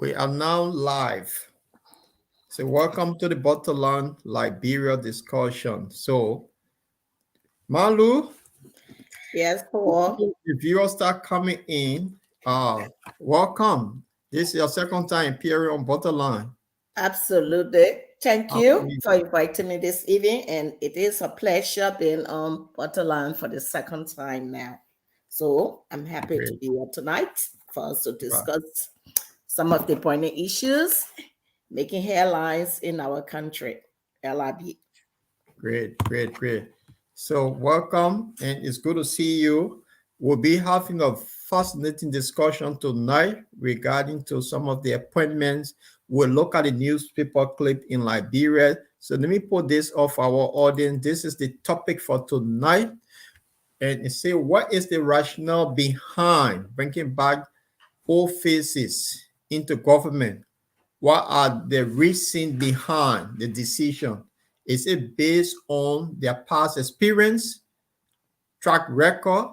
We are now live. So welcome to the Bottomland Liberia discussion. So, Malu. Yes, Paul. The viewers start coming in. Welcome. This is your second time appearing on Bottomland. Absolutely. Thank you for inviting me this evening. And it is a pleasure being on Bottomland for the second time now. So I'm happy to be here tonight for us to discuss some of the poignant issues making headlines in our country, LIB. Great. So welcome, and it's good to see you. We'll be having a fascinating discussion tonight regarding to some of the appointments. We'll look at the newspaper clip in Liberia. So let me put this off our audience. This is the topic for tonight. And say, what is the rationale behind bringing back old faces into government? What are the reasons behind the decision? Is it based on their past experience, track record,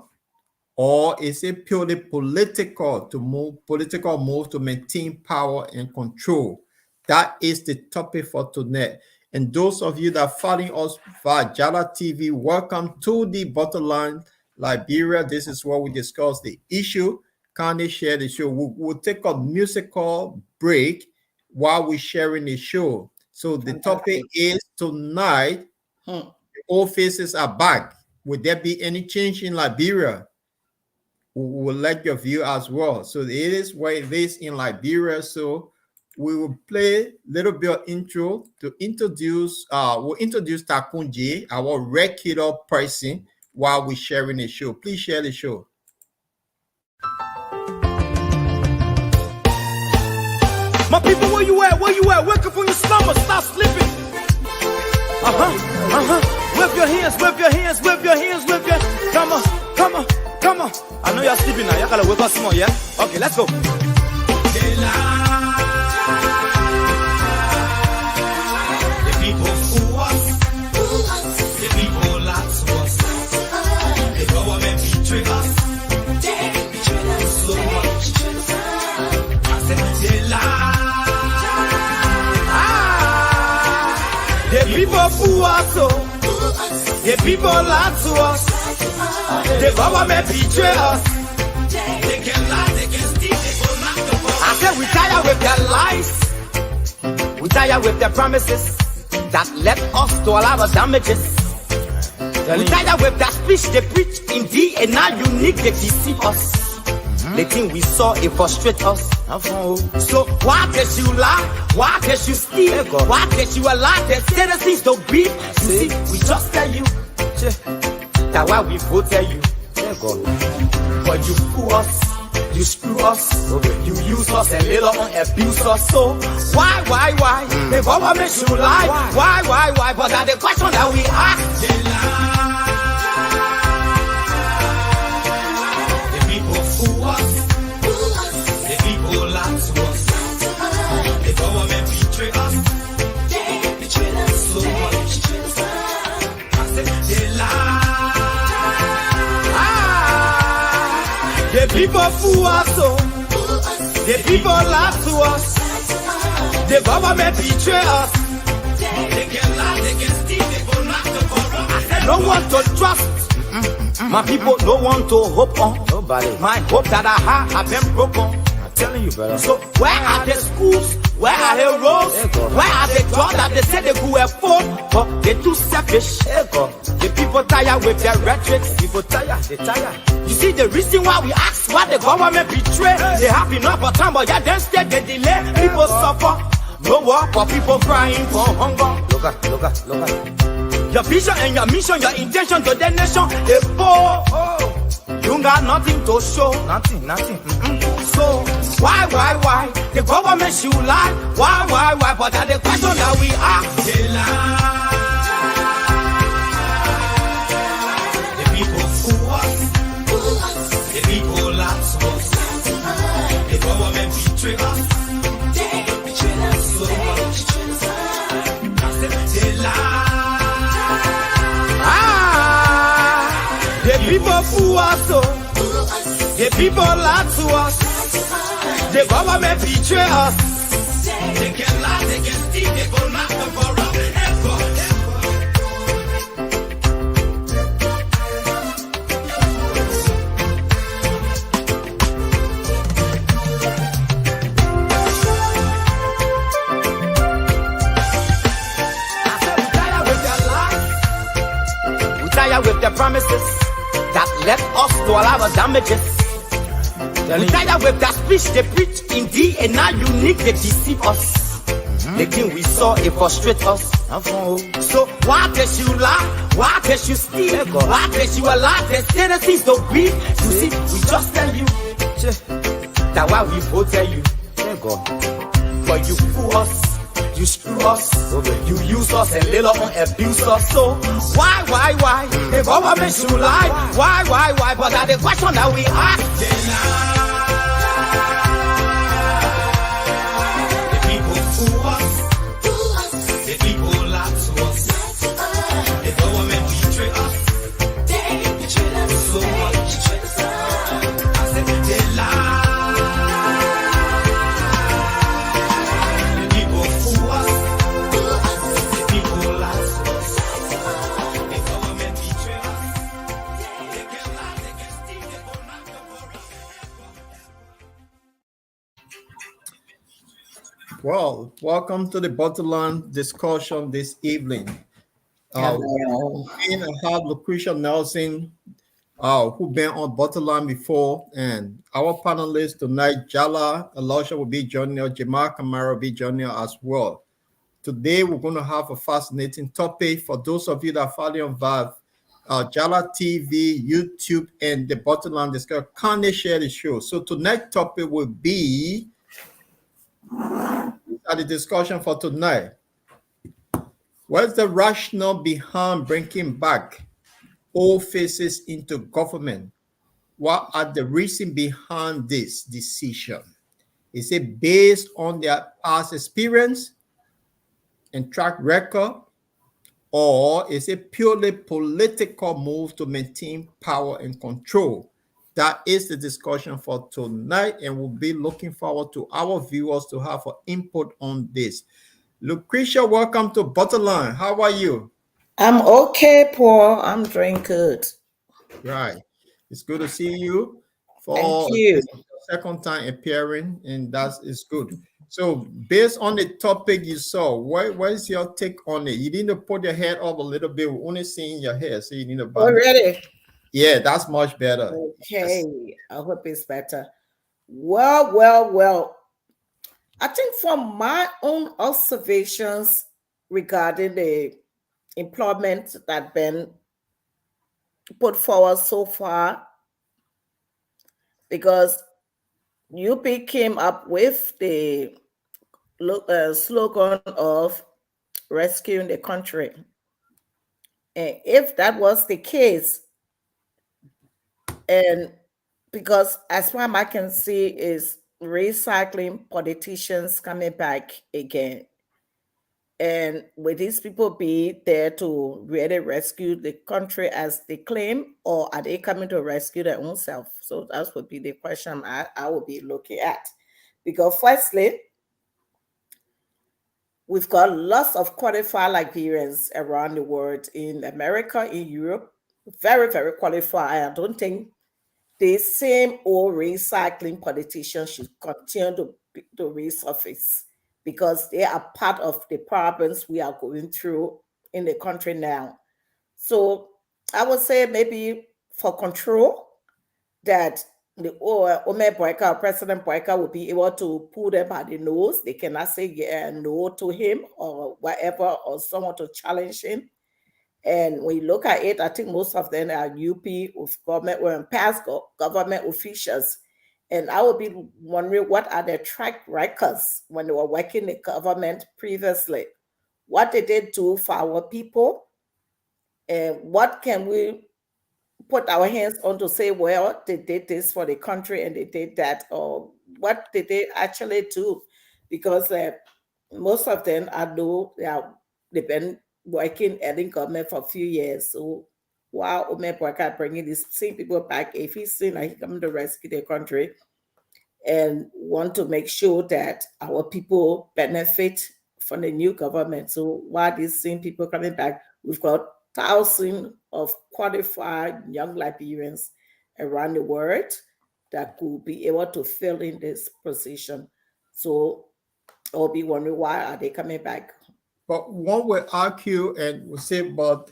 or is it purely political move to maintain power and control? That is the topic for tonight. And those of you that are following us via Jala TV, welcome to the Bottomland Liberia. This is where we discuss the issue. Kindly share the show. We'll take a musical break while we're sharing the show. So the topic is tonight, the old faces are back. Would there be any change in Liberia? We will let your view as well. So it is where it is in Liberia. So we will play a little bit of intro to introduce, we'll introduce Takunji, our regular person, while we're sharing the show. Please share the show. My people, where you at? Wake up from your slumber, stop sleeping. Whip your hands. Come on. I know you're sleeping now. You gotta wake up some more, yeah? Okay, let's go. The people fool us. The people lie to us. The government betray us. So much. I said they lie. The people fool us. The people lie to us. The government betray us. They can lie, they can steal, they will not the world. I said we tired with their lies. We tired with their promises that led us to a lot of damages. We tired with their speech they preach indeed, and now unique they deceive us. The thing we saw, it frustrate us. So why can't you lie? Why can't you steal? Why can't you allow the citizens to beat? You see, we just tell you. That's why we voted you. But you fool us, you screw us, you use us and later on abuse us. So why? The government should lie. Why? But that's the question that we ask. They lie. The people fool us. The people lie to us. The government betray us. So much. I said they lie. The people fool us, the people lie to us, the government betray us. They can lie, they can steal, they will not to corrupt. I said no one to trust. My people, no one to hope on. Nobody. My hope that I have been broken. I'm telling you, brother. So where are the schools? Where are the roads? Where are the jobs that they say they could afford? But they're too selfish. The people tired with their rhetoric. People tired, they tired. You see the reason why we ask why the government betray. They have enough of time, but yeah, then instead they delay. People suffer. No work for people crying for hunger. Look at. Your vision and your mission, your intention to the nation, they poor. You got nothing to show. Nothing. So why? The government should lie. Why? But that's the question that we ask. They lie. The people fool us. The people lie to us. The government betray us. So much. I said they lie. The people fool us. The people lie to us. The government betray us. They can lie, they can steal, they go knock them for us. With the promises that left us to all our damages. We tired with that speech they preach in thee, and now unique they deceive us. The thing we saw it frustrate us. So why did you lie? Why did you steal? Why did you allow the citizens to breathe? You see, we just tell you that why we voted you. But you fool us. You screw us, you use us and little on abuse us. So why? The government should lie. Why? But that's the question that we ask. The people fool us. The people lie to us. The government betray us. They betray us so much. I said they lie. Well, welcome to the Butterland discussion this evening. We have Lucretia Nelson, who been on Butterland before, and our panelists tonight, Jala Elisha will be joining us, Jamal Kamara will be joining us as well. Today, we're going to have a fascinating topic for those of you that follow on VAV, Jala TV, YouTube, and the Butterland discussion. Can they share the show? So tonight's topic will be the discussion for tonight. What's the rationale behind bringing back old faces into government? What are the reasons behind this decision? Is it based on their past experience and track record, or is it purely political move to maintain power and control? That is the discussion for tonight, and we'll be looking forward to our viewers to have an input on this. Lucretia, welcome to Butterland. How are you? I'm okay, Paul. I'm doing good. Right. It's good to see you. Thank you. Second time appearing, and that is good. So, based on the topic you saw, what is your take on it? You need to put your head up a little bit. We're only seeing your hair, so you need to. Already. Yeah, that's much better. Okay, yes. I hope it's better. Well. I think from my own observations regarding the employment that been put forward so far, because UP came up with the slogan of rescuing the country. And if that was the case, and because as far as I can see is recycling politicians coming back again, and will these people be there to really rescue the country as they claim, or are they coming to rescue their own self? So that would be the question I would be looking at. Because firstly, we've got lots of qualified Liberians around the world, in America, in Europe, very, very qualified. I don't think the same old recycling politicians should continue to resurface, because they are part of the problems we are going through in the country now. So I would say maybe for control, that the President Boyka will be able to pull them by the nose. They cannot say no to him or whatever, or someone to challenge him. And when you look at it, I think most of them are UP with government or past government officials. And I would be wondering, what are their track records when they were working the government previously? What did they do for our people? And what can we put our hands on to say, well, they did this for the country and they did that, or what did they actually do? Because most of them, I know they've been working in government for a few years. So while Omer Boyka bringing these same people back, if he's saying that he's coming to rescue the country, and want to make sure that our people benefit from the new government. So while these same people coming back, we've got thousands of qualified young Liberians around the world that could be able to fill in this position. So I'll be wondering, why are they coming back? But one will argue and will say, but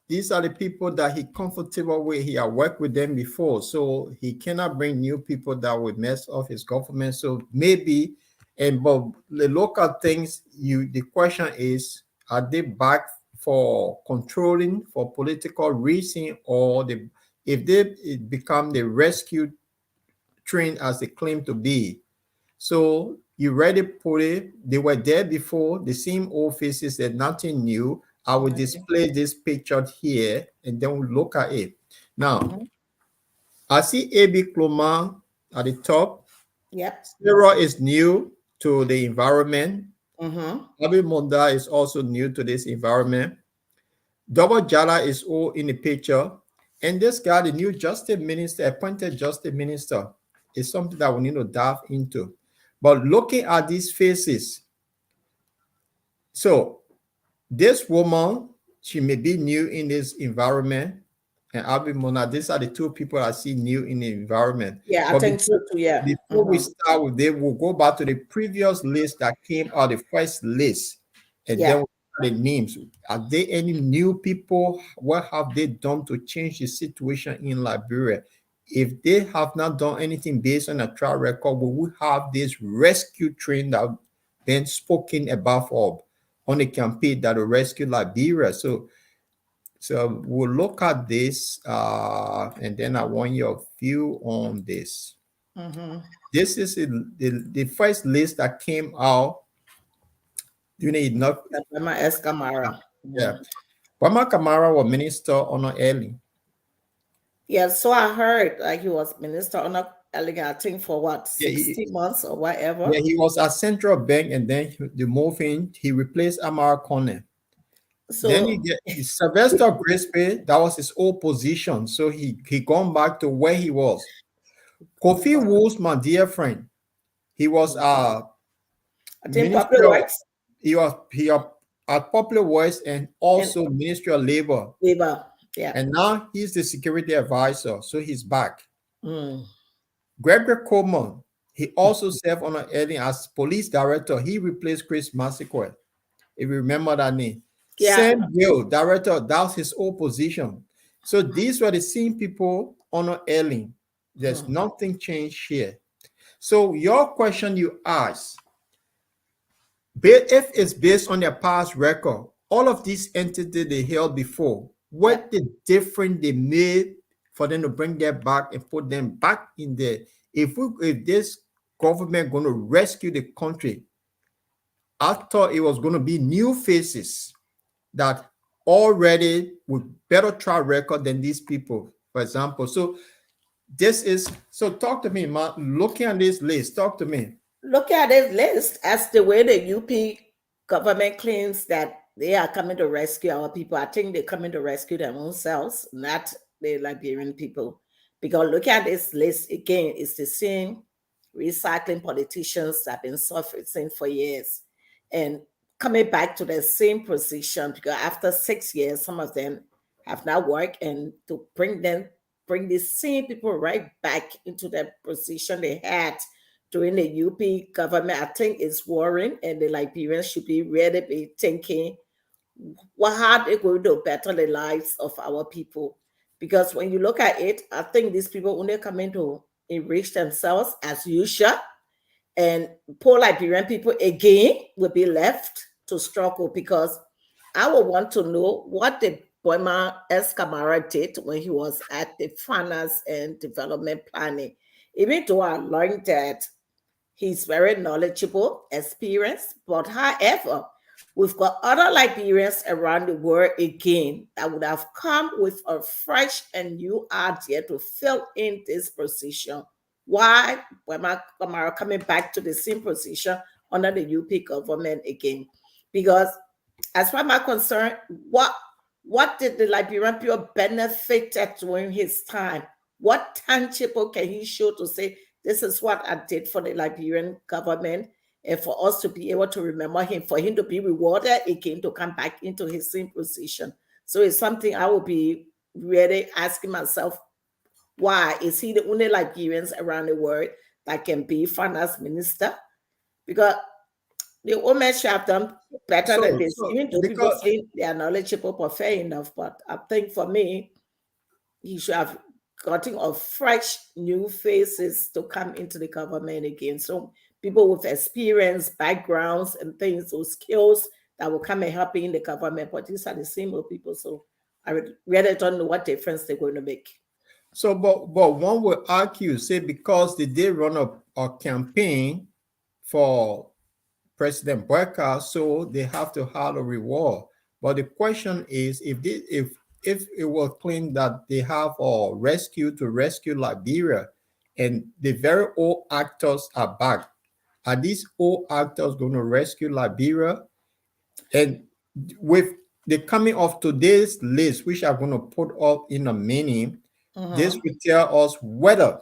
these are the people that he comfortable with. He had worked with them before, so he cannot bring new people that would mess up his government. So maybe, but the local things, the question is, are they back for controlling for political reason, or if they become the rescue train as they claim to be? So you already put it, they were there before, the same old faces, there's nothing new. I will display this picture here and then we'll look at it. Now, I see A.B. Cloma at the top. Yep. Sarah is new to the environment. Abi Monda is also new to this environment. Double Jala is all in the picture. And this guy, the new justice minister, appointed justice minister, is something that we need to dive into. But looking at these faces, so this woman, she may be new in this environment, and Abi Mona, these are the two people I see new in the environment. Yeah, I think so too, yeah. Before we start with them, we'll go back to the previous list that came out, the first list, and then we'll the names. Are there any new people? What have they done to change the situation in Liberia? If they have not done anything based on a track record, we will have this rescue train that been spoken about on the campaign that will rescue Liberia. So we'll look at this, and then I want your view on this. This is the first list that came out. You need not Bama S. Kamara. Yeah, Bama Kamara was Minister Honor Early. Yeah, so I heard like he was Minister Honor Early, I think for what, 60 months or whatever. Yeah, he was at Central Bank, and then the moving, he replaced Amara Kone. So then you get Sylvester Grisby, that was his old position. So he gone back to where he was. Kofi Woods, my dear friend, he was Popular Works. He at Popular Works and also Ministry of Labor. Yeah. And now he's the security advisor, so he's back. Gregory Coleman, he also served on early as police director. He replaced Chris Massaquoi, if you remember that name. Yeah. Sam Gill, director, that was his old position. So these were the same people on early. There's nothing changed here. So your question you asked, if it's based on their past record, all of these entities they held before, what the difference they made for them to bring them back and put them back in there? If this government going to rescue the country, I thought it was going to be new faces that already with better track record than these people, for example. So talk to me, Mark. Looking at this list, talk to me. Look at this list as the way the UP government claims that they are coming to rescue our people. I think they're coming to rescue their own selves, not the Liberian people. Because look at this list again, it's the same recycling politicians that have been suffering for years and coming back to the same position, because after 6 years, some of them have not worked, and to bring the same people right back into the position they had during the UP government, I think it's worrying, and the Liberians should be really thinking, how they going to better the lives of our people? Because when you look at it, I think these people only coming to enrich themselves as usual, and poor Liberian people again will be left to struggle. Because I would want to know what the Bama S. Kamara did when he was at the Finance and Development Planning. Even though I learned that he's very knowledgeable, experienced, but however, we've got other Liberians around the world again that would have come with a fresh and new idea to fill in this position. Why Bama Kamara coming back to the same position under the UP government again? Because as far as I'm concerned, what did the Liberian people benefit during his time? What tangible can he show to say this is what I did for the Liberian government. And for us to be able to remember him, for him to be rewarded again, to come back into his same position. So it's something I will be really asking myself, why is he the only Liberians around the world that can be finance minister? Because the women should have done better than this, even though people say they are knowledgeable but fair enough. But I think for me, he should have gotten a fresh new faces to come into the government again. So people with experience, backgrounds, and things, those skills that will come and help in the government. But these are the same old people. So I really don't know what difference they're going to make. So, but one would argue, say, because they did run a campaign for President Boyka, so they have to have a reward. But the question is, if it was claimed that they have a rescue to rescue Liberia, and the very old actors are back, are these old actors going to rescue Liberia? And with the coming of today's list, which I'm going to put up in a minute, this will tell us whether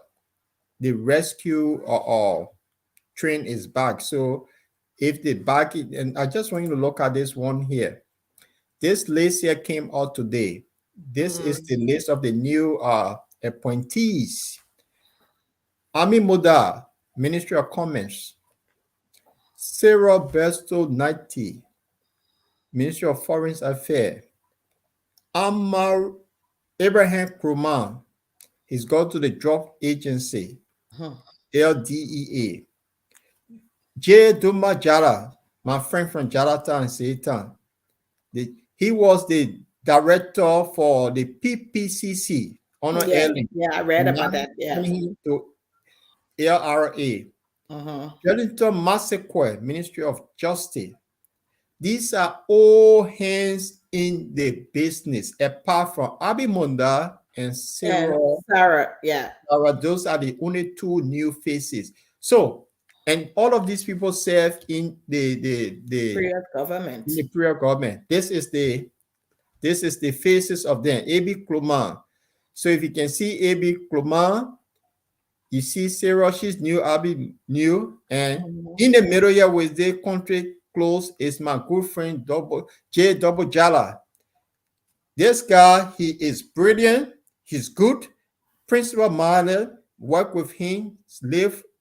the rescue or train is back. So if they back it, and I just want you to look at this one here. This list here came out today. This is the list of the new appointees. Ami Moda, Ministry of Commerce. Sarah Besto Nati, Ministry of Foreign Affairs. Amar Abraham Kruman, he's gone to the Drug Agency, LDEA. J. Duma Jara, my friend from Jarata and Satan, he was the director for the PPCC. Yeah, I read about that. Yeah. To LRA. Wellington Masekwe, Ministry of Justice. These are all hands in the business, apart from Abimunda and Sarah. Yeah. Those are the only two new faces. So, and all of these people serve in the prior government. In the prior government. This is the faces of them. A.B. Kluman. So if you can see A.B. Kluman, you see Sarah, she's new, Abby new, and in the middle here with the country close is my good friend J. Double Jala. This guy, he is brilliant, he's good. Principal Marley, work with him,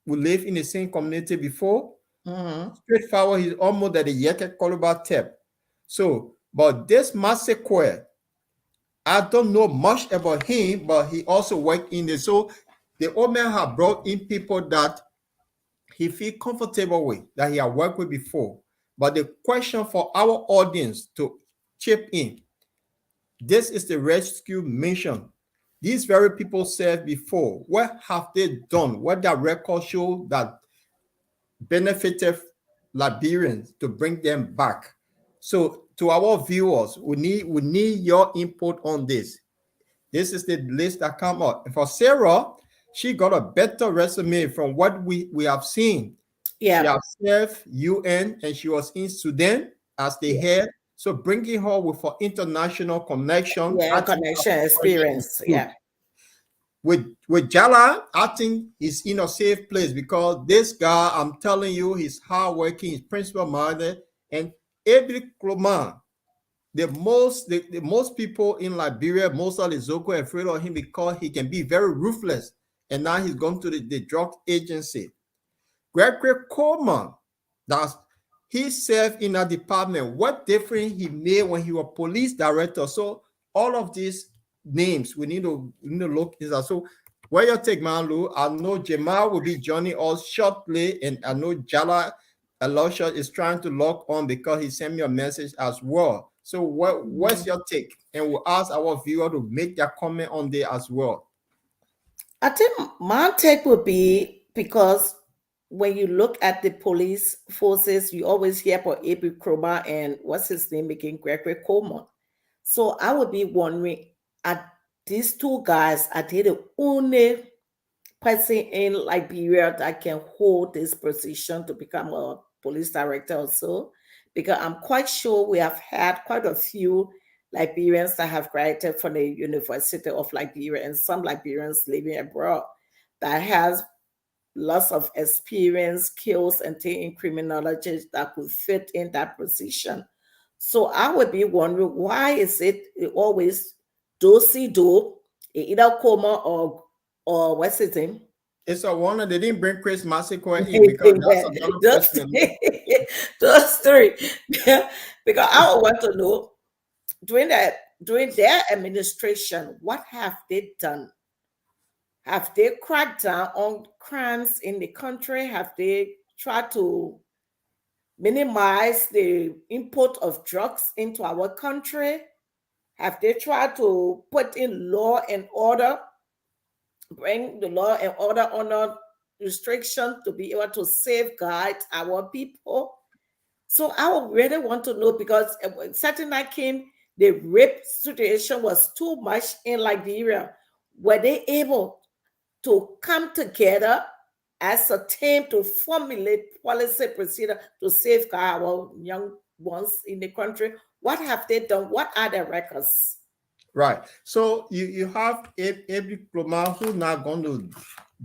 we live in the same community before. Straightforward, he's almost at the Yeke Koluba tap. So, but this Masekwe, I don't know much about him, but he also worked in the, so the old man have brought in people that he feel comfortable with, that he had worked with before. But the question for our audience to chip in, this is the rescue mission. These very people served before. What have they done? What their record show that benefited Liberians to bring them back? So to our viewers, we need your input on this. This is the list that come out. For Sarah, she got a better resume from what we have seen. Yeah. She has served UN and she was in Sudan as the head. So bringing her with her international connection. Yeah, connection experience. Yeah. With Jala, I think he's in a safe place because this guy, I'm telling you, he's hardworking, he's principal-minded, and every Kloman, the most people in Liberia, most of the Zoko are afraid of him because he can be very ruthless. And now he's gone to the drug agency. Gregory Coleman, he served in a department. What difference he made when he was police director? So all of these names we need to look into. So where you take Manlu, I know Jamal will be joining us shortly, and I know Jala Alosha is trying to log on because he sent me a message as well. So what's your take? And we'll ask our viewer to make their comment on there as well. I think my take would be, because when you look at the police forces, you always hear about A.B. Kroma and what's his name again, Gregory Coleman. So I would be wondering, are these two guys, are they the only person in Liberia that can hold this position to become a police director also? Because I'm quite sure we have had quite a few Liberians that have graduated from the University of Liberia and some Liberians living abroad that has lots of experience, skills, and in criminology that could fit in that position. So I would be wondering, why is it always do either coma or what's his name? It's a wonder they didn't bring Chris Masiko in because that's another those, person. those three. Because I want to know during their administration, what have they done? Have they cracked down on crimes in the country? Have they tried to minimize the import of drugs into our country? Have they tried to put in law and order, bring the law and order under restrictions to be able to safeguard our people? So I would really want to know, because Saturday night came, the rape situation was too much in Liberia. Were they able to come together as a team to formulate policy procedure to safeguard our young ones in the country? What have they done? What are the records? Right. So you have a diploma who now gone to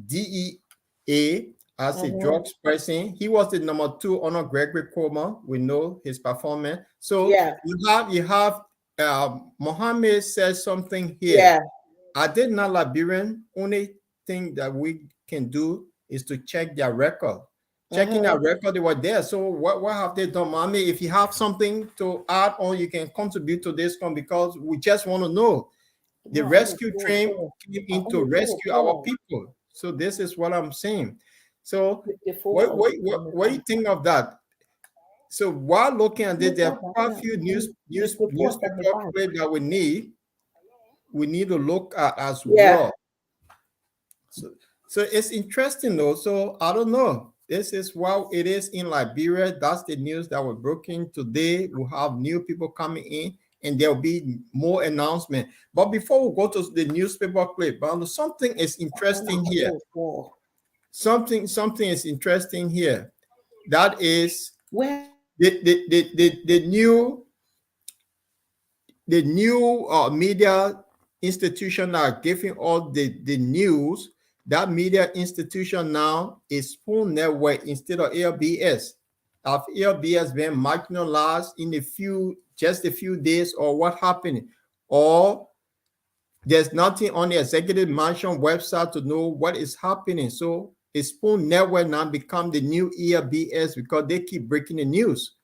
DEA as a drugs person. He was the number 2 under Gregory Coleman. We know his performance. So Yeah. you have Mohammed says something here. Yeah. I did not Liberian. Only thing that we can do is to check their record. Checking their record, they were there. So what have they done, Mommy? If you have something to add on, you can contribute to this one, because we just want to know. The rescue train came in to rescue our people. So this is what I'm saying. So what do you think of that? So while looking at this, there are quite a few newspaper clips that we need to look at as well. So it's interesting though. So I don't know. This is what it is in Liberia. That's the news that we're broken today. We'll have new people coming in, and there'll be more announcement. But before we go to the newspaper clip, something is interesting here. Something is interesting here. That is the new media institution that are giving all the news. That media institution now is Spoon Network instead of ALBS. Have ALBS been marginalized in just a few days, or what happened? Or there's nothing on the executive mansion website to know what is happening. So is Spoon Network now become the new ALBS because they keep breaking the news?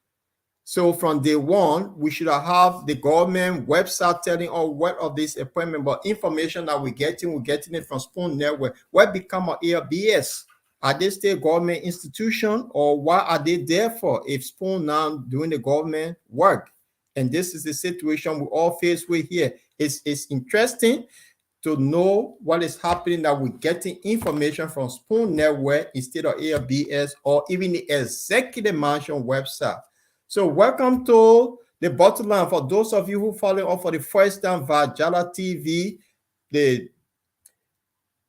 So from day one, we should have the government website telling all what of this appointment, but information that we're getting it from Spoon Network. What become of ALBS? Are they still government institution, or what are they there for if Spoon now doing the government work? And this is the situation we all face with here. It's interesting to know what is happening, that we're getting information from Spoon Network instead of ALBS or even the executive mansion website. So welcome to the bottom line. For those of you who follow up for the first time via Jala TV, the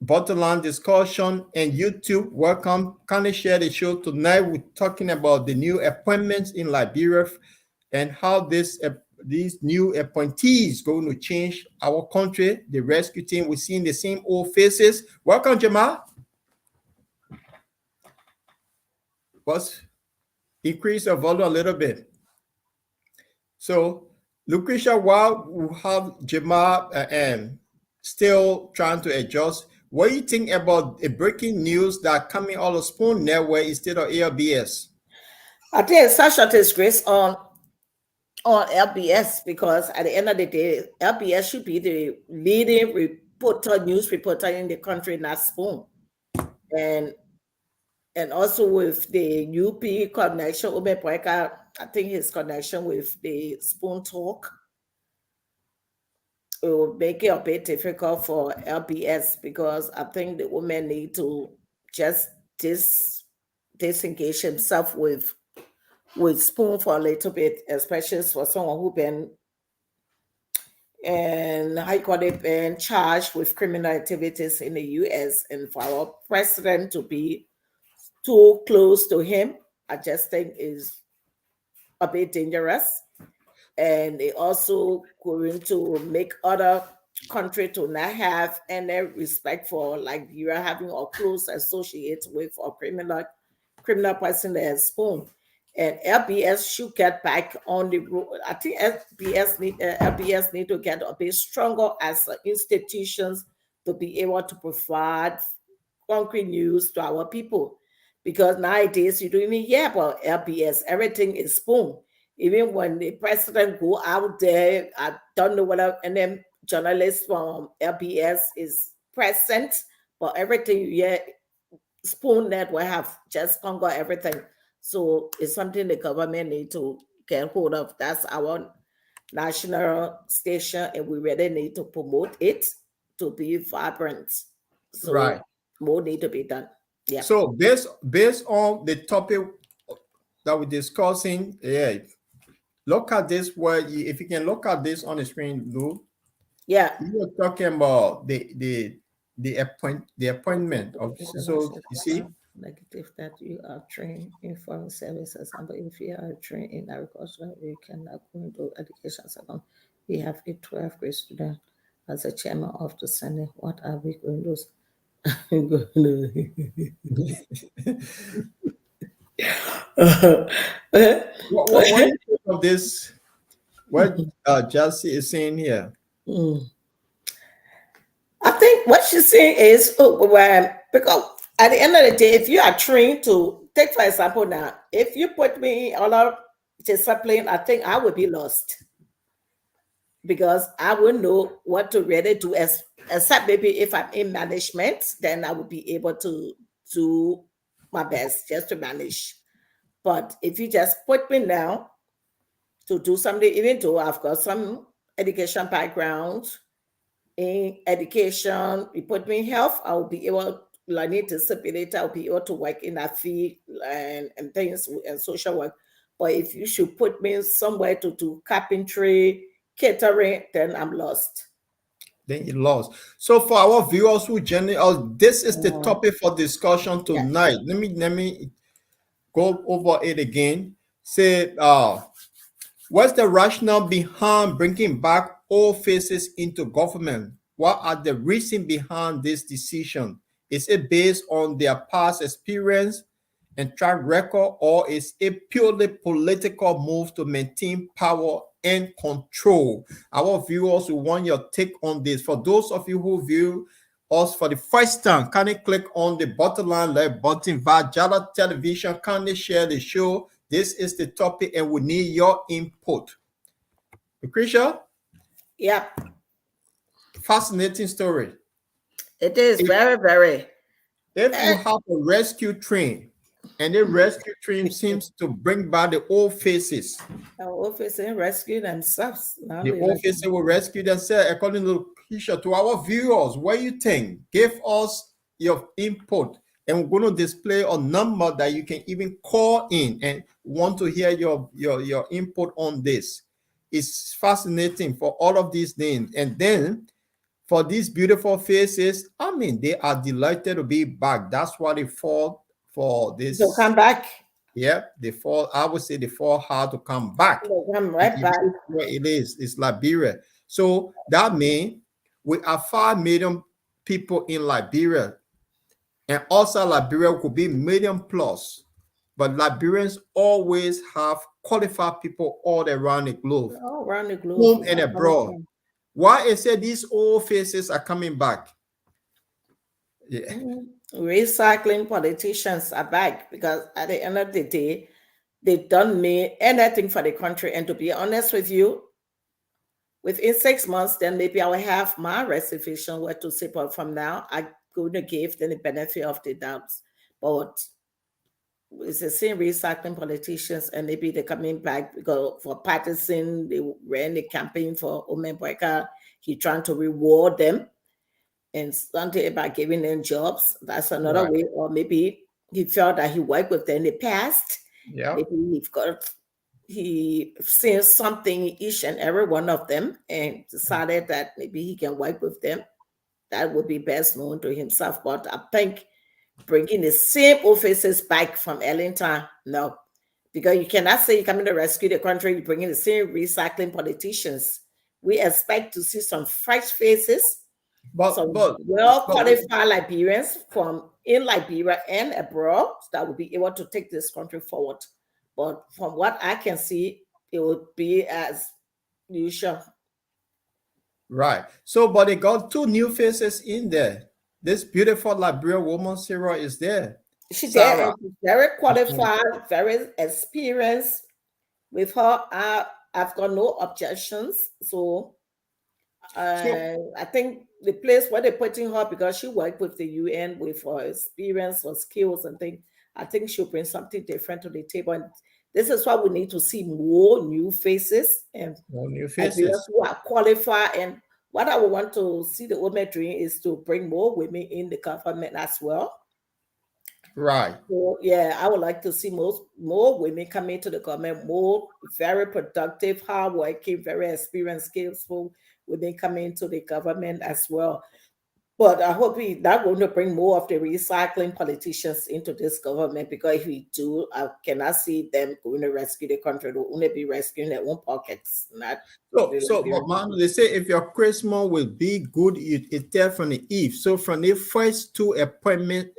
bottom line discussion, and YouTube, welcome. Kindly share the show. Tonight we're talking about the new appointments in Liberia and how these new appointees going to change our country. The rescue team, we're seeing the same old faces. Welcome, Jamal. Let's increase the volume a little bit. So, Lucretia, while we have Jamal and still trying to adjust, what do you think about the breaking news that coming out of Spoon Network instead of ALBS? I think it's such a disgrace on LBS, because at the end of the day, LBS should be the leading news reporter in the country, not Spoon. And also with the UP connection, I think his connection with the Spoon Talk, it will make it a bit difficult for LBS, because I think the women need to just disengage himself with Spoon for a little bit, especially for someone who been been charged with criminal activities in the US, and for our president to be too close to him, I just think is a bit dangerous. And they also going to make other country to not have any respect for Liberia having a close associate with a criminal person that has spoon. And LBS should get back on the road. I think LBS need to get a bit stronger as institutions to be able to provide concrete news to our people. Because nowadays you don't even hear about LBS. Everything is spoon. Even when the president go out there, I don't know whether and then journalists from LBS is present, but everything you hear, spoon that we have just conquer everything. So it's something the government need to get hold of. That's our national station, and we really need to promote it to be vibrant. So Right. more need to be done. Yeah. So based on the topic that we're discussing, look at this. If you can look at this on the screen, Lou. Yeah. You were talking about the appointment of. So you see, negative that you are trained in foreign services, but if you are trained in agriculture, you cannot go into education second. We have a 12th grade student as a chairman of the Senate. What are we going to do? what do you think of this? What Jessie is saying here? I think what she's saying is because at the end of the day, if you are trained to take, for example, now, if you put me on a discipline, I think I would be lost because I wouldn't know what to really do. Except maybe if I'm in management, then I would be able to do my best just to manage. But if you just put me now to do something, even though I've got some education background in education, you put me in health, I will be able learning disability, I'll be able to work in that field and things and social work. But if you should put me somewhere to do carpentry, catering, then I'm lost. Then you lost. So for our viewers who generally, this is the topic for discussion tonight. Let me go over it again. Say, what's the rationale behind bringing back all faces into government? What are the reasons behind this decision? Is it based on their past experience and track record, or is it purely political move to maintain power and control? Our viewers will want your take on this. For those of you who view us for the first time, kindly click on the bottom line like button via Jala Television. Kindly share the show. This is the topic, and we need your input. Lucretia? Yeah. Fascinating story. It is very, very. If you have a rescue train, and the rescue train seems to bring back the old faces. Our old faces rescue themselves. Now the old faces will rescue themselves, according to Lucretia. To our viewers, what do you think? Give us your input, and we're going to display a number that you can even call in and want to hear your input on this. It's fascinating for all of these things. And then for these beautiful faces, I mean, they are delighted to be back. That's why they fall for this. They'll come back. Yeah, they fall. I would say they fall hard to come back. They'll come right back. Where it is, it's Liberia. So that means we are 5 million people in Liberia, and also Liberia could be million plus. But Liberians always have qualified people all around the globe, all around the globe, home and abroad. Why is it these old faces are coming back? Yeah. Recycling politicians are back because at the end of the day, they don't mean anything for the country. And to be honest with you, within 6 months, then maybe I will have my reservation where to say, but from now, I'm going to give them the benefit of the doubt. But it's the same recycling politicians, and maybe they're coming back because for Patterson, they ran the campaign for Omen Boyka. He trying to reward them and something about giving them jobs. That's another way. Or maybe he felt that he worked with them in the past. Yeah. Maybe he seen something in each and every one of them and decided that maybe he can work with them. That would be best known to himself. But I think bringing the same officers back from Ellington, no, because you cannot say you're coming to rescue the country, you're bringing the same recycling politicians. we expect to see some fresh faces, some but well-qualified Liberians from in Liberia and abroad that will be able to take this country forward. But from what I can see, it would be as usual. right. So, but they got 2 new faces in there. This beautiful Liberian woman, Sarah, is there. She's very qualified, very experienced. With her, I've got no objections. So I think the place where they're putting her, because she worked with the UN with her experience or skills and things, I think she'll bring something different to the table. And this is why we need to see more new faces and more new faces who are qualified. And what I would want to see the women doing is to bring more women in the government as well. Right. So, yeah, I would like to see more women come into the government, more very productive, hardworking, very experienced, skillful women coming into the government as well. But I hope that going to bring more of the recycling politicians into this government, because if we do, I cannot see them going to rescue the country. They'll only be rescuing their own pockets. But man, they say if your Christmas will be good, it's there from the eve. So from the first 2 appointment,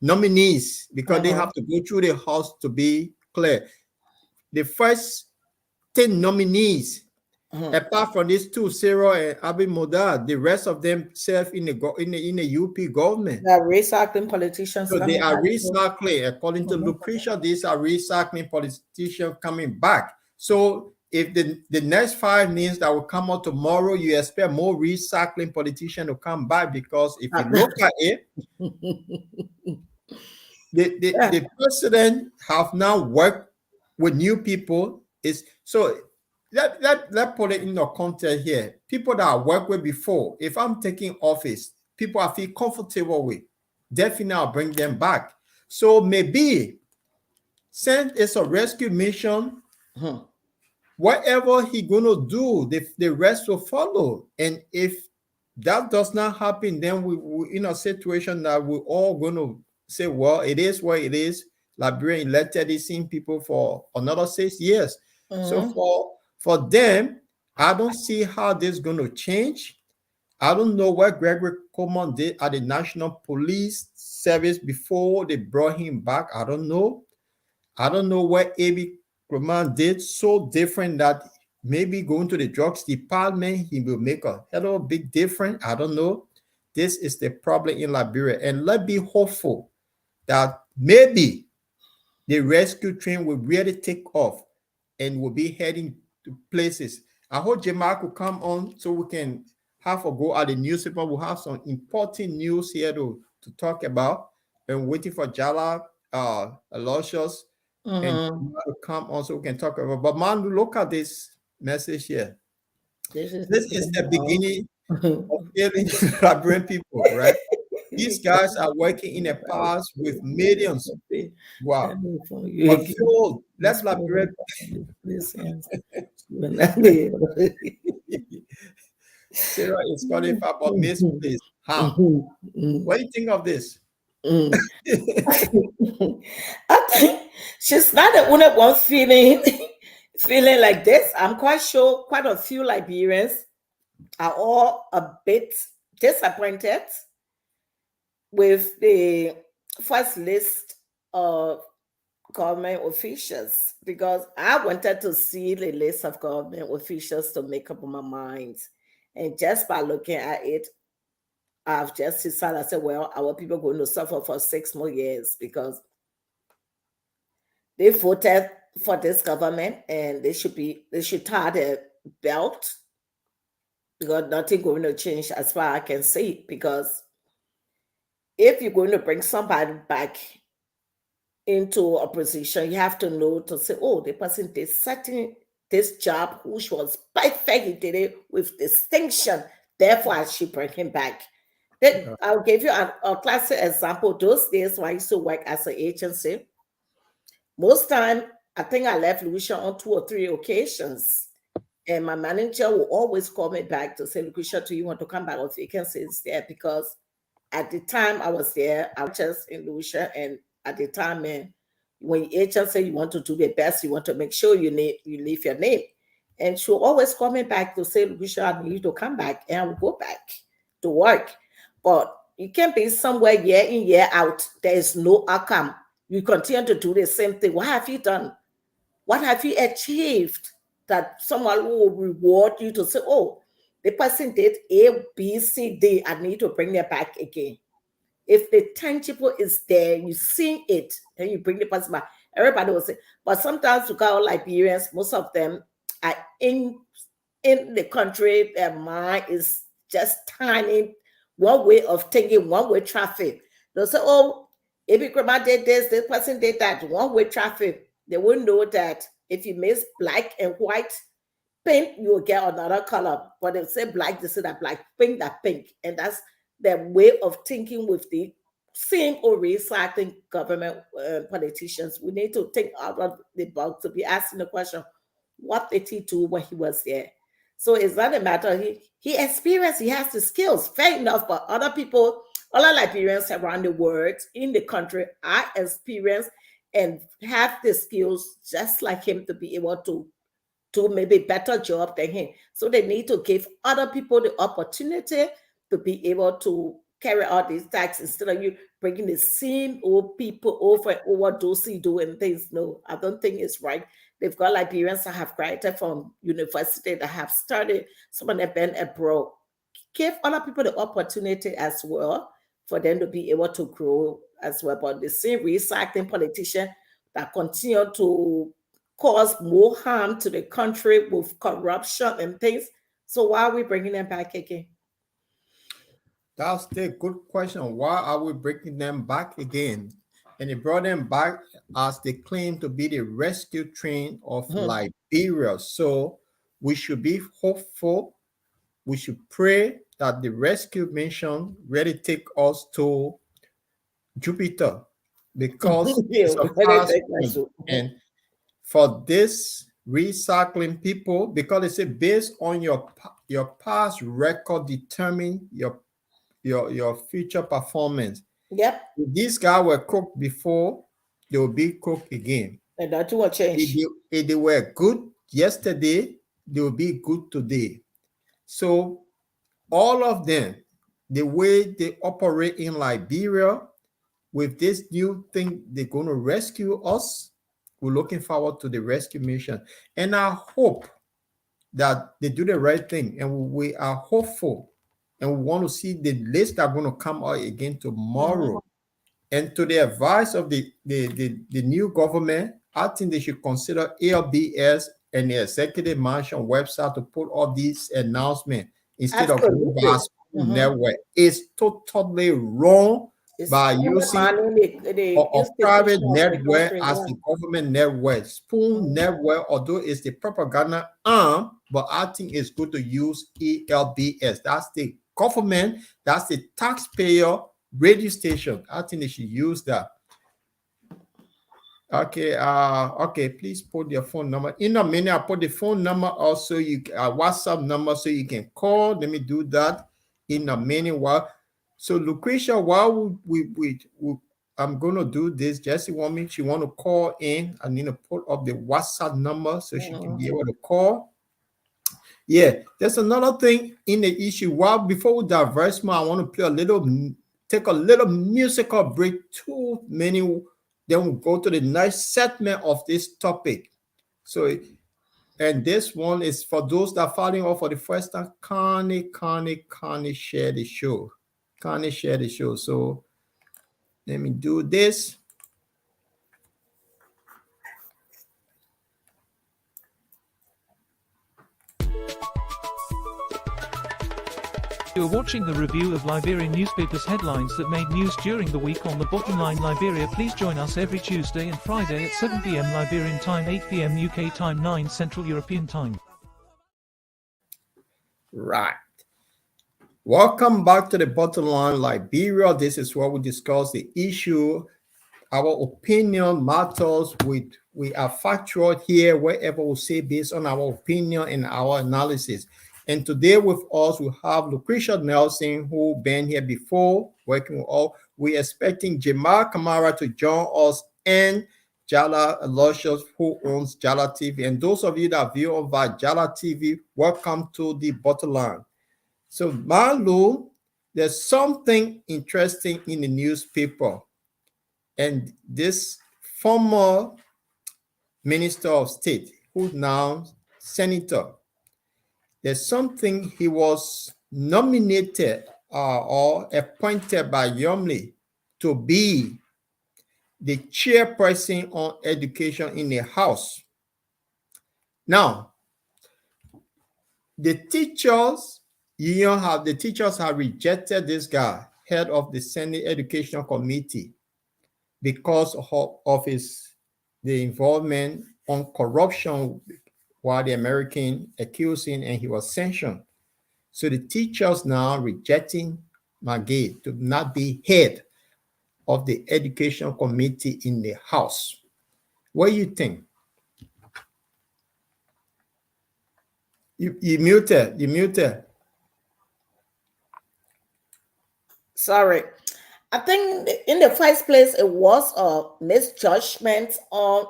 nominees, because they have to go through the house to be clear. The first 10 nominees, apart from these 2, Sarah and Abi Modad, the rest of them serve in the UP government. They are recycling politicians. So they are recycling, according to Lucretia, these are recycling politicians coming back. So if the next 5 names that will come out tomorrow, you expect more recycling politicians to come back, because if you look at it, the president have now worked with new people. Let's put it in the context here. People that I worked with before, if I'm taking office, people I feel comfortable with, definitely I'll bring them back. So maybe since it's a rescue mission, whatever he's going to do, the rest will follow. And if that does not happen, then we're in a situation that we're all going to say, well, it is what it is. Liberia elected these same people for another 6 years. So for them, I don't see how this is going to change. I don't know what Gregory Coleman did at the National Police Service before they brought him back. I don't know. I don't know what A.B. Coleman did so different that maybe going to the drugs department, he will make a hell of a big difference. I don't know. This is the problem in Liberia. And let's be hopeful that maybe the rescue train will really take off and will be heading to places. I hope Jamal could come on so we can have a go at the newspaper. We'll have some important news here to talk about. And waiting for Jala, Aloysius, and to come on so we can talk about. But man, look at this message here. This is the beginning of healing Liberian people, right? These guys are working in the past with millions. Wow. But so, let's Liberia. Sarah is calling for about Miss, please. How? What do you think of this? I think she's not the only one feeling like this. I'm quite sure quite a few Liberians are all a bit disappointed with the first list of government officials, because I wanted to see the list of government officials to make up my mind. And just by looking at it, I've just decided, I said, well, our people are going to suffer for 6 more years, because they voted for this government and they should tie their belt, because nothing going to change as far as I can see. Because if you're going to bring somebody back into a position, you have to know to say, oh, the person did this job, which was perfect, he did it with distinction, therefore I should bring him back. Then I'll give you a classic example. Those days when I used to work as an agency, most time, I think I left Lucia on 2 or 3 occasions. And my manager will always call me back to say, Lucretia, do you want to come back on vacancies there? Because at the time I was there, I was just in Lucia, and at the time, when agents say you want to do the best, you want to make sure you leave your name. And she'll always call me back to say, Lucretia, I need you to come back, and I will go back to work. But you can't be somewhere year in, year out. There is no outcome. You continue to do the same thing. What have you done? What have you achieved that someone will reward you to say, oh, the person did A, B, C, D, I need to bring them back again. If the tangible is there, you see it, then you bring the person back. Everybody will say, but sometimes you got Liberians, most of them are in the country, their mind is just tiny, one way of thinking, one-way traffic. They'll say, oh, if grandma did this person did that, one-way traffic. They will know that if you mix black and white paint, you will get another color. But they say black, they say that black, pink, that pink. And that's their way of thinking with the same or recycling government politicians. We need to think out of the box to be asking the question, what did he do when he was there? So it's not a matter, he experienced, he has the skills, fair enough, but other people, other Liberians around the world, in the country, are experienced and have the skills just like him to be able to do maybe a better job than him. So they need to give other people the opportunity to be able to carry out these tasks instead of you bringing the same old people over and over doing things. No, I don't think it's right. They've got Liberians that have graduated from university, that have studied, some of them been abroad. Give other people the opportunity as well for them to be able to grow as well. But the same recycling politician that continue to cause more harm to the country with corruption and things. So why are we bringing them back again? That's the good question. Why are we bringing them back again? And they brought them back as they claim to be the rescue train of Liberia. So we should be hopeful. We should pray that the rescue mission really take us to Jupiter, because it's a past, and for this recycling people, because they say based on your past record determine your future performance. Yep. If these guys were cooked before, they will be cooked again. And that will change. If they were good yesterday, they will be good today. So all of them, the way they operate in Liberia, with this new thing, they're going to rescue us. We're looking forward to the rescue mission. And I hope that they do the right thing. And we are hopeful. And we want to see the list that are going to come out again tomorrow. And to the advice of the new government, I think they should consider ALBS and the executive mansion website to put all these announcements instead of network. It's totally wrong. By using a private network as the government network. Spoon network, although it's the propaganda arm, but I think it's good to use ALBS. That's the government, that's the taxpayer radio station. I think they should use that. Okay, okay, please put your phone number. In a minute, I'll put the phone number also, WhatsApp number, so you can call. Let me do that in a minute. So Lucretia, while I'm gonna do this, Jessie she want to call in. I need to put up the WhatsApp number so she can be able to call. Yeah, there's another thing in the issue. Before we diverse more, I want to take a little musical break, 2 minutes. Then we'll go to the next segment of this topic. So, and this one is for those that are following up for the first time. Connie, share the show. Connie, share the show. So let me do this. You're watching the review of Liberian newspapers headlines that made news during the week on the Bottom Line Liberia. Please join us every Tuesday and Friday at 7 p.m. Liberian time, 8 p.m. UK time, 9 Central European time. Right. Welcome back to the Bottom Line Liberia. This is where we discuss the issue. Our opinion matters. We are factual here, wherever we say based on our opinion and our analysis. And today with us, we have Lucretia Nelson, who been here before, working with all. We're expecting Jamal Kamara to join us, and Jala Aloysius, who owns Jala TV. And those of you that view over Jala TV, welcome to the bottom line. So, Malu, there's something interesting in the newspaper. And this former Minister of State, who's now Senator, there's something he was nominated or appointed by Yomli to be the chairperson on education in the House. Now, the teachers have rejected this guy, head of the Senate Education Committee, because of the involvement on corruption while the American accused him and he was sanctioned. So the teachers now rejecting Magee to not be head of the Education Committee in the House. What do you think? You muted. Sorry. I think in the first place, it was a misjudgment on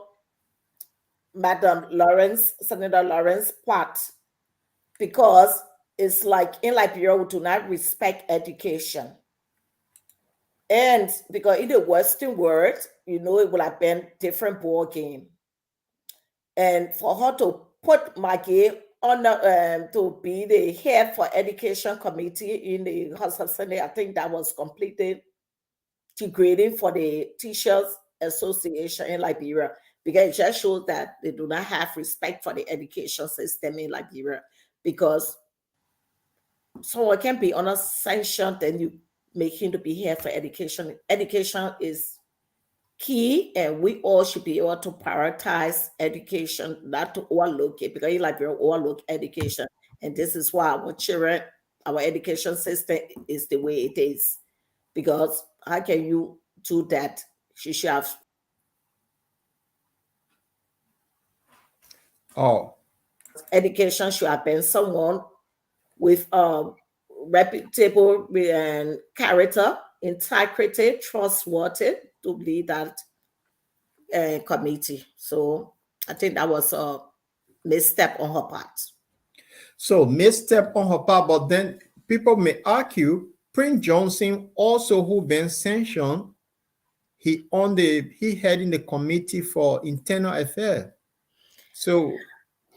Madam Lawrence, Senator Lawrence's part, because it's like in Liberia, we do not respect education. And because in the Western world, it would have been different ball game. And for her to put Magee on to be the head for Education Committee in the House of Senate, I think that was completely degrading for the Teachers Association in Liberia, because it just shows that they do not have respect for the education system in Liberia, because someone can be under sanction, then you make him to be here for education. Education is key, and we all should be able to prioritize education, not to overlook it, because in Liberia, overlook education. And this is why our children, our education system is the way it is. Because how can you do that? She should have. Education should have been someone with reputable and character, integrity, trustworthy to lead that committee. So I think that was a misstep on her part. So misstep on her part, but then people may argue Prince Johnson also, who been sanctioned, he heading the committee for internal affairs. So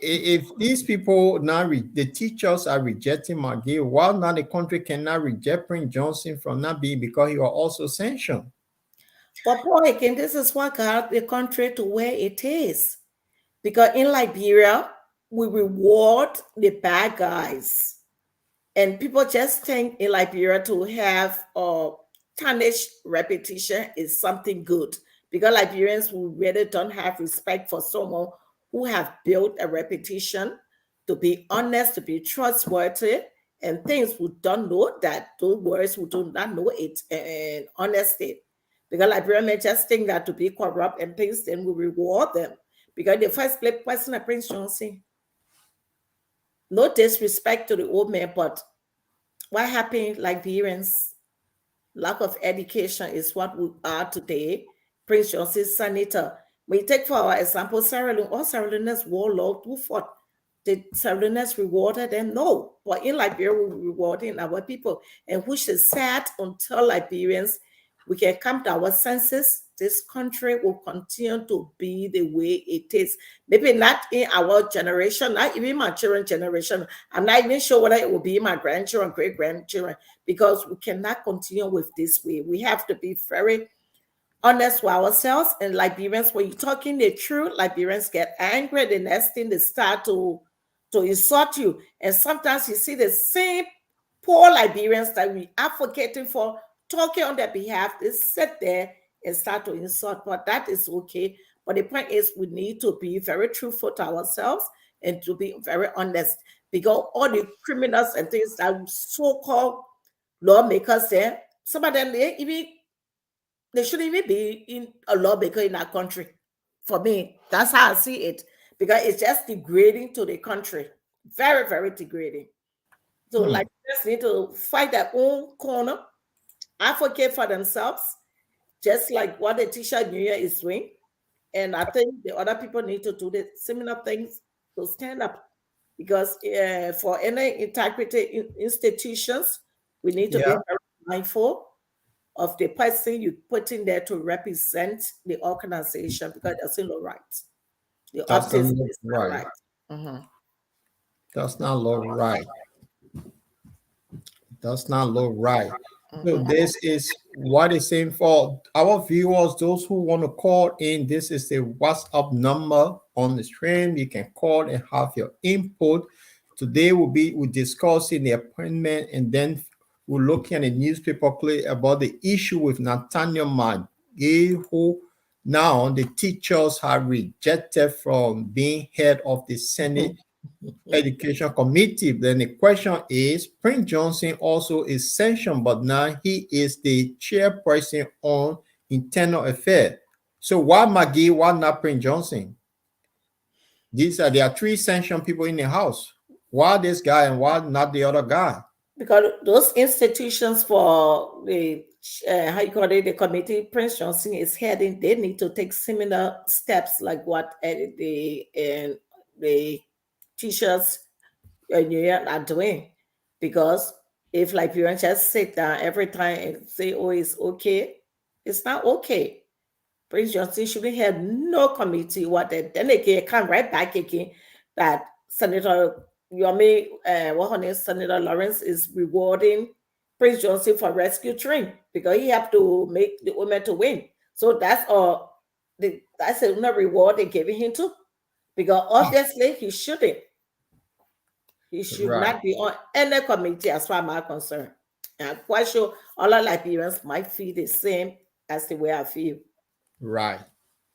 if these people now, the teachers are rejecting Magee, why now the country cannot reject Prince Johnson from not being, because he was also sanctioned? But Paul, again, this is what got the country to where it is. Because in Liberia, we reward the bad guys. And people just think in Liberia to have a tarnished reputation is something good. Because Liberians who really don't have respect for someone who have built a reputation to be honest, to be trustworthy, and things who don't know that, those words who do not know it, and honesty. Because Liberians may just think that to be corrupt and things, then we reward them. Because the first person of Prince Johnson, no disrespect to the old man, but what happened, Liberians, lack of education is what we are today. Prince Johnson, senator. We take for our example, Sierra Leone, all Sierra Leone's warlord who fought. Did Sierra Leone's rewarded them? No. But in Liberia, we're rewarding our people, and which is sad until Liberians, we can come to our senses. This country will continue to be the way it is. Maybe not in our generation, not even my children's generation. I'm not even sure whether it will be my grandchildren, great-grandchildren, because we cannot continue with this way. We have to be very honest with ourselves. And Liberians, when you're talking the truth, Liberians get angry. The next thing, they start to insult you. And sometimes you see the same poor Liberians that we are advocating for, talking on their behalf, they sit there and start to insult, but that is okay. But the point is, we need to be very truthful to ourselves and to be very honest, because all the criminals and things that so-called lawmakers there, some of them, they shouldn't even be in a lawmaker in our country. For me, that's how I see it, because it's just degrading to the country. Very, very degrading. So like, just need to fight their own corner, advocate for themselves, just like what the Teacher New Year is doing. And I think the other people need to do the similar things to stand up. Because for any integrity institutions, we need to be Yeah. very mindful of the person you put in there to represent the organization, because that's no right. The That's office not is not right. right. Mhm. Does not look right. Does not look right. So Mhm. this is what is saying for our viewers, those who want to call in. This is the WhatsApp number on the stream. You can call and have your input. Today we're discussing the appointment, and then we're looking at the newspaper clip about the issue with Nathaniel Magee, who now the teachers have rejected from being head of the Senate Education Committee. Then the question is, Prince Johnson also is sanctioned, but now he is the chairperson on internal affairs. So why Magee, why not Prince Johnson? There are three sanctioned people in the house. Why this guy and why not the other guy? Because those institutions for the how you call it, the committee Prince Johnson is heading, they need to take similar steps like what the teachers union are doing. Because if Liberians just sit down every time and say, "Oh, it's okay," it's not okay. Prince Johnson shouldn't have no committee. What then again, come right back again that Senator Yomi, what her name, Senator Lawrence is rewarding Prince Johnson for rescue train because he have to make the women to win. So that's another reward they giving him too. Because obviously he shouldn't. He should Right. not be on any committee as far as I'm concerned. And I'm quite sure all our Liberians might feel the same as the way I feel. Right.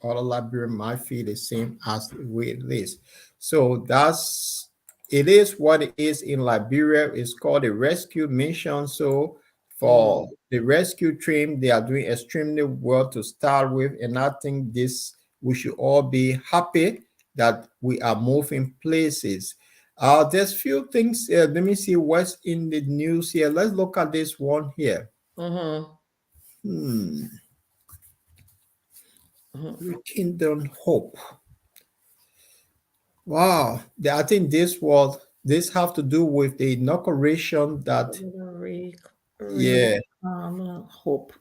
All Liberian might feel the same as the way it is. So it is what it is in Liberia. It's called a rescue mission. So for the rescue team, they are doing extremely well to start with. And I think we should all be happy that we are moving places. There's few things. Let me see what's in the news here. Let's look at this one here. Rekindle hope. Wow, I think this have to do with the inauguration that yeah. Hope.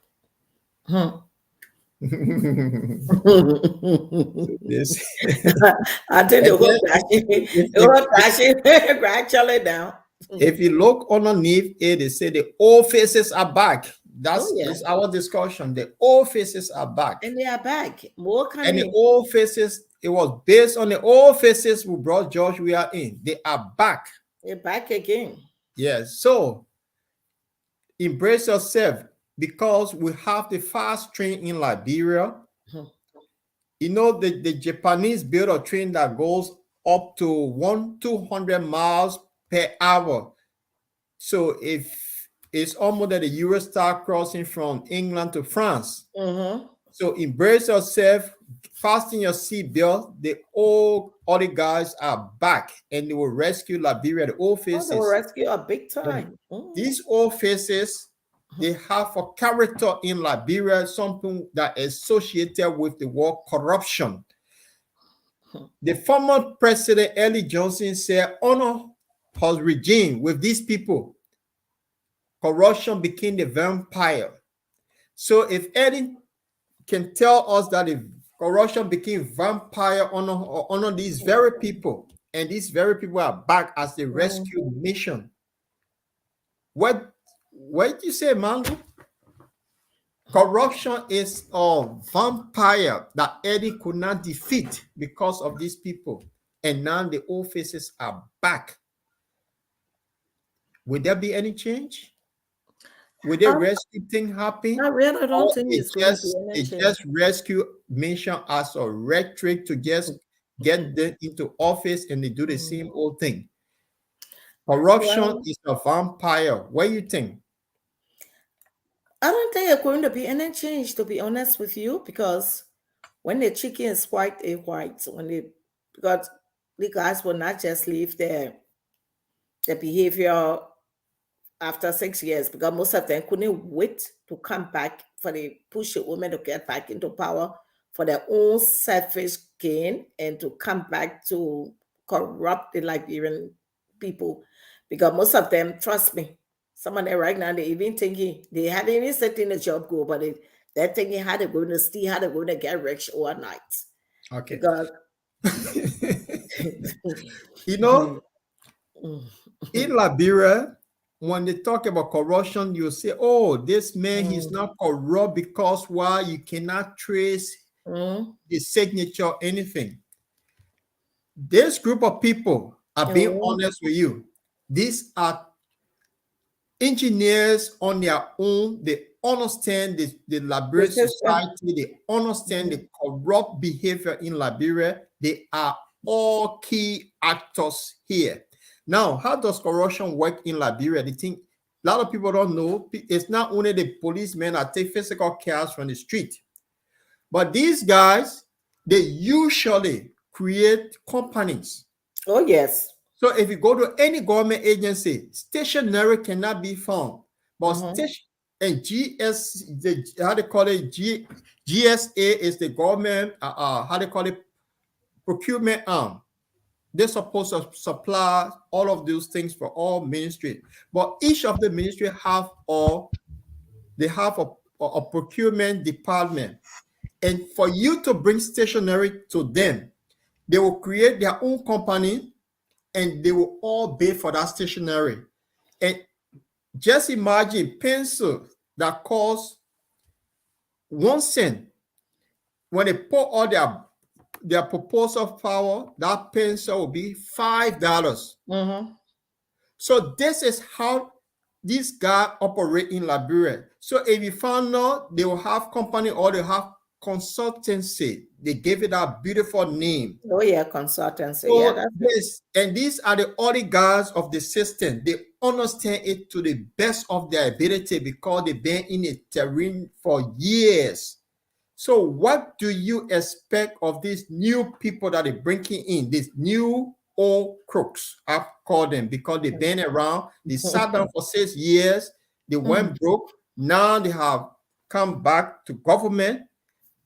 This I think the hope actually gradually down. If you look underneath it, they say the old faces are back. That's yes. our discussion. The old faces are back. And they are back. More coming. And the old faces, it was based on the old faces who brought George Weah in. They are back. They're back again. Yes. So embrace yourself because we have the fast train in Liberia. You know, the Japanese built a train that goes up to 200 miles per hour. So if it's almost at the Eurostar crossing from England to France. So embrace yourself, fasten your seatbelt. The old other guys are back and they will rescue Liberia, the old faces. They will rescue a big time. These old faces, they have a character in Liberia, something that is associated with the word corruption. The former president, Eli Johnson, said, honor his regime with these people. Corruption became the vampire. So if Eddie can tell us that if corruption became vampire on these very people, and these very people are back as the rescue mission, what did you say, Mango? Corruption is a vampire that Eddie could not defeat because of these people, and now the old faces are back. Would there be any change? Will the rescue thing happen? I really don't think it's just rescue mission as a rhetoric to just get them into office and they do the same old thing. Corruption is a vampire. What do you think? I don't think there's going to be any change, to be honest with you, because when the chicken is white, it's white. Because the guys will not just leave their behavior after 6 years, because most of them couldn't wait to come back for the push the women to get back into power for their own selfish gain and to come back to corrupt the Liberian people. Because most of them, trust me, some of them right now, they even thinking, they haven't even set in the job goal, but they're thinking how they're going to steal, how they're going to get rich overnight. Okay. Because, you know, in Liberia, when they talk about corruption, you say, oh, this man, he's not corrupt because why? You cannot trace the signature, anything. This group of people are being honest with you. These are engineers on their own. They understand the Liberian society. They understand the corrupt behavior in Liberia. They are all key actors here. Now, how does corruption work in Liberia? The thing a lot of people don't know, it's not only the policemen that take physical cash from the street, but these guys, they usually create companies. Oh, yes. So if you go to any government agency, stationery cannot be found. But and how they call it, GSA is the government, how they call it, procurement arm. They're supposed to supply all of those things for all ministries. But each of the ministry have a procurement department. And for you to bring stationery to them, they will create their own company and they will all pay for that stationery. And just imagine pencil that costs 1 cent. When they pour all their proposal power, that pencil will be $5. So this is how these guys operate in Liberia. So if you found out, they will have company or they have consultancy. They gave it a beautiful name. Oh yeah, consultancy. So yeah, that's and these are the only guys of the system. They understand it to the best of their ability because they've been in the terrain for years. So what do you expect of these new people that they're bringing in, these new old crooks, I call them, because they've been around, they sat down for 6 years, they went broke, now they have come back to government.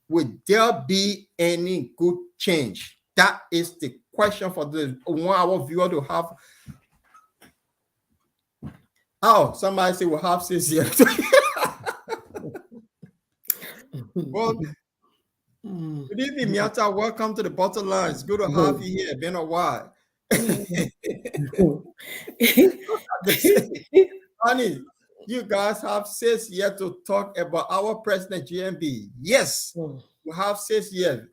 Will there be any good change? That is the question for the 1 hour viewer to have. Oh, somebody say we'll have 6 years. Well, good evening, Miata. Welcome to the bottom line. It's good to have you here. Been a while. Honey, you guys have 6 years to talk about our president, GMB. Yes, we have 6 years.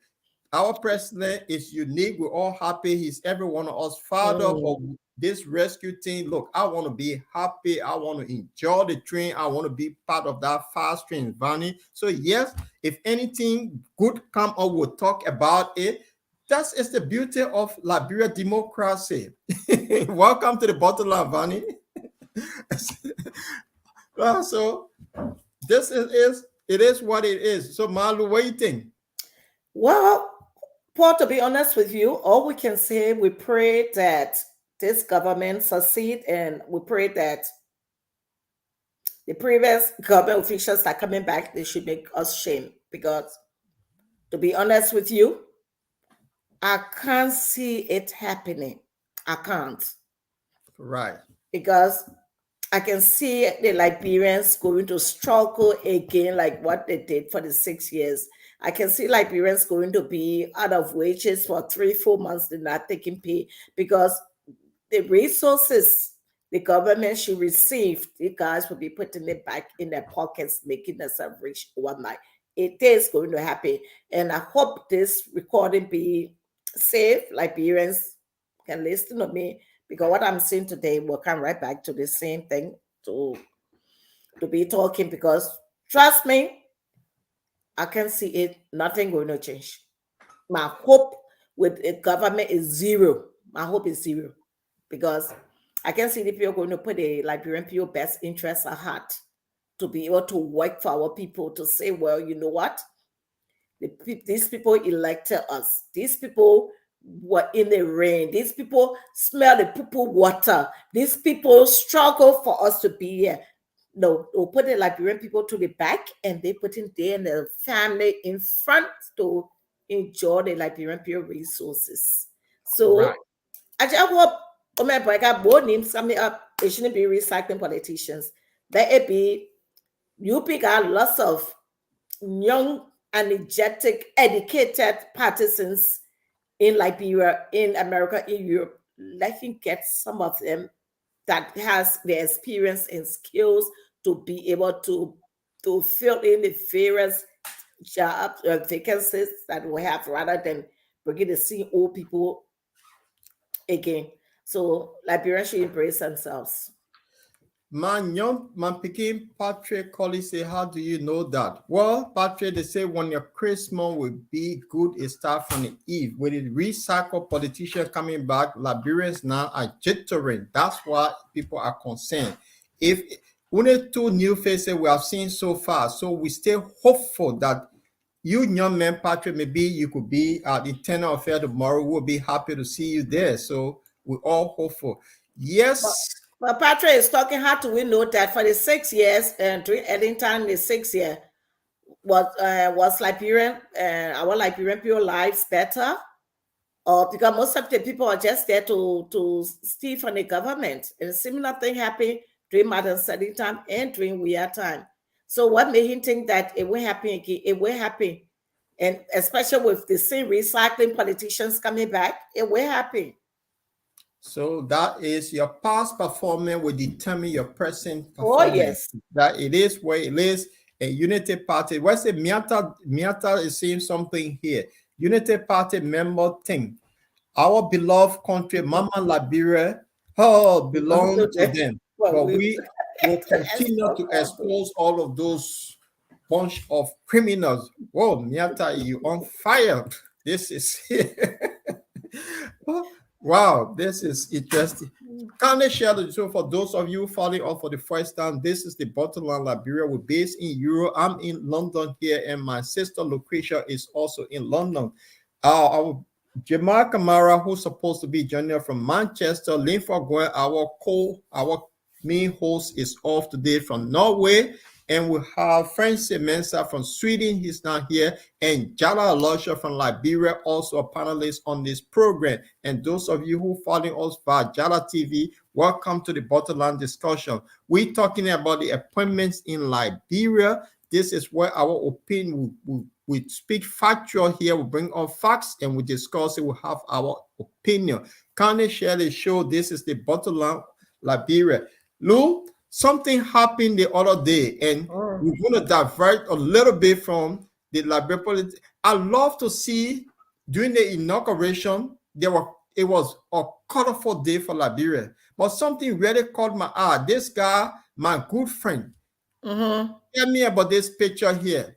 Our president is unique. We're all happy. He's every one of us fired up of this rescue team. Look, I want to be happy. I want to enjoy the train. I want to be part of that fast train, Vanny. So yes, if anything good come up, we'll talk about it. That is the beauty of Liberia democracy. Welcome to the bottom line, Vanny. So this is what it is. So Malu, what do you think? Well, Paul, to be honest with you, all we can say, we pray that this government succeed, and we pray that the previous government officials are coming back. They should make us shame, because to be honest with you, I can't see it happening. I can't. Right. Because I can see the Liberians going to struggle again like what they did for the 6 years. I can see Liberians going to be out of wages for 3-4 months. They're not taking pay, because the resources the government should receive, the guys will be putting it back in their pockets, making themselves rich overnight. It is going to happen. And I hope this recording be safe. Liberians can listen to me, because what I'm saying today will come right back to the same thing to be talking, because trust me, I can see it, nothing going to change. My hope with the government is zero. My hope is zero, because I can see the people going to put the Liberian people best interests at heart to be able to work for our people, to say, well, you know what? These people elected us. These people were in the rain. These people smell the poo water. These people struggle for us to be here. No, they'll put the Liberian people to the back, and they put in there and the family in front to enjoy the Liberian pure resources. So Right. I just hope, oh my boy, I got board names coming up. It shouldn't be recycling politicians. Let it be, you pick out lots of young, energetic, educated partisans in Liberia, in America, in Europe. Let him get some of them that has the experience and skills to be able to fill in the various jobs or vacancies that we have, rather than bringing the same old people again. So Liberians should embrace themselves. Man, young man picking Patrick Collins say, how do you know that? Well, Patrick, they say when your Christmas will be good, it start from the eve. With the recycled politician coming back, Liberians now are jittering. That's why people are concerned. If only 2 new faces we have seen so far, so we stay hopeful that you young man, Patrick, maybe you could be at the Internal Affairs tomorrow. We'll be happy to see you there. So we're all hopeful. Yes. But Patrick is talking, how do we know that for the 6 years during Eddington, the 6th year was Liberian, our Liberian people lives better? Or because most of the people are just there to steal from the government. And a similar thing happened during Martin Eddington and during Weir time. So what made him think that it will happen again? It will happen. And especially with the same recycling politicians coming back, it will happen. So that is your past performance will determine your present performance. Oh, yes. That it is where it is. A Unity Party. What's the Miata is saying something here. Unity Party member thing. Our beloved country, Mama Liberia, belongs to them. But we will continue to expose all of those bunch of criminals. Whoa, Miata, you on fire. This is wow, this is interesting. Can I share the show for those of you following on for the first time? This is the Bottom Line Liberia. We're based in Europe. I'm in London here, and my sister Lucretia is also in London. Our Jamal Kamara, who's supposed to be joining us from Manchester, Linford Gwen, our main host, is off today from Norway. And we have Francis Mensa from Sweden, he's not here, and Jala Alosha from Liberia, also a panelist on this program. And those of you who follow us via Jala TV, welcome to the Bottom Line discussion. We're talking about the appointments in Liberia. This is where our opinion, we speak factual here, we bring on facts, and we discuss it, we have our opinion. Can I share the show? This is the Bottom Line Liberia. Lou, something happened the other day, and we're going to divert a little bit from the Liberia politics. I love to see during the inauguration, it was a colorful day for Liberia, but something really caught my eye. This guy, my good friend, tell me about this picture here.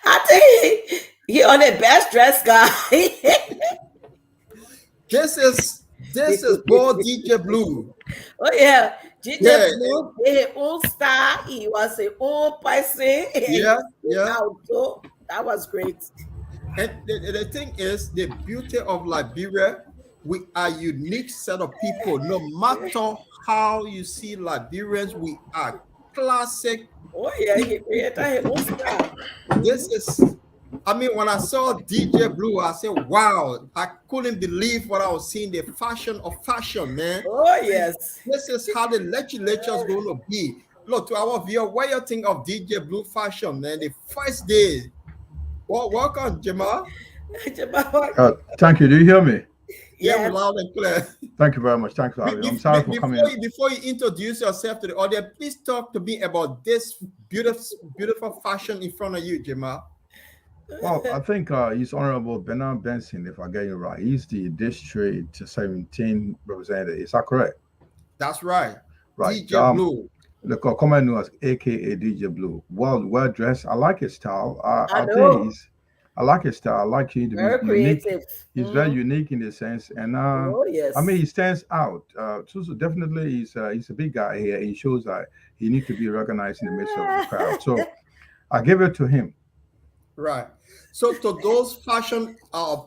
I think he on the best dressed guy. This is Boy DJ Blue. Oh yeah, DJ Blue, his own star. He was his own person. Yeah. So that was great. And the thing is, the beauty of Liberia, we are a unique set of people. No matter how you see Liberians, we are classic. Oh yeah, he created his own star. This is. I mean, when I saw DJ Blue, I said, wow, I couldn't believe what I was seeing, the fashion of fashion, man. Oh, yes. This is how the legislature is going to be. Look, to our viewer, what you think of DJ Blue fashion, man? The first day. Well, welcome, Jamal. Thank you. Do you hear me? Yeah, loud and clear. Thank you very much. Thank you. I'm sorry for coming. Before you introduce yourself to the audience, please talk to me about this beautiful fashion in front of you, Jamal. Well, I think he's Honorable Bernard Benson, if I get it right. He's the District 17 representative. Is that correct? That's right. Right. DJ Blue. The common known as AKA DJ Blue. Well dressed. I like his style. I like his style. I like him to very be creative. Unique. He's very unique in this sense, and yes. I mean he stands out. So definitely he's a big guy here. He shows that he needs to be recognized in the midst of the crowd. So I give it to him. Right. So to those fashion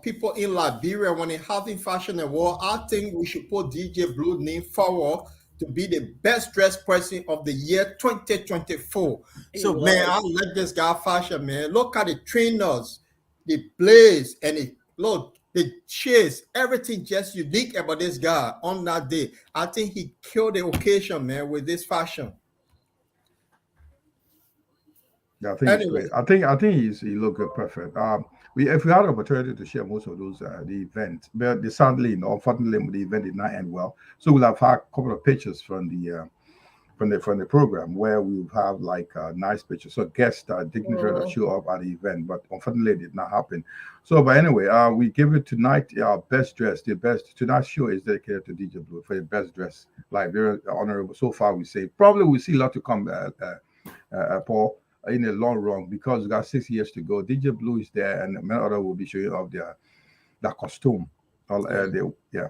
people in Liberia, when they having fashion award, I think we should put DJ Blue name forward to be the best dressed person of the year 2024. So You man, are. I like this guy fashion, man. Look at the trainers, the blaze, and the look, the chase, everything just unique about this guy on that day. I think he killed the occasion, man, with this fashion. Yeah, I think it's Anyway, great. I think he looked perfect. If we had the opportunity to share most of those the event, but sadly, unfortunately, the event did not end well. So we'll have had a couple of pictures from the program where we have like nice pictures. So guests, dignitaries that show up at the event, but unfortunately, it did not happen. So, but anyway, we give it tonight our best dress. The best tonight's show is dedicated to DJ Blue for the best dress. Like very honorable. So far, we say probably we see a lot to come, Paul, in the long run because we got 6 years to go. DJ Blue is there, and many other will be showing off their costume. Yeah.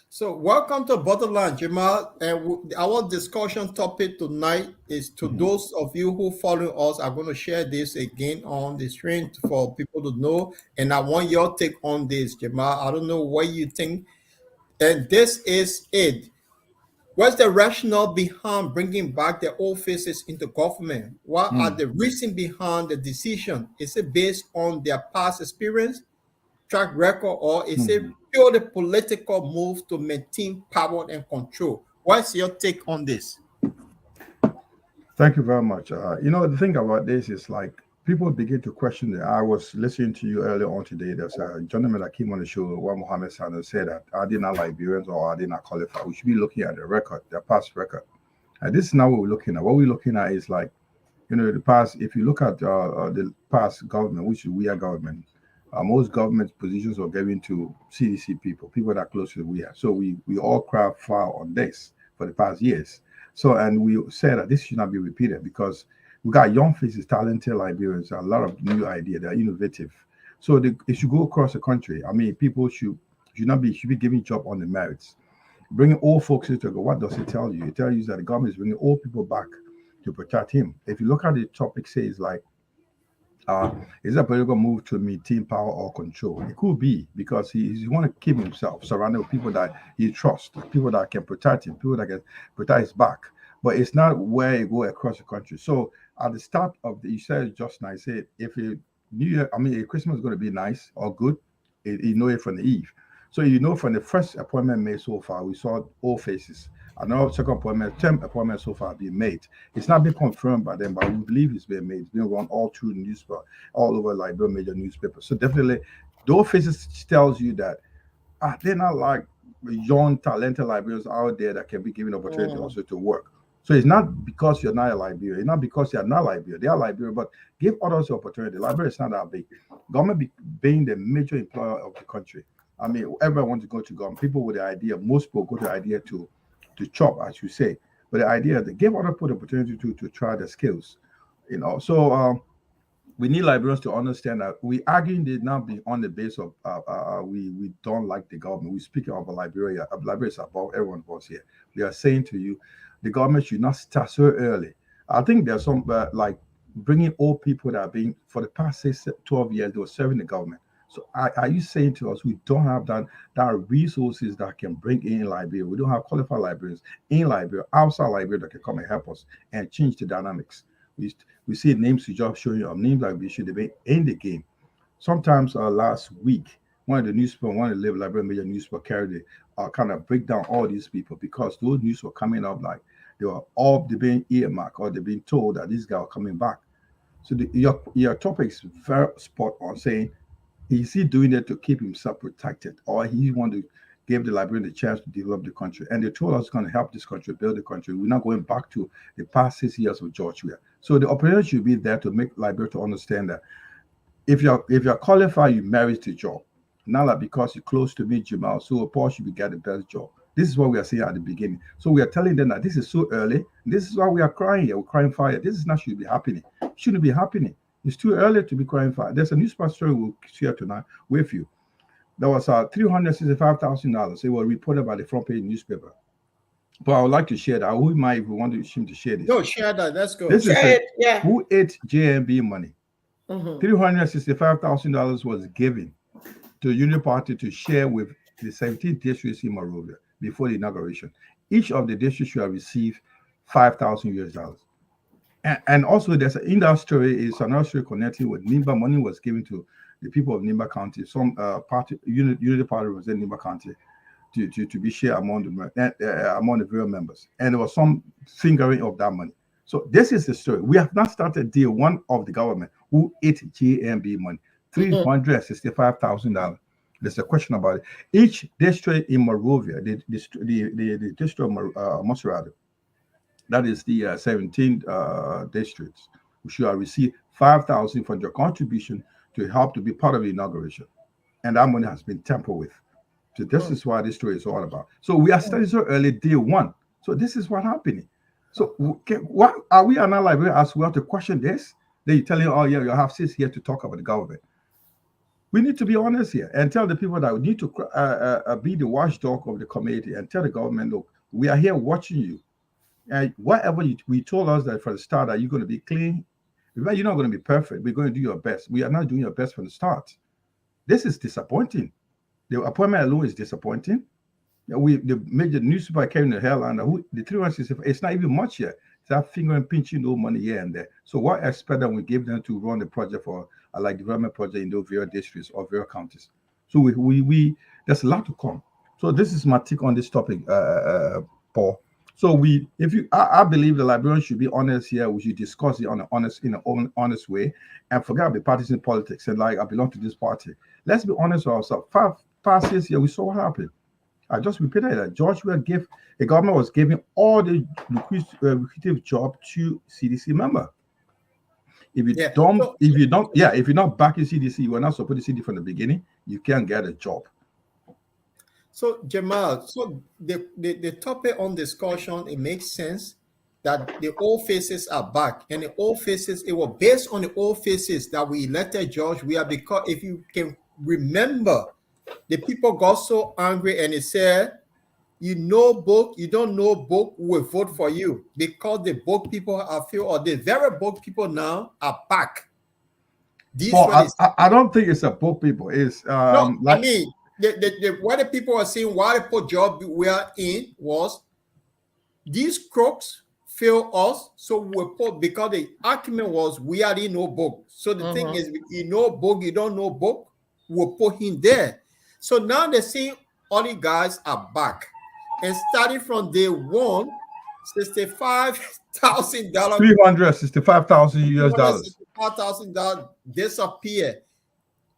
so welcome to Borderland, Jamal. And our discussion topic tonight is to those of you who follow us. I'm going to share this again on the screen for people to know. And I want your take on this, Jamal. I don't know what you think. And this is it. What's the rationale behind bringing back the old faces into government? What are the reasons behind the decision? Is it based on their past experience, track record, or is it purely political move to maintain power and control? What's your take on this? Thank you very much. The thing about this is like people begin to question it. I was listening to you earlier on today. There's a gentleman that came on the show, one Mohammed Sanu, said that are they not Liberians or are they not qualified? We should be looking at the record, their past record. And this is not what we're looking at. What we're looking at is like, the past, if you look at the past government, which we are government, most government positions are given to CDC people that are close to we are. So we all cry foul on this for the past years. So, and we said that this should not be repeated because we got young faces, talented Liberians, a lot of new ideas. They're innovative. So it should go across the country. I mean, people should be giving job on the merits. Bringing old folks into go. What does it tell you? It tells you that the government is bringing old people back to protect him. If you look at the topic, says like, is a political move to maintain power or control? It could be because he want to keep himself surrounded with people that he trusts, people that can protect him, people that can protect his back. But it's not where you go across the country. So at the start of you said just now, I said if Christmas is going to be nice or good, you know it from the eve. So from the first appointment made so far, we saw old faces. Another second appointment, 10 appointments so far been made. It's not been confirmed by them, but we believe it's been made. It's been run all through the newspaper, all over Liberia major newspapers. So definitely, those faces tells you that they're not like young, talented Liberians out there that can be given opportunity also to work. So it's not because you're not a Liberian. It's not because you're not Liberian. They are Liberian, but give others the opportunity. Liberia is not that big. Government being the major employer of the country. I mean, everyone wants to go to government. People with the idea, most people go to the idea to chop, as you say. But the idea that give other people the opportunity to try their skills. So we need Liberians to understand that we arguing did not be on the base of we don't like the government. We speak of Liberia. Liberia is above everyone of us here. We are saying to you, the government should not start so early. I think there's some like bringing old people that are being for the past 12 years they were serving the government. So are you saying to us we don't have that resources that can bring in Liberia? We don't have qualified Liberians in Liberia, outside Liberia that can come and help us and change the dynamics. We see names you just showing you names like we should have been in the game. Sometimes last week, one of the Liberian major newspaper carried kind of break down all these people because those news were coming up like they're being earmarked or they're being told that these guys are coming back. So your topic is very spot on saying, is he doing it to keep himself protected or he want to give the Liberian the chance to develop the country? And they told us it's going to help this country, build the country. We're not going back to the past 6 years of George Weah. So the opportunity should be there to make Liberia to understand that if you're qualified, you marry to job. Not like because you're close to me, Jamal, so Paul should be getting the best job. This is what we are saying at the beginning. So we are telling them that this is so early. This is why we are crying here. We're crying fire. This is not should be happening. It shouldn't be happening. It's too early to be crying fire. There's a newspaper story we'll share tonight with you. There was $365,000. It was reported by the front page newspaper. But I would like to share that. Who might if we want him to share this? No, share that. Let's go. This Share is it. Yeah. who ate JMB money. $365,000 was given to the Union Party to share with the 17 districts in Monrovia before the inauguration. Each of the districts should have received $5,000. And also, there's in that story is another story connecting with Nimba. Money was given to the people of Nimba County. Some party Unity Party was in Nimba County to be shared among the various members, and there was some fingering of that money. So this is the story. We have not started day one of the government who ate GMB money, $365,000. There's a question about it. Each district in Monrovia, the district of Monserrate, that is the 17 districts, who should have received $5,000 for their contribution to help to be part of the inauguration, and that money has been tampered with. So this is what this story is all about. So we are starting so early, day one. So this is what happening. So what are we not librarians as well to question this? Then you telling, oh yeah, you have sis here to talk about the government. We need to be honest here and tell the people that we need to be the watchdog of the community and tell the government, look, we are here watching you. And whatever we told us that from the start that you're going to be clean, you're not going to be perfect. We're going to do your best. We are not doing your best from the start. This is disappointing. The appointment alone is disappointing. The major newspaper carrying the hell and the 365, it's not even much yet. It's that finger and pinching no money here and there. So what expect that we give them to run the project for like development project in those various districts or various counties? So we there's a lot to come. So this is my take on this topic, Paul. So I believe the librarians should be honest here. We should discuss it in an honest way, and forget about partisan politics. And like, I belong to this party. Let's be honest with ourselves. 5 years here, we saw what happened. I just repeated that the government was giving all the lucrative job to CDC member. If you're not backing CDC, you were not supposed to CDC from the beginning, you can't get a job. So Jamal, so the topic on discussion, it makes sense that the old faces are back, and the old faces, it was based on the old faces that we elected George Weah, because if you can remember, the people got so angry and they said, you know book, you don't know book, will vote for you, because the book people are or the very book people now are back. I don't think it's a book people. It's I mean, what the people are saying, why they put George Weah in was these crooks fail us, so we put, because the argument was we already know book. So the thing is, you know book, you don't know book, we'll put him there. So now they're saying all the guys are back, and starting from day one, $65,000, $365,000 disappear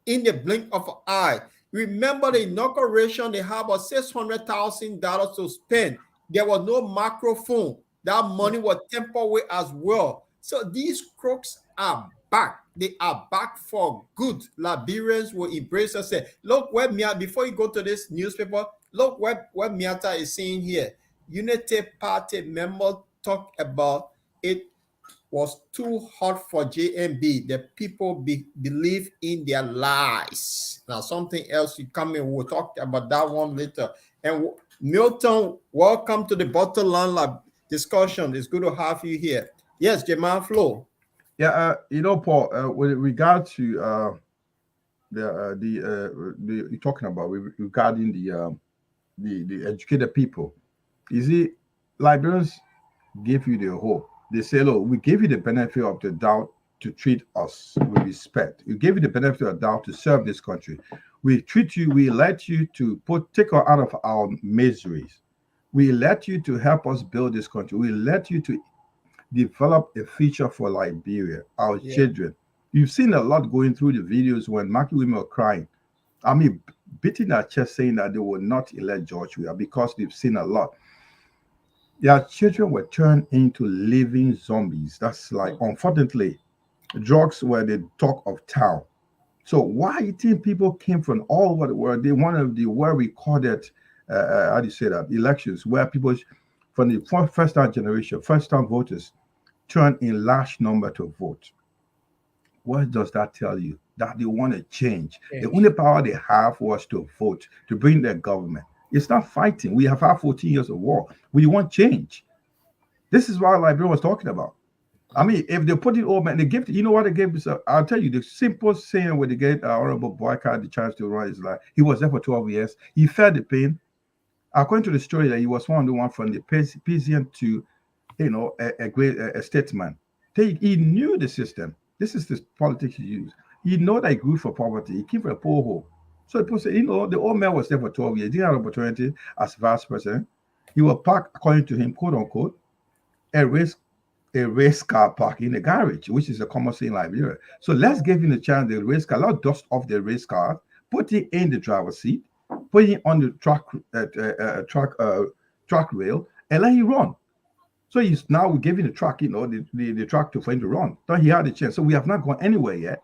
in the blink of an eye. Remember the inauguration, they had about $600,000 to spend. There was no microphone. That money was temporary as well. So these crooks are back. They are back for good. Liberians will embrace us. Say, look where before you go to this newspaper, look what Miata is saying here. Unity Party member talk about it was too hot for JMB. The people believe in their lies. Now, something else you come in, we'll talk about that one later. And Milton, welcome to the Bottom Line Lab discussion. It's good to have you here. Yes, Jamal Flo. Yeah, Paul, with regard to you're talking about regarding the educated people, you see, librarians give you the hope. They say, look, we give you the benefit of the doubt to treat us with respect. We give you the benefit of the doubt to serve this country. We treat you, we let you to take us out of our miseries. We let you to help us build this country. We let you to develop a future for Liberia, our children. You've seen a lot going through the videos when Marky women are crying. I mean, beating their chest saying that they will not elect George Weah because they've seen a lot. Their children were turned into living zombies. That's like, unfortunately, drugs were the talk of town. So why do you think people came from all over the world? They wanted the well-recorded, how do you say that, elections where people from the first-time generation, first-time voters, turn in large number to vote. What does that tell you? That they want to change. The only power they have was to vote, to bring their government. It's not fighting. We have had 14 years of war. We want change. This is what Liberia was talking about. I mean, if they put it all, man, they give. You know what they gave us? I'll tell you the simple saying when they get Honorable Boycott the chance to run is like he was there for 12 years. He felt the pain. According to the story, that he was one of the one from the peasant to, a great statesman. He knew the system. This is the politics he used. He know that he grew for poverty. He came from a poor home. So people say, the old man was there for 12 years. He didn't have an opportunity as vice president. He was parked, according to him, quote unquote, a race car park in the garage, which is a common thing in Liberia. So let's give him a chance. The race car, let's dust off the race car, put it in the driver's seat, put it on the track rail, and let him run. So he's now giving the track, the track for him to run. So he had a chance. So we have not gone anywhere yet.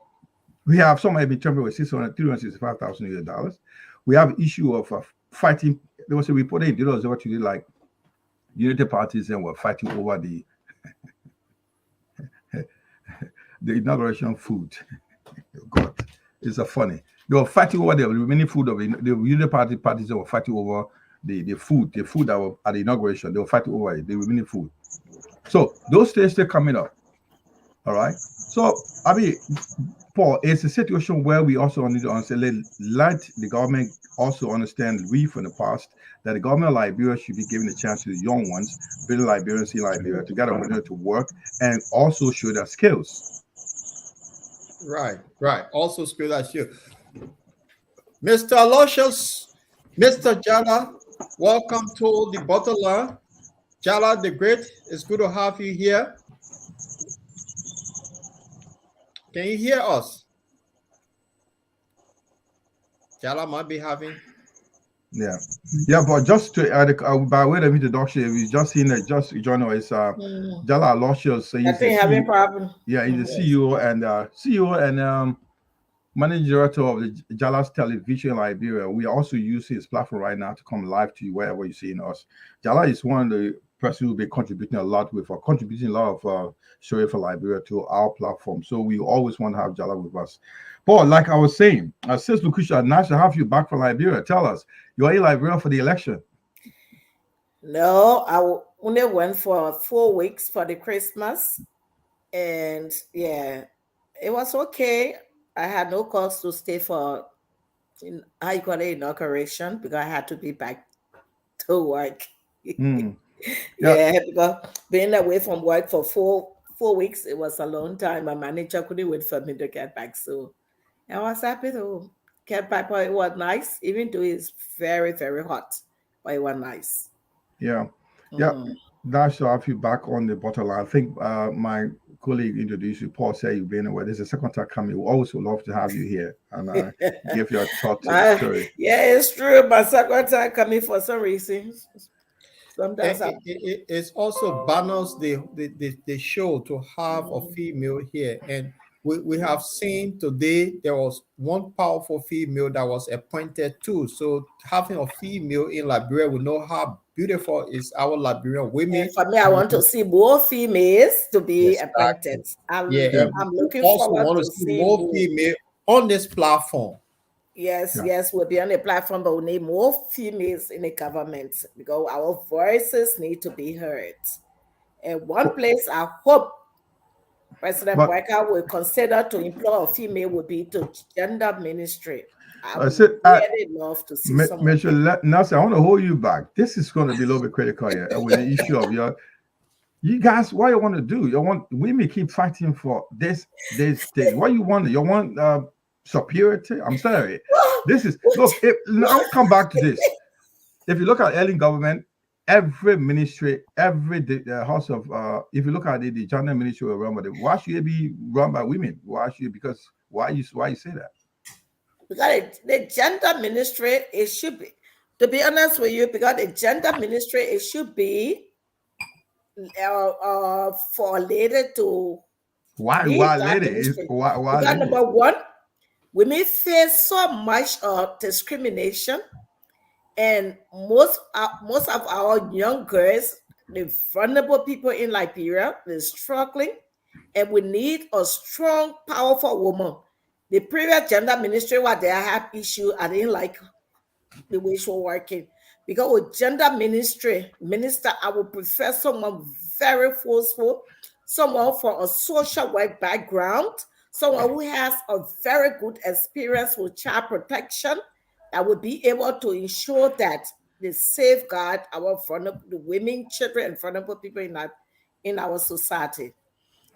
We have somebody been jumping with $365,000. We have issue of fighting. There was a report in the observatory like unity parties and were fighting over the inauguration food. God, it's a funny. They were fighting over the remaining food of the unity parties that were fighting over the food that were at the inauguration. They were fighting over it, the remaining food. So those things still coming up. All right. So I mean, Paul, it's a situation where we also need to understand, let the government also understand, we from the past, that the government of Liberia should be giving a chance to the young ones, building Liberians in Liberia to get opportunity to work and also show their skills. Right. Also skill that skill. Mr. Aloysius, Mr. Jala, welcome to the Bottom. Jala the Great, it's good to have you here. Can you hear us? Jala might be having. Yeah, but just to by way of introduction, we just seen that just join us. Jala Aloysius. So I think having a problem. Yeah, he's the CEO and managing director of the Jala's Television in Liberia. We also use his platform right now to come live to you wherever you're seeing us. Jala is one of the person who'll be contributing a lot of story for Liberia to our platform. So we always want to have Jala with us. Paul, like I was saying, since Lucretia, nice to have you back from Liberia. Tell us, you're in Liberia for the election. No, I only went for 4 weeks for the Christmas. And yeah, it was okay. I had no cause to stay for inauguration because I had to be back to work. Yeah, because being away from work for four weeks, it was a long time. My manager couldn't wait for me to get back. So I was happy to get back, but it was nice, even though it's very, very hot, but it was nice. Yeah. Nice to have you back on the bottom line. I think my colleague introduced you, Paul said you've been away. This is the second time coming. We always would love to have you here and give your thought to the story. Yeah, it's true. My second time coming for some reasons. Sometimes it's also banners the show to have a female here, and we have seen today there was one powerful female that was appointed too. So having a female in Liberia, we know how beautiful is our Liberian women. And for me, I want to see more females to be appointed. I'm looking forward to see more female on this platform. Yes, we'll be on the platform, but we need more females in the government because our voices need to be heard. And one place I hope President Boyka will consider to employ a female would be to gender ministry. I would really love to see someone. Nelson, I want to hold you back. This is going to be a little bit critical here with the issue of you guys, what you want to do? You want women keep fighting for this thing. What you want? You want superiority? I'm sorry. This is I'll come back to this. If you look at early government, every ministry, every house of if you look at the gender ministry will run by them. Why should it be run by women? Why you say that? Because the gender ministry, it should be, to be honest with you, because the gender ministry, it should be for a lady to. Why lady? Why lady? Number one, women face so much discrimination, and most of our young girls, the vulnerable people in Liberia, they're struggling, and we need a strong, powerful woman. The previous gender ministry, what they had issue, I didn't like the way she was working. Because with gender minister, I would prefer someone very forceful, someone from a social work background, someone who has a very good experience with child protection that would be able to ensure that they safeguard our vulnerable, the women, children, and vulnerable people in our society.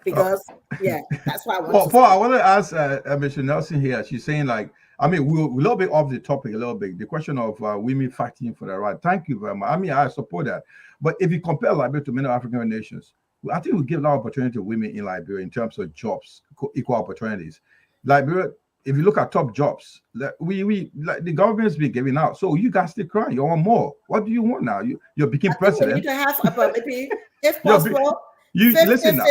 Because that's why I want Paul, I want to ask Mr. Nelson here. She's saying like, I mean, we're a little bit off the topic, a little bit. The question of women fighting for the right. Thank you very much. I mean, I support that. But if you compare Liberia to many African nations, I think we give a lot of opportunity to women in Liberia in terms of jobs, equal opportunities. Liberia, if you look at top jobs, we like the government's been giving out. So you guys still crying. You want more. What do you want now? You're becoming president. We need to have about maybe, if possible, you 50, listen now.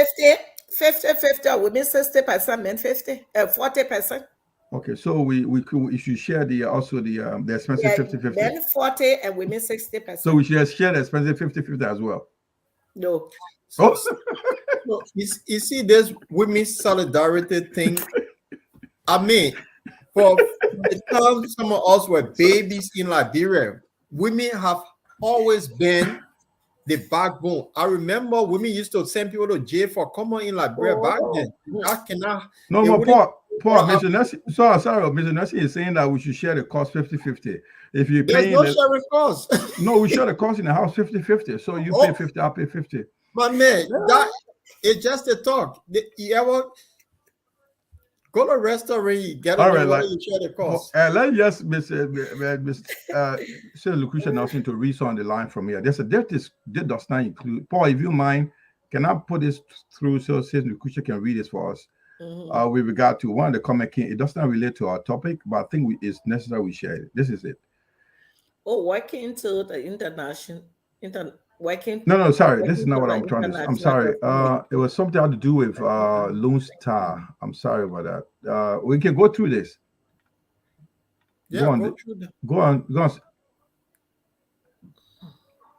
50, women 60%, men 40%. Okay, so we should share the expensive 50-50. Men 40 and women 60%. So we should share the expensive 50-50 as well. No. Oh. No, you see this women's solidarity thing. I mean, for the time some of us were babies in Liberia, women have always been the backbone. I remember women used to send people to jail for coming in Liberia back then. Paul, Mr. Nessie, sorry, Mr. Nessie is saying that we should share the cost 50-50. If you pay, there's no sharing cost. No, we share the cost in the house 50-50. So you pay 50, I pay 50. But man, that it's just a talk. You ever go to a restaurant, you get all right, like, you share the cost. Let's just Sir Lucretia Nelson to read on the line from here. There's a debt does not include. Paul, if you mind, can I put this through so Sir Lucretia can read this for us? With regard to one of the comment, it does not relate to our topic, but I think it's necessary we share it. This is it. Oh, working to the international, working. No, sorry, this is not what I'm trying to say. I'm sorry. It was something had to do with Lone Star. I'm sorry about that. We can go through this. Yeah, go on.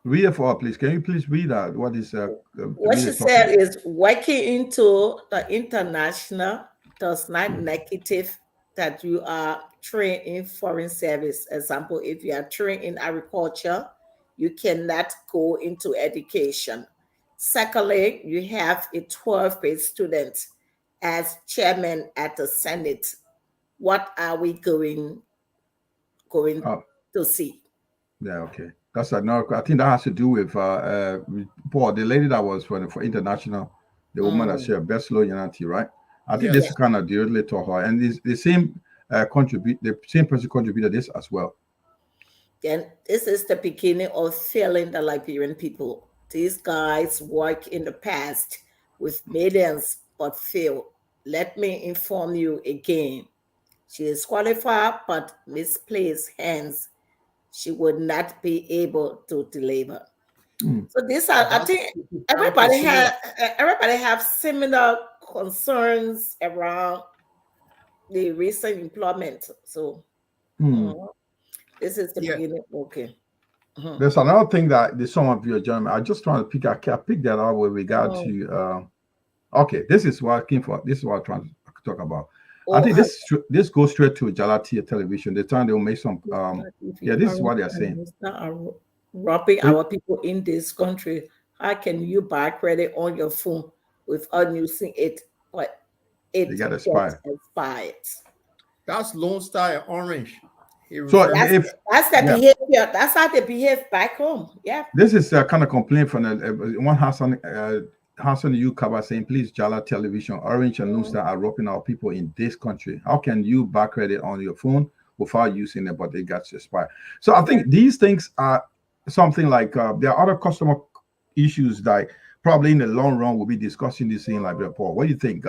Read it for us, please. Can you please read that? What is what she said is working into the international does not negative that you are trained in foreign service. Example, if you are trained in agriculture, you cannot go into education. Secondly, you have a 12th grade student as chairman at the Senate. What are we going to see? Yeah, okay. That's another. I think that has to do with Paul, the lady that was for international, the woman that shared best law unity, right? I think this is kind of directly to her, and the same the same person contributed this as well. Then this is the beginning of failing the Liberian people. These guys work in the past with millions but fail. Let me inform you again. She is qualified but misplaced, hence she would not be able to deliver. So these are, I think, everybody have similar concerns around the recent employment. So this is the beginning. Okay. There's another thing that some of you, gentlemen, I just trying to pick that up with regard to. Okay, this is what I came for. This is what I'm trying to talk about. I think this goes straight to Jalatia television. The time they will make some. This is what they are saying. Robbing our people in this country. How can you buy credit on your phone without using it? But it got expired. That's Lone Star and Orange. So that's the behavior. That's how they behave back home. Yeah. This is a kind of complaint from one Hassan U cover saying, please, Jala Television, Orange and Lone Star are robbing our people in this country. How can you buy credit on your phone without using it, but they got to expire? So I think these things are something like there are other customer issues that probably in the long run we'll be discussing this in like Paul. What do you think?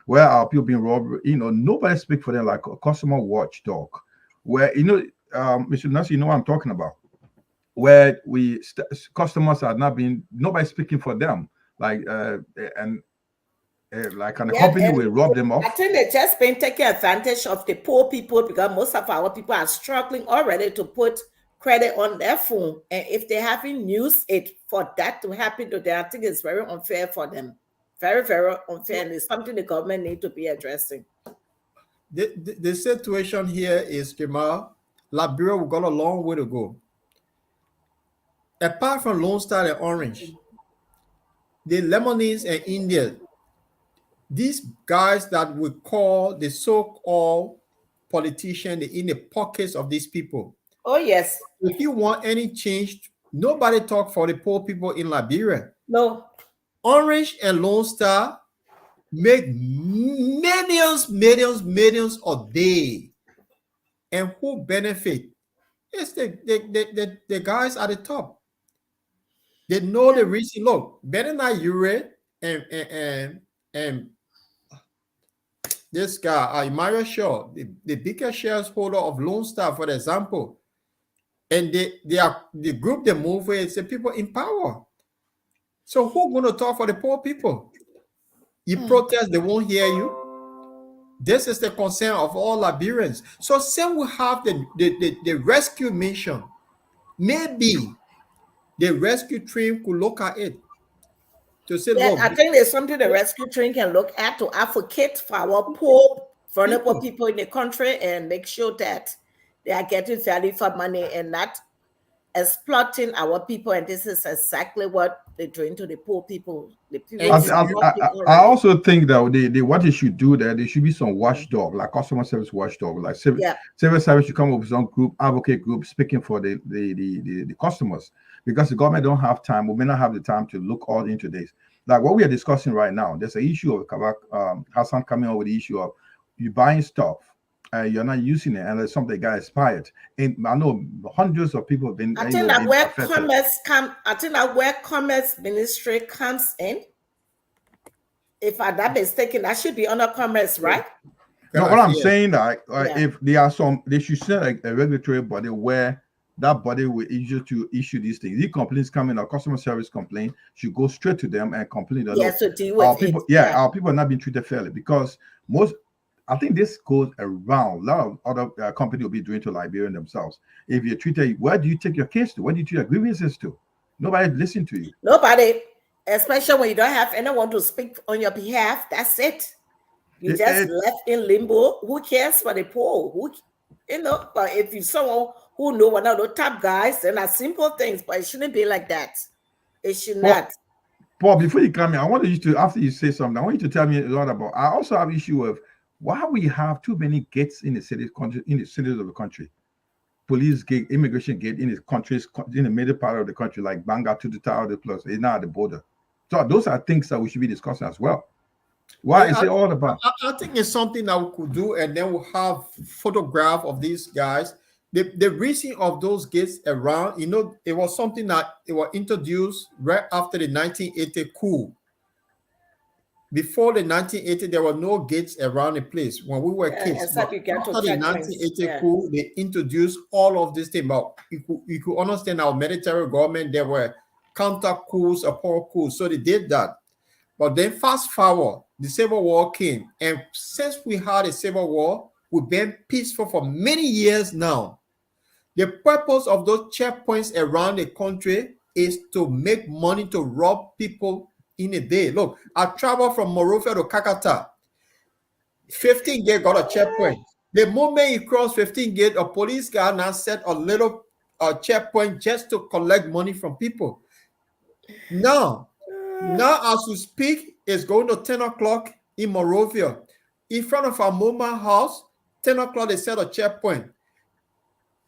Where are people being robbed? Nobody speak for them like a customer watchdog. Where Mr. Nassi, you know what I'm talking about. Where customers are not being nobody speaking for them. Like an company will rob them off. I think they've just been taking advantage of the poor people because most of our people are struggling already to put credit on their phone. And if they haven't used it for that to happen to them, I think it's very unfair for them. Very, very unfair. And it's something the government needs to be addressing. The situation here is, Jamal, Liberia, we've got a long way to go. Apart from Lone Star and Orange, the Lebanese and Indians, these guys that we call the so-called politicians, they're in the pockets of these people. Oh, yes. If you want any change, nobody talk for the poor people in Liberia. No. Orange and Lone Star make millions a day. And who benefit? It's the guys at the top. They know the reason. Look, Benena Ure and this guy, Mario Shaw, the biggest shareholder of Lone Star, for example, and they are the group they move with is the people in power. So who's going to talk for the poor people? You protest, they won't hear you. This is the concern of all Liberians. So say we have the rescue mission. Maybe the rescue team could look at it to say, Yeah, look, I think there's something the rescue team can look at to advocate for our poor, vulnerable people in the country and make sure that they are getting value for money and not exploiting our people. And this is exactly what they're doing to the poor people. The people I also think that what they should do there, there should be some watchdog, like customer service watchdog, like civil service should come up with some group, advocate group, speaking for the customers, because the government don't have time, we may not have the time to look all into this. Like what we are discussing right now, there's an issue of Hassan coming up with the issue of you buying stuff. You're not using it, and there's something got expired. And I know hundreds of people have been. I think that where commerce ministry comes in. If I'm not mistaken, that should be under commerce, right? No, what I'm saying that if there are some, they should send a regulatory body where that body will issue these things. If complaints come in, or customer service complaint should go straight to them and complain that our people are not being treated fairly, because I think this goes around. A lot of other companies will be doing to Liberian themselves. If you're treated, where do you take your case to? Where do you take your grievances to? Nobody listen to you. Nobody, especially when you don't have anyone to speak on your behalf. That's it. You just left in limbo. Who cares for the poor? But if you're someone who know one of those top guys, then are simple things, but it shouldn't be like that. It should not. Paul, before you come in, I want you to, after you say something, I want you to tell me a lot about. I also have issue with why we have too many gates in the cities of the country. Police gate, immigration gate in the countries, in the middle part of the country, like Banga to the tower, the plus, it's not at the border. So those are things that we should be discussing as well. Why is it all about? I think it's something that we could do, and then we'll have photograph of these guys. The reason of those gates around, it was something that it was introduced right after the 1980 coup. Before the 1980, there were no gates around the place when we were kids. After the 1980 coup, they introduced all of this thing. But you could understand our military government, there were counter coups, upon coups, so they did that. But then fast forward, the Civil War came. And since we had a Civil War, we've been peaceful for many years now. The purpose of those checkpoints around the country is to make money to rob people in a day. Look, I traveled from Monrovia to Kakata. 15 gate got a checkpoint. The moment you cross 15 gate, a police guy now set a little checkpoint just to collect money from people. Now as we speak, it's going to 10 o'clock in Monrovia. In front of our MoMA house, 10 o'clock, they set a checkpoint.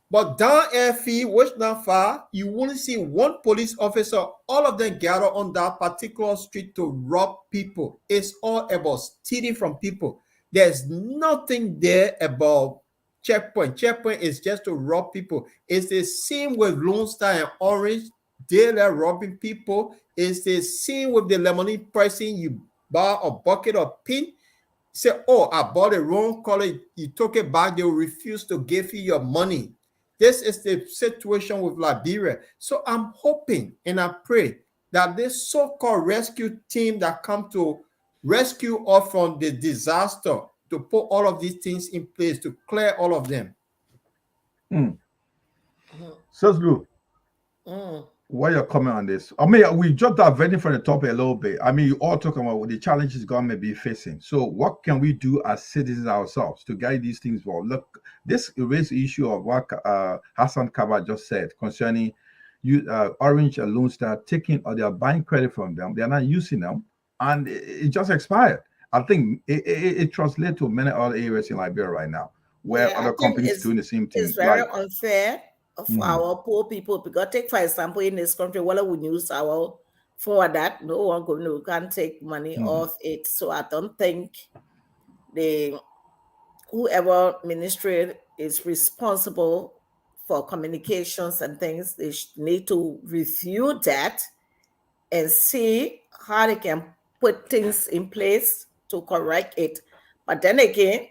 But down airfield, which not far, you won't see one police officer. All of them gather on that particular street to rob people. It's all about stealing from people. There's nothing there about checkpoint. Checkpoint is just to rob people. It's the same with Lone Star and Orange. They're robbing people. It's the same with the lemonade pricing. You buy a bucket of pin. Say, oh, I bought the wrong color. You took it back. They will refuse to give you your money. This is the situation with Liberia. So I'm hoping and I pray that this so-called rescue team that come to rescue us from the disaster, to put all of these things in place, to clear all of them. Soslu, what your comment on this? I mean, we just diverting from the topic a little bit. I mean, you all talking about the challenges government be facing. So what can we do as citizens ourselves to guide these things? Well, look, this raises the issue of what Hassan Kaba just said concerning Orange and Lone Star taking, or they are buying credit from them. They are not using them, and it just expired. I think it translates to many other areas in Liberia right now, where other companies doing the same thing. It's very unfair for our poor people, because take for example in this country, whether we use our for that, no one can take money off it. So I don't think whoever ministry is responsible for communications and things, they need to review that and see how they can put things in place to correct it. But then again,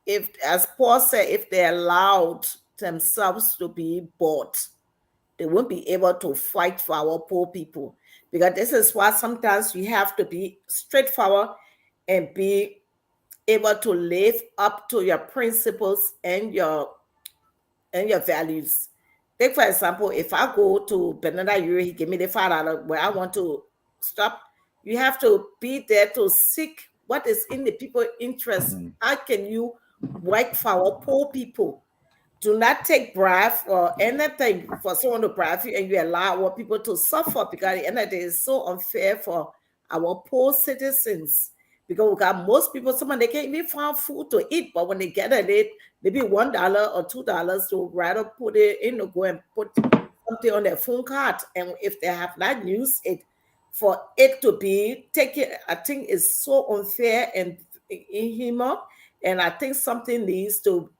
if, as Paul said, if they allowed themselves to be bought, they won't be able to fight for our poor people. Because this is why sometimes you have to be straightforward and be able to live up to your principles and your values. Take for example, if I go to Bernarda Uri, he gave me the $5 where I want to stop. You have to be there to seek what is in the people's interest. How can you work for our poor people? Do not take bribe or anything for someone to bribe you, and you allow our people to suffer, because at the end of the day, it's so unfair for our poor citizens. Because we got most people, someone they can't even find food to eat, but when they get it, maybe $1 or $2 to rather put it in or go and put something on their phone card. And if they have not used it, for it to be taken, I think is so unfair and inhuman. And I think something needs to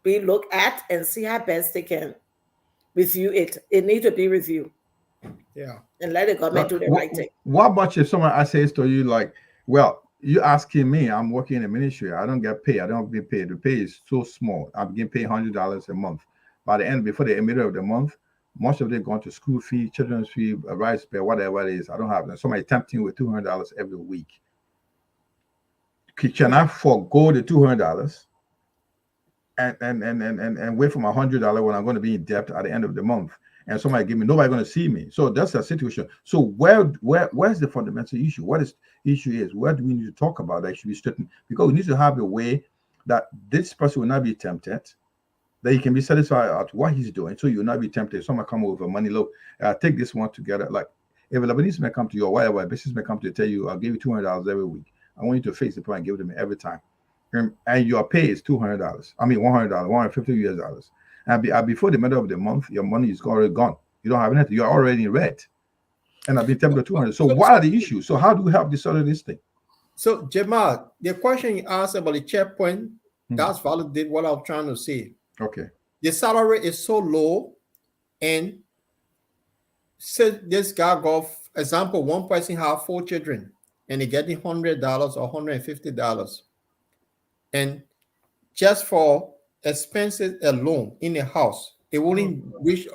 be looked at and see how best they can review it. It needs to be reviewed. Yeah. And let the government do the right thing. What about if someone says to you, like, well, you asking me, I'm working in the ministry, I don't get paid, I don't get paid. The pay is so small. I'm getting paid $100 a month. By the end, before the middle of the month, most of them gone to school fee, children's fee, rice pay, whatever it is. I don't have them. Somebody tempting with $200 every week. Can I forego the $200 and wait for my $100 when I'm going to be in debt at the end of the month? And somebody give me, nobody going to see me. So that's the situation. So where's the fundamental issue? What is the issue is? Where do we need to talk about that should be straightened? Because we need to have a way that this person will not be tempted, that he can be satisfied at what he's doing. So you'll not be tempted. If someone come over money, look, take this one together. Like if a Lebanese may come to you or whatever, a business may come to you, tell you, I'll give you $200 every week. I want you to face the point and give it to me every time. And your pay is $200. I mean, $100, $150 US. And before the middle of the month, your money is already gone. You don't have anything. You're already in red. And I've been tempted to $200. So what are the issues? So how do we help dissolve this thing? So Jamal, the question you asked about the checkpoint, that's validate what I'm trying to say. Okay. The salary is so low, and say this guy got, example, one person have 4 children, and he getting $100 or $150, and just for expenses alone in a house, it wouldn't reach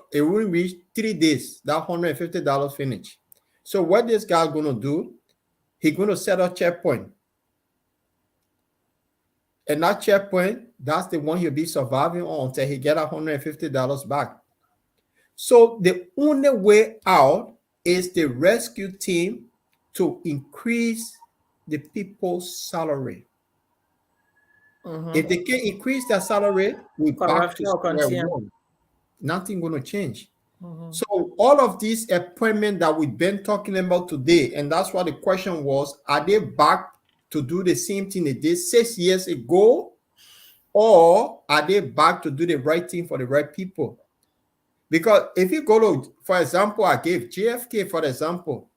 3 days, that $150 finish. So what this guy gonna do, he's gonna set a checkpoint, and that checkpoint, that's the one he'll be surviving on until he get $150 back. So the only way out is the rescue team to increase the people's salary. If they can increase their salary, we back to square one. Nothing going to change. So all of these appointments that we've been talking about today, and that's what the question was, are they back to do the same thing they did 6 years ago, or are they back to do the right thing for the right people? Because if you go to, for example, I gave JFK, for example,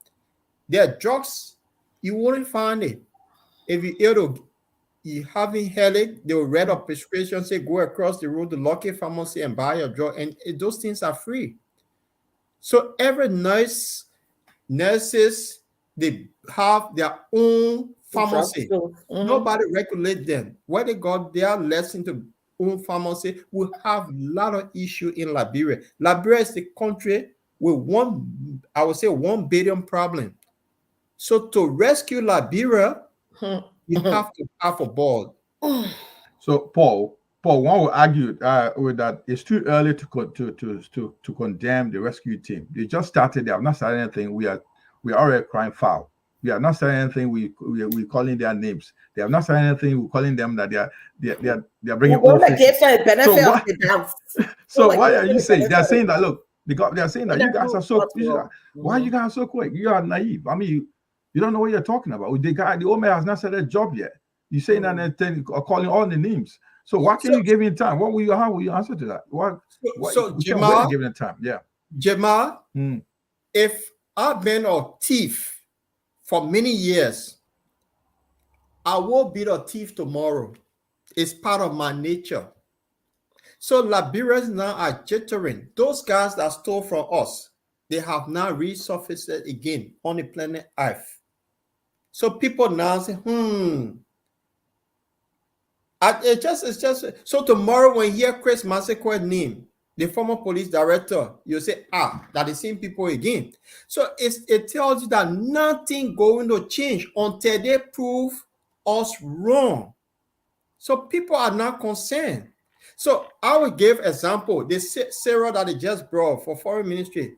their drugs, you wouldn't find it. If you having headache, they will read a prescription, say go across the road to local pharmacy and buy your drug, and those things are free. So every nurses, they have their own pharmacy. Nobody regulate them. Where they got their lesson to own pharmacy, we have a lot of issue in Liberia. Liberia is the country with $1 billion problem. So to rescue Liberia, you have to have a board. So Paul, one will argue with that it's too early to condemn the rescue team. They just started. They have not started anything. We are already crying foul. We have not started anything. We calling their names. They have not started anything. We're calling them that they are bringing. So what are you saying? They're saying that, look, Because they're saying that They you guys do are so. possible. Why you guys so quick? You are naive. I mean, you don't know what you're talking about. The old man has not said a job yet. You saying that and then calling all the names. So why can't you give him time? What will you? How will you answer to that? What? So you can't Jamal, wait to give him time. Yeah. Jamal, if I've been a thief for many years, I will be a thief tomorrow. It's part of my nature. So Liberians now are jittering. Those guys that stole from us, they have now resurfaced again on the planet Earth. So people now say, it's just so tomorrow when you hear Chris Massaqua's name, the former police director, you say, that the same people again. So it tells you that nothing going to change until they prove us wrong. So people are not concerned. So I will give example. The Sarah that they just brought for foreign ministry.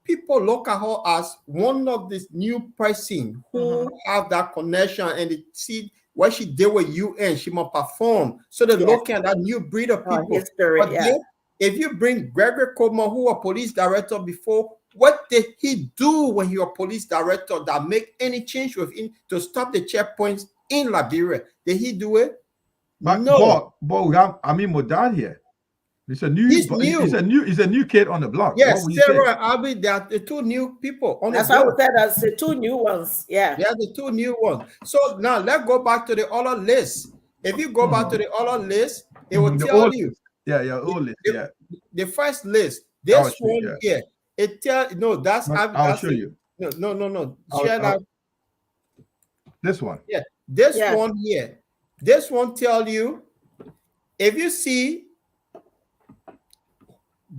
People look at her as one of this new person who have that connection, and they see what she did with UN. She must perform. So they look at that new breed of people. History, then, if you bring Gregory Coleman, who was police director before, what did he do when he was police director that make any change with him to stop the checkpoints in Liberia? Did he do it? No. But we have Modad here. It's a new. He's a new kid on the block. Yes, Sarah and Abby, they are the two new people on the block. That's how we said that's the two new ones. Yeah. They are the two new ones. So now let's go back to the other list. If you go back to the other list, it will tell you. Old list. The first list. This one here. It tells that's I'll show you. No. This one. Yeah. This one here. This one tell you if you see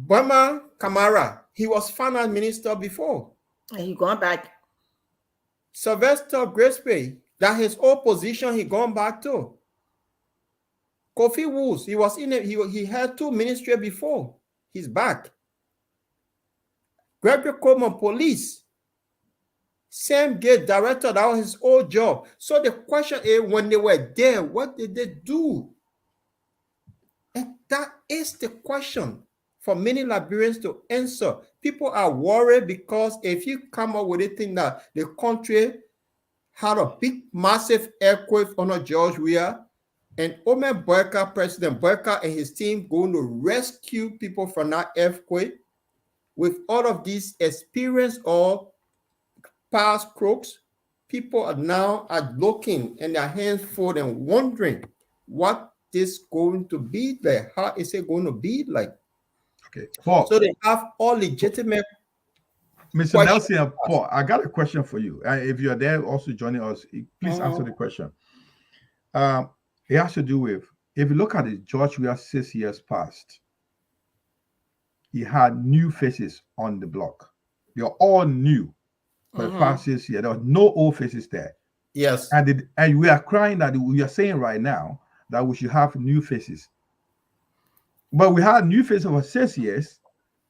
Bama Kamara, he was finance minister before. And he gone back. Sylvester Grisby, that his old position he gone back to. Kofi Woods, he was in he had 2 ministries before. He's back. Gregory Coleman, police. Sam Gate, director, that was his old job. So the question is, when they were there, what did they do? And that is the question for many Liberians to answer. People are worried because if you come up with a thing that the country had a big, massive earthquake under George Weah, and Omer Boyka, President Boyka and his team going to rescue people from that earthquake with all of this experience or past crooks, people are now looking and their hands full and wondering what this going to be like. How is it going to be like? Okay, Paul. So they have all legitimate. Mr. Nelson and Paul, I got a question for you. If you're there also joining us, please answer the question. It has to do with, if you look at it, George Weah 6 years past, he had new faces on the block. They're all new for the past 6 years. There were no old faces there. Yes. And we are crying that we are saying right now that we should have new faces. But we had new faces for 6 years,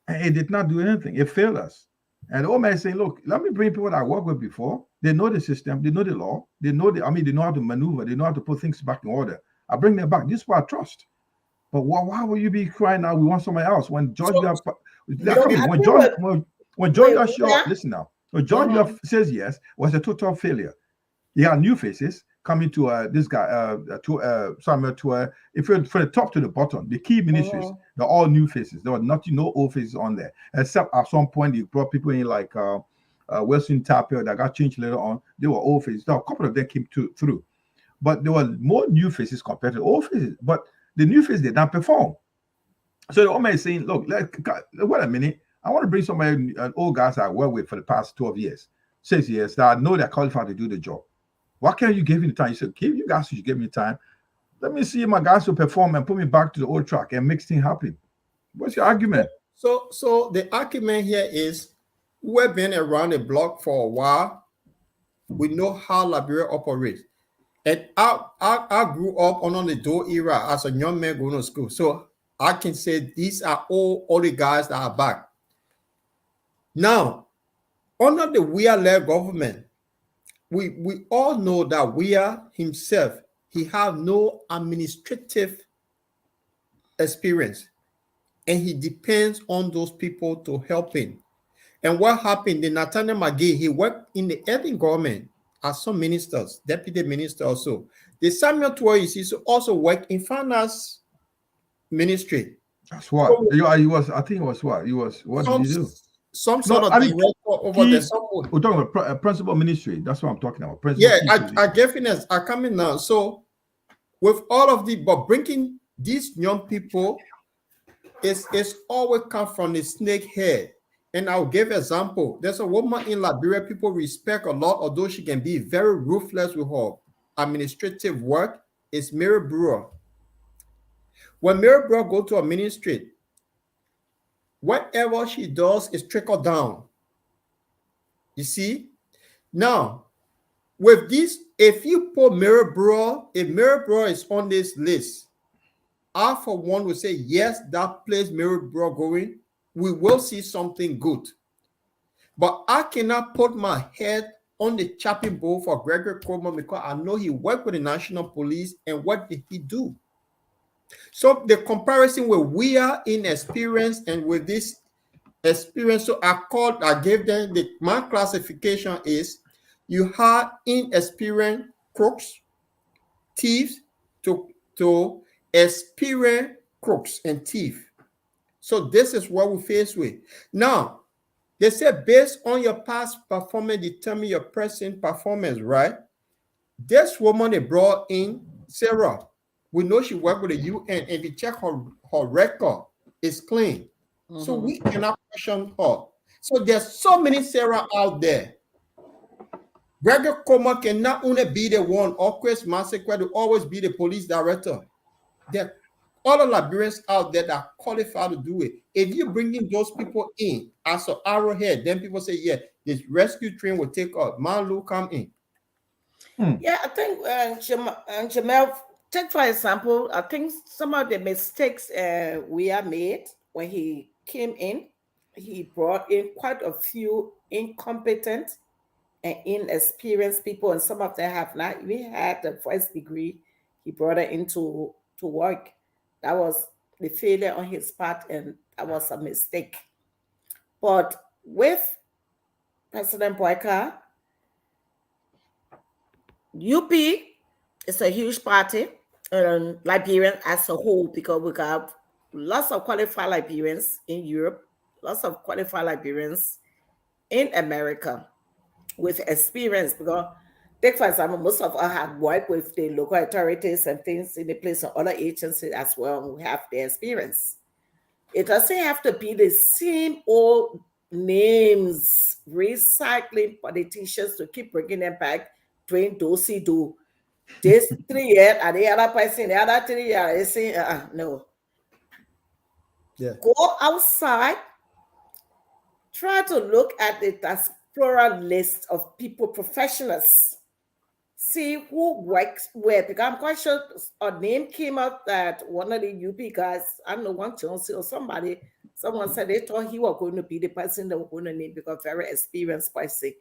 and it did not do anything. It failed us. And the old man is saying, look, let me bring people that I worked with before. They know the system, they know the law, they know they know how to maneuver, they know how to put things back in order. I bring them back. This is what I trust. But why will you be crying now? We want somebody else. When George listen now. When George says yes, was a total failure. He had new faces coming to this guy, Samuel Tour. If you're from the top to the bottom, the key ministries, they're all new faces. There was no old faces on there, except at some point he brought people in like Wilson Tapio that got changed later on. They were old faces. Now, a couple of them came through, but there were more new faces compared to old faces. But the new faces did not perform. So the old man is saying, look, wait a minute. I want to bring somebody, an old guys I worked with for the past 12 years, 6 years, that I know they're qualified to do the job. Why can't you give me the time? You said, you guys should give me time. Let me see my guys to perform and put me back to the old track and make things happen. What's your argument? So the argument here is we've been around the block for a while. We know how Liberia operates. And I grew up under the Doe era as a young man going to school. So I can say these are all the guys that are back. Now, under the Weah-led government, we all know that Weah himself, he have no administrative experience. and he depends on those people to help him. And what happened? The Nathaniel McGee, he worked in the Eden government as some ministers, deputy minister also. The Samuel Tuohisi also worked in finance ministry. That's what. So, He was, I think it was what? He was, what did he do? Some sort of director over there. We're talking about principal ministry. That's what I'm talking about. Yeah, I definitely are coming now. So with all of the, but bringing these young people is always come from the snake head. And I'll give an example. There's a woman in Liberia people respect a lot, although she can be very ruthless with her administrative work. It's Mary Brewer. When Mary Brewer go to a ministry, whatever she does is trickle down. You see? Now, with this, if you put Mary Brewer, if Mary Brewer is on this list, I for one will say, yes, that place Mary Brewer going, we will see something good. But I cannot put my head on the chopping board for Gregory Coleman because I know he worked with the National Police, and what did he do? So the comparison where we are inexperienced and with this experience, so I gave them my classification is you have inexperienced crooks, thieves to experienced crooks and thieves. So this is what we face with. Now, they said based on your past performance, determine your present performance, right? This woman they brought in, Sarah, we know she worked with the UN, and if you check her record, it's clean. So we cannot question her. So there's so many Sarah out there. Gregory Coleman can not only be the one, or Chris Massacre to always be the police director. There are other Liberians out there that are qualified to do it. If you bring in those people in as an arrowhead, then people say, yeah, this rescue train will take off. Malu come in. Yeah, I think Jamel, take for example, I think some of the mistakes we have made when he came in, he brought in quite a few incompetent and inexperienced people, and some of them have not even had the first degree. He brought it into to work. That was the failure on his part, and that was a mistake. But with President Boyka, UP is a huge party, Liberian as a whole, because we got lots of qualified Liberians in Europe, lots of qualified Liberians in America with experience. Because, take for example, most of us have worked with the local authorities and things in the place of other agencies as well. We have the experience. It doesn't have to be the same old names, recycling politicians to keep bringing them back. Doing do this 3 years and the other person, the other 3 years, say, no. Yeah. Go outside, try to look at the plural list of people, professionals. See who works where, because I'm quite sure a name came up that one of the UP guys, I don't know, one Chelsea or somebody, someone said they thought he was going to be the person they were going to name because very experienced person.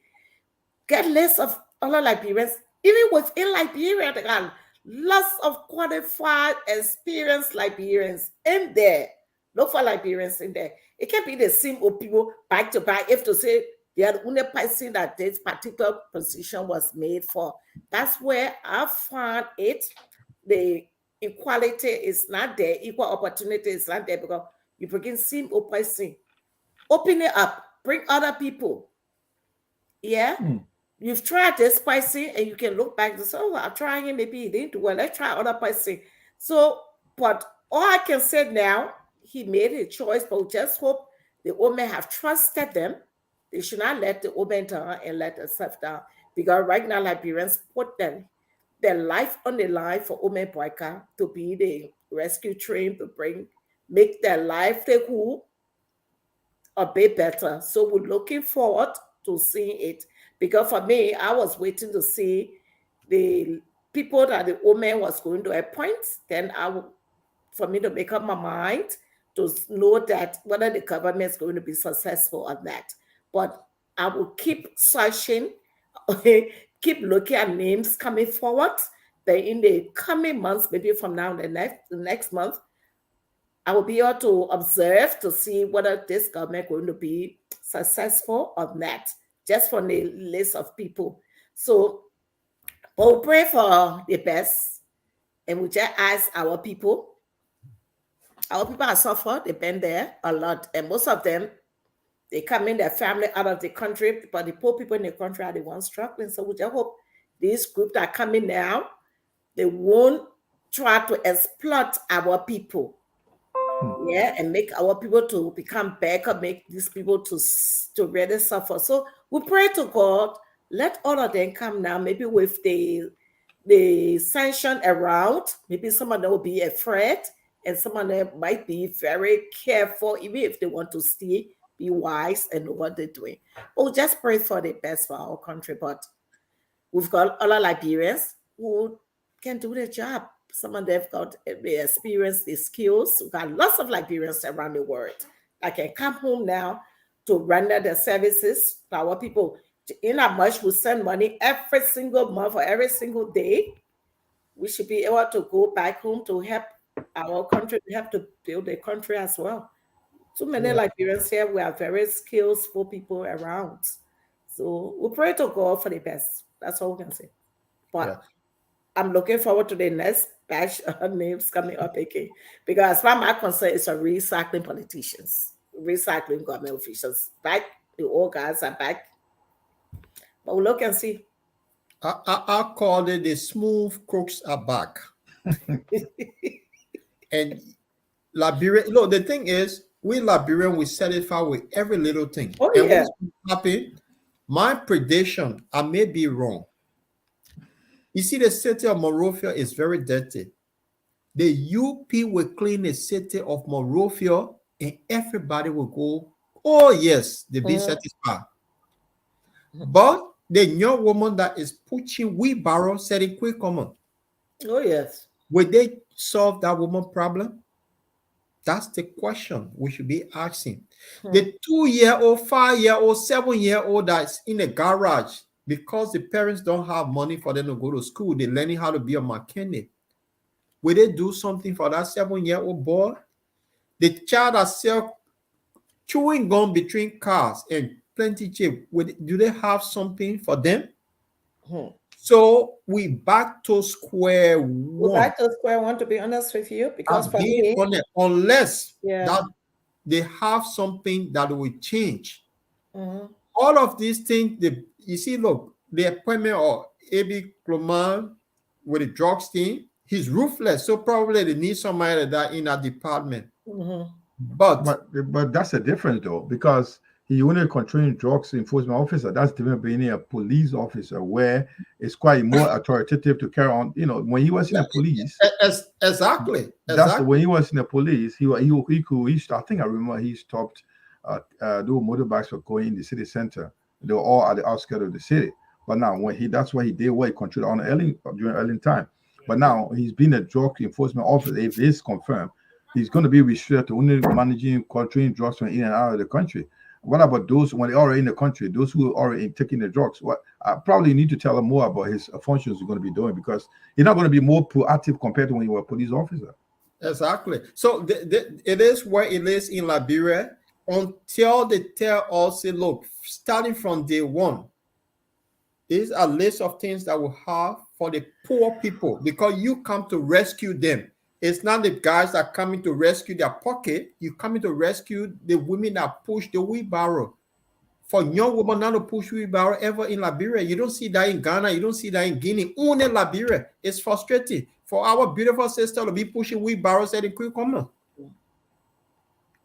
Get lists of other Liberians, even within Liberia, they got lots of qualified, experienced Liberians in there. Look for Liberians in there. It can't be the same old people back to back. If to say they are the only person that this particular position was made for. That's where I found it. The equality is not there. Equal opportunity is not there because you begin same old person. Open it up. Bring other people. Yeah. You've tried this person and you can look back and say, oh, I'm trying it. Maybe it didn't do well. Let's try other person. So, but all I can say now, he made a choice, but we just hope the women have trusted them. They should not let the women down and let themselves down. Because right now, Liberians put their life on the line for Ome Boyka to be the rescue train to make their life a bit better. So we're looking forward to seeing it. Because for me, I was waiting to see the people that the woman was going to appoint. Then for me to make up my mind to know that whether the government is going to be successful on that. But I will keep searching, keep looking at names coming forward. Then in the coming months, maybe from now the next month, I will be able to observe to see whether this government going to be successful or not, just from the list of people. So we'll pray for the best, and we just ask our people. Our people are suffered, they've been there a lot, and most of them, they come in their family out of the country, but the poor people in the country are the ones struggling. So we just hope these groups that are coming now, they won't try to exploit our people. Yeah, and make our people to become beggar, make these people to really suffer. So we pray to God, let all of them come now, maybe with the sanction around, maybe some of them will be afraid, and some of them might be very careful, even if they want to stay, be wise and know what they're doing. We'll just pray for the best for our country, but we've got other Liberians who can do the job. Some of them have got the experience, the skills. We've got lots of Liberians around the world that can come home now to render their services to our people. In how much we send money every single month or every single day, we should be able to go back home to help our country. We have to build a country as well. Too many Liberians here, we are very skillful people around. So we pray to God for the best. That's all we can say. But I'm looking forward to the next batch of names coming up again. Because as far as I'm concerned, it's a recycling politicians, recycling government officials. Back, the old guys are back. But we'll look and see. I call it the smooth crooks are back. And Liberia, look, the thing is, we Liberian, we satisfy with every little thing. Oh, and yeah. what's happen, my prediction, I may be wrong. You see, the city of Monrovia is very dirty. The UP will clean the city of Monrovia and everybody will go, oh yes, they be satisfied. But the young woman that is pushing wheelbarrow said it quick common. Oh, yes. Will they solve that woman problem? That's the question we should be asking. The 2-year-old, 5-year-old, 7-year-old that's in the garage because the parents don't have money for them to go to school, they're learning how to be a mechanic. Will they do something for that 7-year-old boy? The child that sells chewing gum between cars and plenty cheap, do they have something for them? So we back to square one. We're back to square one, to be honest with you, because for me, unless that they have something that will change. All of these things, you see, look, the appointment of A.B. Clement with the drugs thing, he's ruthless. So probably they need somebody like that in that department. But that's a difference though, because he only controlling drugs enforcement officer. That's different being a police officer where it's quite more authoritative to carry on. You know, when he was in the police, exactly. That's when he was in the police. He could. I think I remember he stopped. The motorbikes were going in the city center. They were all at the outskirts of the city. But now that's what he did. What he controlled during early time. But now he's been a drug enforcement officer. If it is confirmed, he's going to be restricted to only managing, controlling drugs from in and out of the country. What about those when they're already in the country, those who are already taking the drugs? What I probably need to tell him more about his functions he's going to be doing, because he's not going to be more proactive compared to when you were a police officer. Exactly. So it is where it is in Liberia until they tell us, say, look, starting from day one, these are a list of things that we have for the poor people, because you come to rescue them. It's not the guys that are coming to rescue their pocket. You're coming to rescue the women that push the wheelbarrow. For young women not to push wheelbarrow ever in Liberia. You don't see that in Ghana. You don't see that in Guinea. Only Liberia. It's frustrating for our beautiful sister to be pushing wheelbarrows at the quick commerce.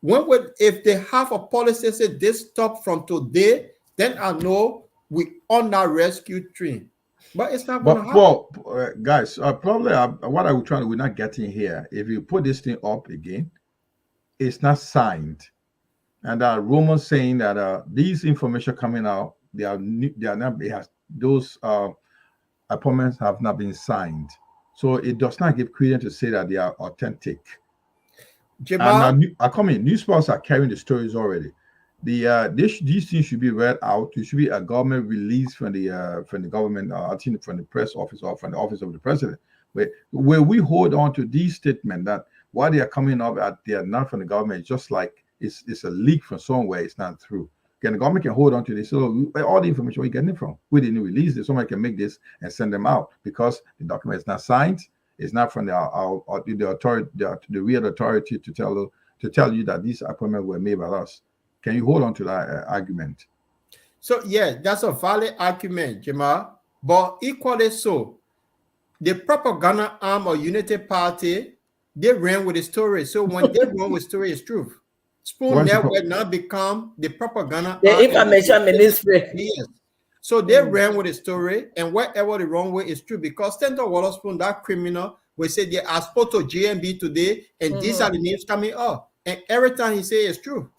If they have a policy say this stop from today, then I know we on that rescue train. But it's not going to happen. Well, guys, probably what I would try to, we're not getting here. If you put this thing up again, it's not signed, and Romans saying that these information coming out, they are not. Those appointments have not been signed, so it does not give credence to say that they are authentic. Jamal, newspapers are carrying the stories already. These things should be read out. It should be a government release from the government, I think from the press office or from the office of the president, where we hold on to these statements that why they are coming up at they are not from the government. It's just like it's a leak from somewhere. It's not through. Can the government can hold on to this? So all the information where you getting it from? We didn't release this. Somebody can make this and send them out because the document is not signed. It's not from the authority, the real authority to tell you that these appointments were made by us. Can you hold on to that argument? So yeah, that's a valid argument, Jamal. But equally so, the propaganda arm of Unity Party, they ran with the story. So when they run with story, it's truth. Spoon Network now become the propaganda. The information ministry. Yes. So they ran with the story, and whatever the wrong way is true, because Senator Waterspoon, that criminal, will say they are spoke to JMB today, and these are the names coming up. And every time he say it's true.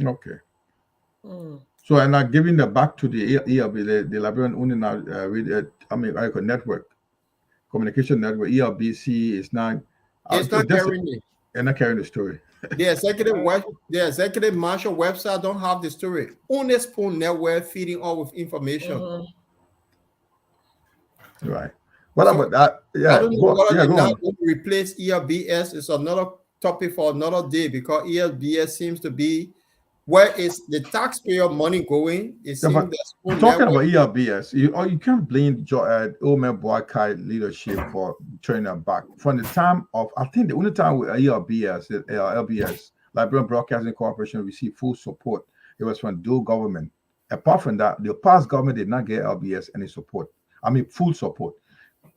Okay. So I'm not giving the back to the ELB, the Liberian Union Network, Communication Network, ELBC is not. It's not carrying it. They're not carrying the story. The executive marshal website don't have the story. Only Spoon Network feeding all with information. Right. What about that? Yeah. I don't know whether they're not going to replace ELBS. It's another topic for another day, because ELBS seems to be where is the taxpayer money going? It seems that talking about ELBS, you can't blame Omer Boakai leadership for turning them back. From the time of, I think the only time with LBS, Liberian Broadcasting Corporation, received full support, it was from Dole government. Apart from that, the past government did not get LBS any support. I mean, full support.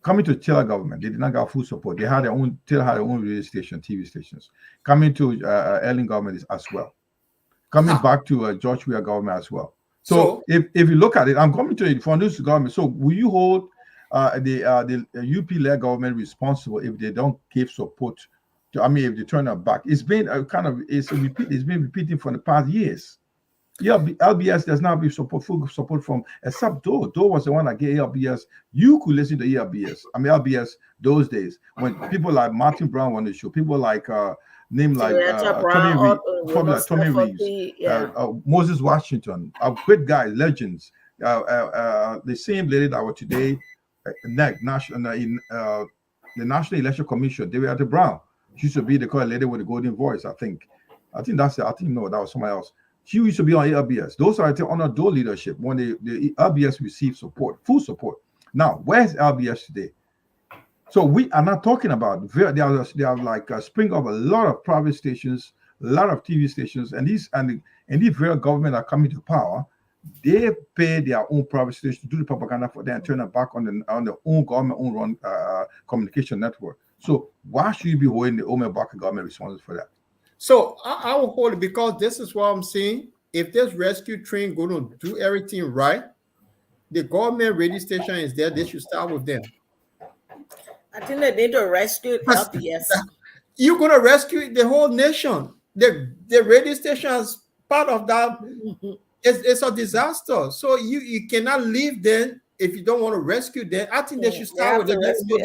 Coming to Taylor government, they did not get full support. They had their own, Taylor had their own radio station, TV stations. Coming to Ellen government is as well. Coming back to George Weah government as well. So if you look at it, I'm coming to it for this government. So will you hold the UP-led government responsible if they don't give support to? I mean, if they turn their back, it's been it's been repeating for the past years. Yeah, LBS does not have full support from except Dole. Dole was the one that gave LBS. You could listen to LBS. I mean, LBS those days when people like Martin Brown on the show, people like Tommy Reeves, Moses Washington, great guys, legends. The same lady that were today, the National Election Commission, David Brown. She used to be the lady with the golden voice. I think that was somebody else. She used to be on LBS. Those are under Dole leadership when the LBS received support, full support. Now, where's LBS today? So we are not talking about, they are like spring up a lot of private stations, a lot of TV stations, and these very government are coming to power. They pay their own private stations to do the propaganda for them and turn it back on the own government own run communication network. So why should you be holding the Omer Baka government responsible for that? So I will hold it, because this is what I'm saying. If this rescue train going to do everything right, the government radio station is there. They should start with them. I think they need to rescue LBS. You're going to rescue the whole nation. The radio station is part of that. It's a disaster. So you cannot leave them if you don't want to rescue them. I think they should start with the rescue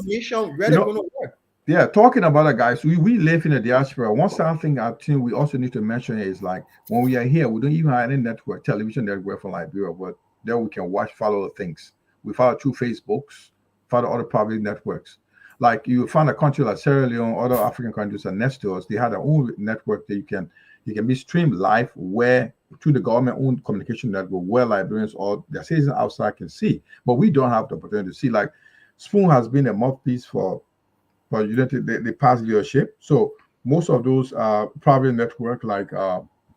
mission. Really going to work. Yeah, talking about it, guys, we live in the diaspora. One thing I think we also need to mention is like when we are here, we don't even have any network, television network from Liberia, but there we can follow things. We follow through Facebooks, follow other public networks. Like you find a country like Sierra Leone, other African countries are next to us. They have their own network that you can be streamed live where through the government-owned communication network where Liberians or their citizens outside can see. But we don't have the opportunity to see. Like Spoon has been a mouthpiece for the past leadership. So most of those private network like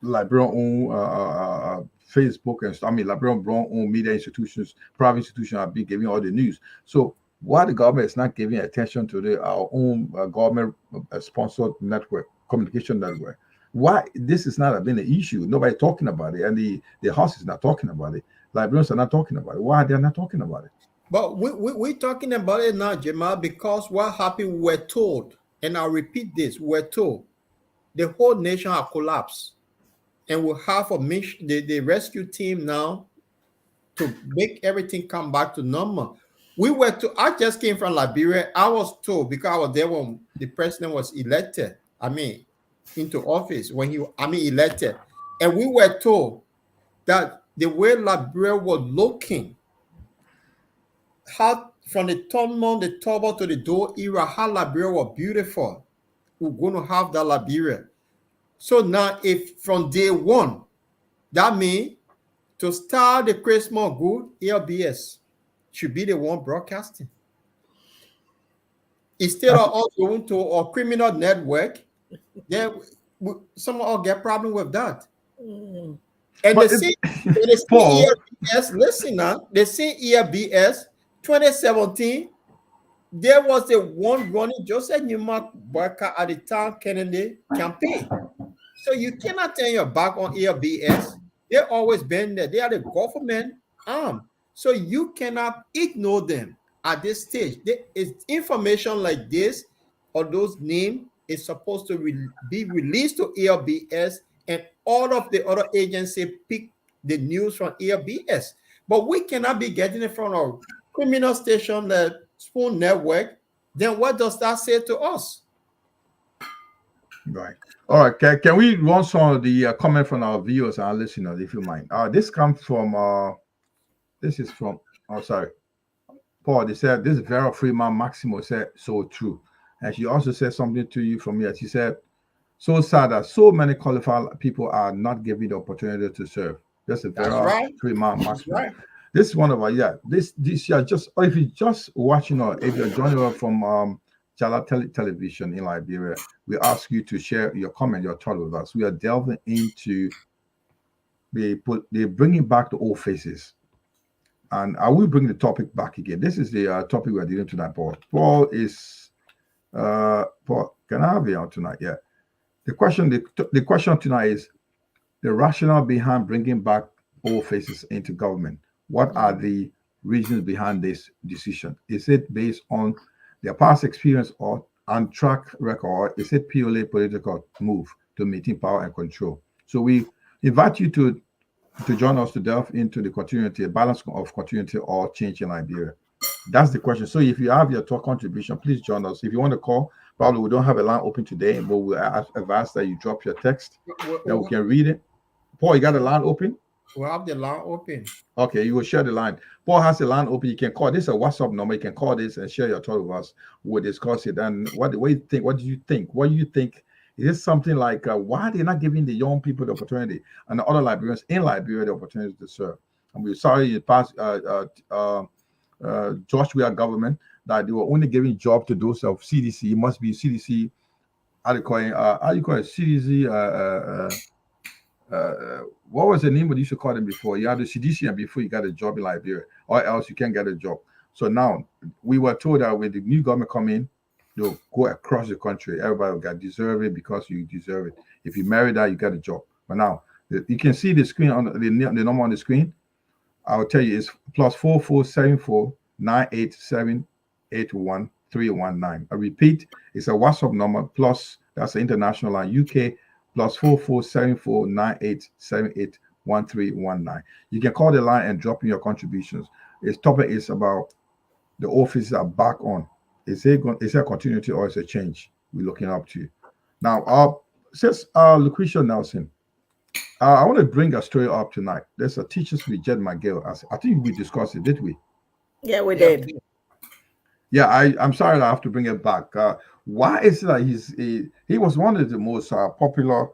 Liberian-owned Facebook and Liberian-owned media institutions, private institutions have been giving all the news. So why the government is not giving attention to our own government-sponsored network, communication network? Why this is not been an issue? Nobody talking about it, and the House is not talking about it. Liberians are not talking about it. Why they're not talking about it? But we're talking about it now, Jamal, because what happened, we're told, and I'll repeat this, we're told the whole nation has collapsed. And we'll have the rescue team now to make everything come back to normal. I just came from Liberia. I was told, because I was there when the president was elected, into office, elected. And we were told that the way Liberia was looking, how from the Tonmont, the Toba to the Dole era, how Liberia was beautiful. we're going to have that Liberia. So now, if from day one, that means to start the Christmas good, ALBS should be the one broadcasting. Instead of us going to a criminal network, then some of us get problem with that. And But they see Paul, ELBS, listen now, they see ELBS 2017. There was the one running Joseph Newmark Barker at the time Kennedy campaign. So you cannot turn your back on ELBS. They've always been there. They are the government arm. So you cannot ignore them at this stage. It's information like this or those names is supposed to be released to ELBS, and all of the other agencies pick the news from ELBS. But we cannot be getting it from a criminal station, the Spoon Network. Then what does that say to us? Right. All right. Can we run some of the comment from our viewers and our listeners, if you mind? This comes from, this is from, oh, sorry. Paul, they said, this is Vera Freeman Maximo said, so true. And she also said something to you from here. She said, so sad that so many qualified people are not given the opportunity to serve. That's a Vera Freeman Maximo. Right. This is one of our, this year, just, or if you're just watching, or if you're joining us from Jala Television in Liberia, we ask you to share your comment, your thought with us. We are delving into they're bringing back the old faces, and I will bring the topic back again. This is the topic we're dealing tonight. Paul is Paul. Can I have you on tonight? Yeah. The question tonight is the rationale behind bringing back old faces into government. What are the reasons behind this decision? Is it based on their past experience or on track record, or is it purely political move to maintain power and control? So we invite you to join us to delve into the continuity, balance of continuity or change in Liberia. That's the question. So if you have your talk contribution, please join us. If you want to call, probably we don't have a line open today, but we advise that you drop your text, then we can read it. Paul, you got a line open? We have the line open. Okay, you will share the line. Paul has the line open. You can call. This is a WhatsApp number. You can call this and share your thought with us. We'll discuss it. And what do you think? What do you think? What do you think? Is this something like why are they not giving the young people the opportunity and the other Liberians in Liberia the opportunity to serve? And we're sorry in past George Weah government that they were only giving job to those of CDC. It must be CDC. How do you call it? CDC. What was the name? What you used to call them before? You had the CDC, and before you got a job in Liberia, or else you can't get a job. So now we were told that when the new government come in, they'll go across the country. Everybody will get deserve it because you deserve it. If you marry that, you get a job. But now you can see the screen on the number on the screen. I will tell you it's +4474 987 81319. I repeat, it's a WhatsApp number plus that's the international line UK. +4474 987 81319. You can call the line and drop in your contributions. Its topic is about the offices are back on. Is there a continuity or is it a change? We're looking up to you. Now, says Lucretia Nelson. I want to bring a story up tonight. There's a teacher's with Jed McGill. I think we discussed it, did we? Yeah, we did. Yeah, I'm sorry that I have to bring it back. Why is it that he was one of the most popular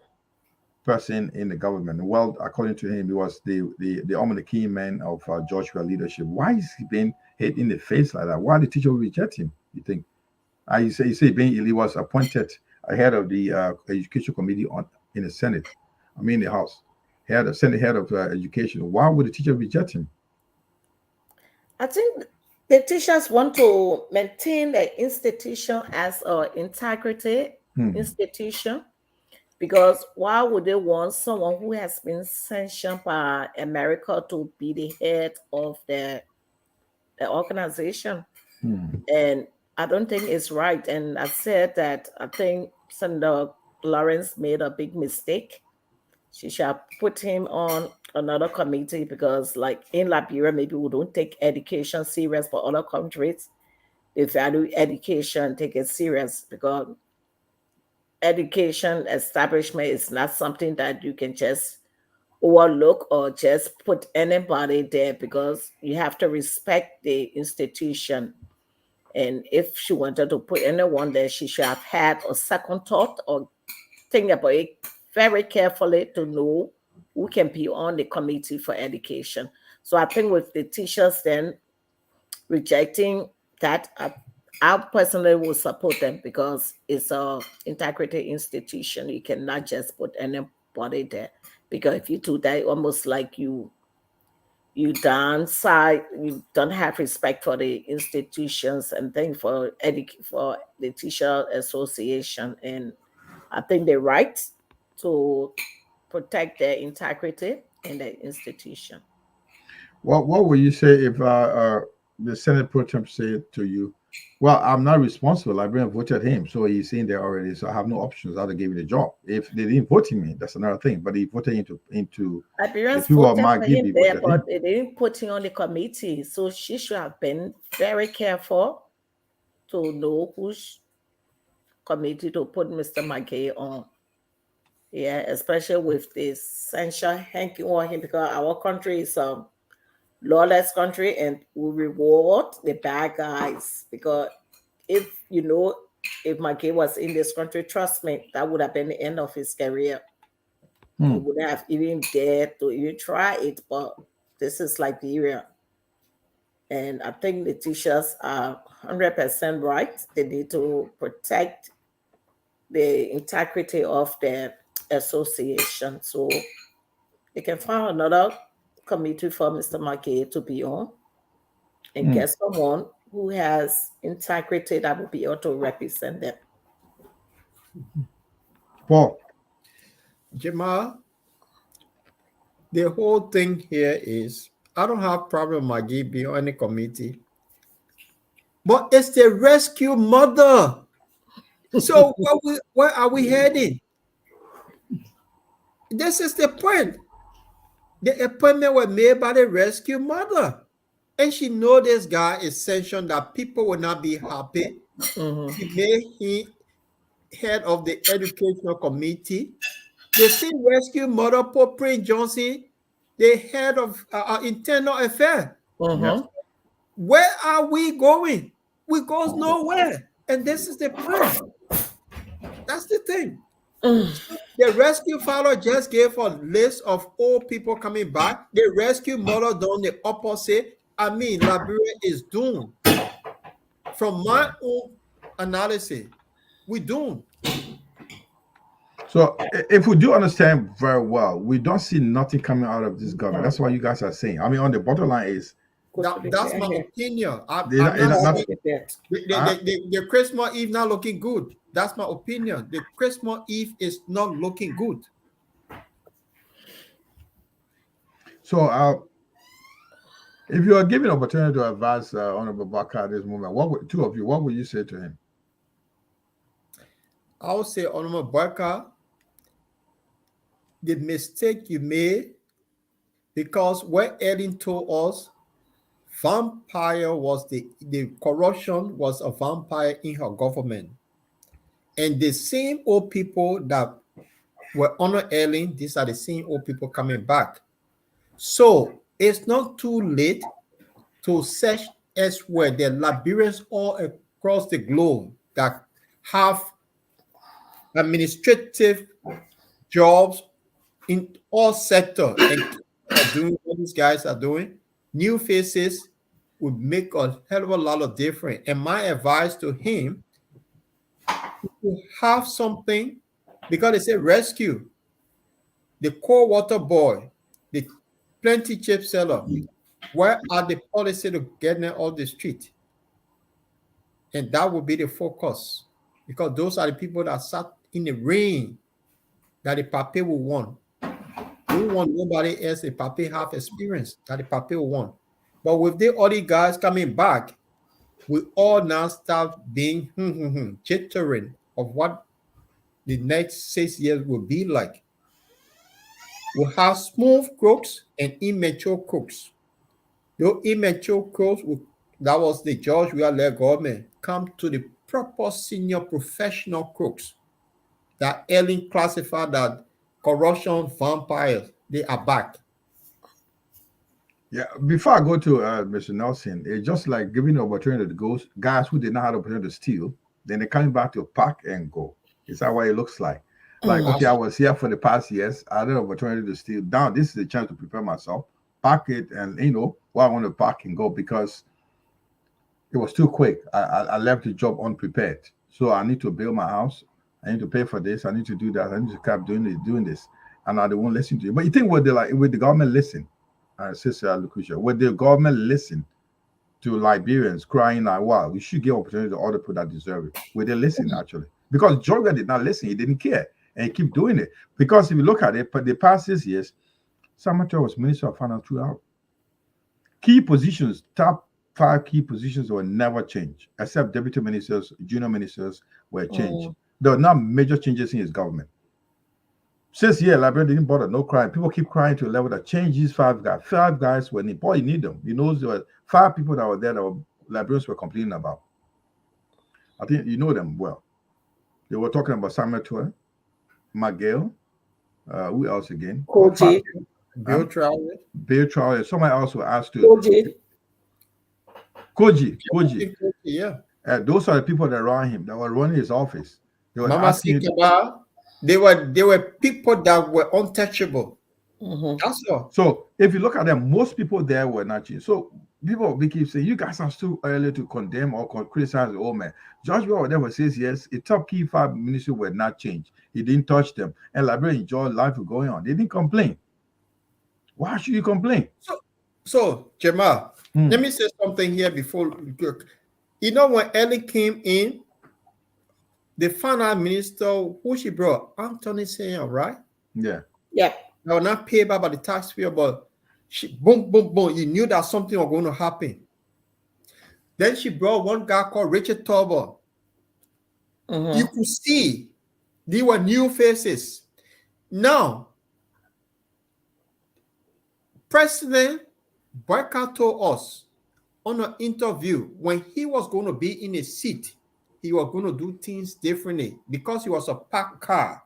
person in the government? Well, according to him, he was the key man of George Weah leadership. Why is he being hit in the face like that? Why did the teacher reject him? You think? You say he was appointed head of the education committee in the Senate. I mean the House. The Senate head of education. Why would the teacher reject him? I think the teachers want to maintain the institution as an integrity institution, because why would they want someone who has been sanctioned by America to be the head of the organization? And I don't think it's right. And I said that I think Senator Lawrence made a big mistake. She shall put him on another committee, because like in Liberia, maybe we don't take education serious, but other countries, they value education, take it serious, because education establishment is not something that you can just overlook or just put anybody there, because you have to respect the institution. And if she wanted to put anyone there, she should have had a second thought or think about it very carefully to know who can be on the committee for education. So I think with the teachers then rejecting that, I personally will support them because it's a integrated institution. You cannot just put anybody there, because if you do that, almost like you downside, you don't have respect for the institutions and things for the teacher association. And I think they're right to protect their integrity in the institution. What would you say if the Senate pro tem said to you, well, I'm not responsible. I've been voted him, so he's in there already. So I have no options other than give him the job. If they didn't vote him, that's another thing. But he voted into Liberians people of voted Mark for him Gibby there, voted but him. they didn't put him on the committee. So she should have been very careful to know whose committee to put Mr. McGay on. Yeah, especially with the censure hanging on him, because our country is a lawless country and we reward the bad guys. Because if McGay was in this country, trust me, that would have been the end of his career. He wouldn't have even dared to even try it, but this is Liberia. And I think the teachers are 100% right. They need to protect the integrity of the association. So they can find another committee for Mr. McGay to be on and get someone who has integrity that will be able to represent them. Paul. Jamal, the whole thing here is, I don't have problem with McGee being on any committee, but it's the rescue mother. So where are we heading? This is the point. The appointment was made by the rescue mother, and she know this guy is sanctioned that people will not be happy. She made him head of the educational committee. The same rescue mother put Prince Johnson, the head of internal affairs. Yes. Where are we going? We go nowhere. And this is the point. That's the thing. The rescue father just gave a list of old people coming back. The rescue mother done the opposite. I mean, Liberia is doomed. From my own analysis, we're doomed. So if we do understand very well, we don't see nothing coming out of this government. That's what you guys are saying. I mean, on the bottom line is that's my opinion. The Christmas Eve not looking good. That's my opinion. The Christmas Eve is not looking good. So if you are given an opportunity to advise Honorable Bakar at this moment, what would you say to him? I would say, Honorable Bakar, the mistake you made, because what Ellen told us, vampire was the corruption was a vampire in her government. And the same old people that were under Ellen, these are the same old people coming back. So it's not too late to search elsewhere. There are Liberians all across the globe that have administrative jobs in all sectors and doing what these guys are doing. New faces would make a hell of a lot of difference. And my advice to him, to have something, because they say rescue, the cold water boy, the plenty chip seller, where are the policy to get them off the street? And that would be the focus, because those are the people that sat in the rain that the pape will want. We want nobody else. The pape have experience that the pape will want. But with the other guys coming back, we all now start being jittering of what the next 6 years will be like. We'll have smooth crooks and immature crooks. Those immature crooks, that was the George Weah-led government, come to the proper senior professional crooks that Ellen classified that corruption vampires. They are back. Yeah, before I go to Mr. Nelson, it's just like giving the opportunity to go guys who did not have the opportunity to steal, then they're coming back to park and go. Is that what it looks like? Like, okay, I was here for the past years. I had an opportunity to steal. Now, this is a chance to prepare myself, park it, and I want to park and go because it was too quick. I left the job unprepared. So I need to build my house. I need to pay for this. I need to do that. I need to keep doing this. And they won't listen to you. But you think would the government listen? Sister Lucretia, would the government listen to Liberians crying out, wow, we should give opportunity to other people that deserve it? Would they listen actually? Because Georgia did not listen, he didn't care, and he keep doing it. Because if you look at it, but the past 6 years, Samatua was Minister of Finance throughout. Key positions, top 5 key positions were never changed, except deputy ministers, junior ministers were changed. There were not major changes in his government. 6 years, Liberia didn't bother, no crying. People keep crying to a level that changed these 5 guys. 5 guys were in. Boy, you need them. He knows there were 5 people that were there that Liberians were complaining about. I think you know them well. They were talking about Samuel Toure, Miguel, who else again? Koji. Bill Traore. Bill Traore. Somebody else were asked to. Koji. Koji. Yeah. Those are the people that run him, that were running his office. They were Mama Sikeba. They were people that were untouchable. That's all. So if you look at them, most people there were not changed. So people keep saying you guys are too early to condemn or criticize the old man. George Weah whatever says yes, the top key 5 ministers were not changed. He didn't touch them, and Liberia enjoyed life going on. They didn't complain. Why should you complain? So Jamal, let me say something here before. You know when Ellie came in, the finance minister who she brought, Anthony Sayan, right? Yeah. Yeah. They were not paid by the taxpayer, but she boom, boom, boom. You knew that something was going to happen. Then she brought one guy called Richard Tauber. You could see they were new faces. Now, President Boyka told us on an interview when he was going to be in a seat, he was going to do things differently because he was a parked car.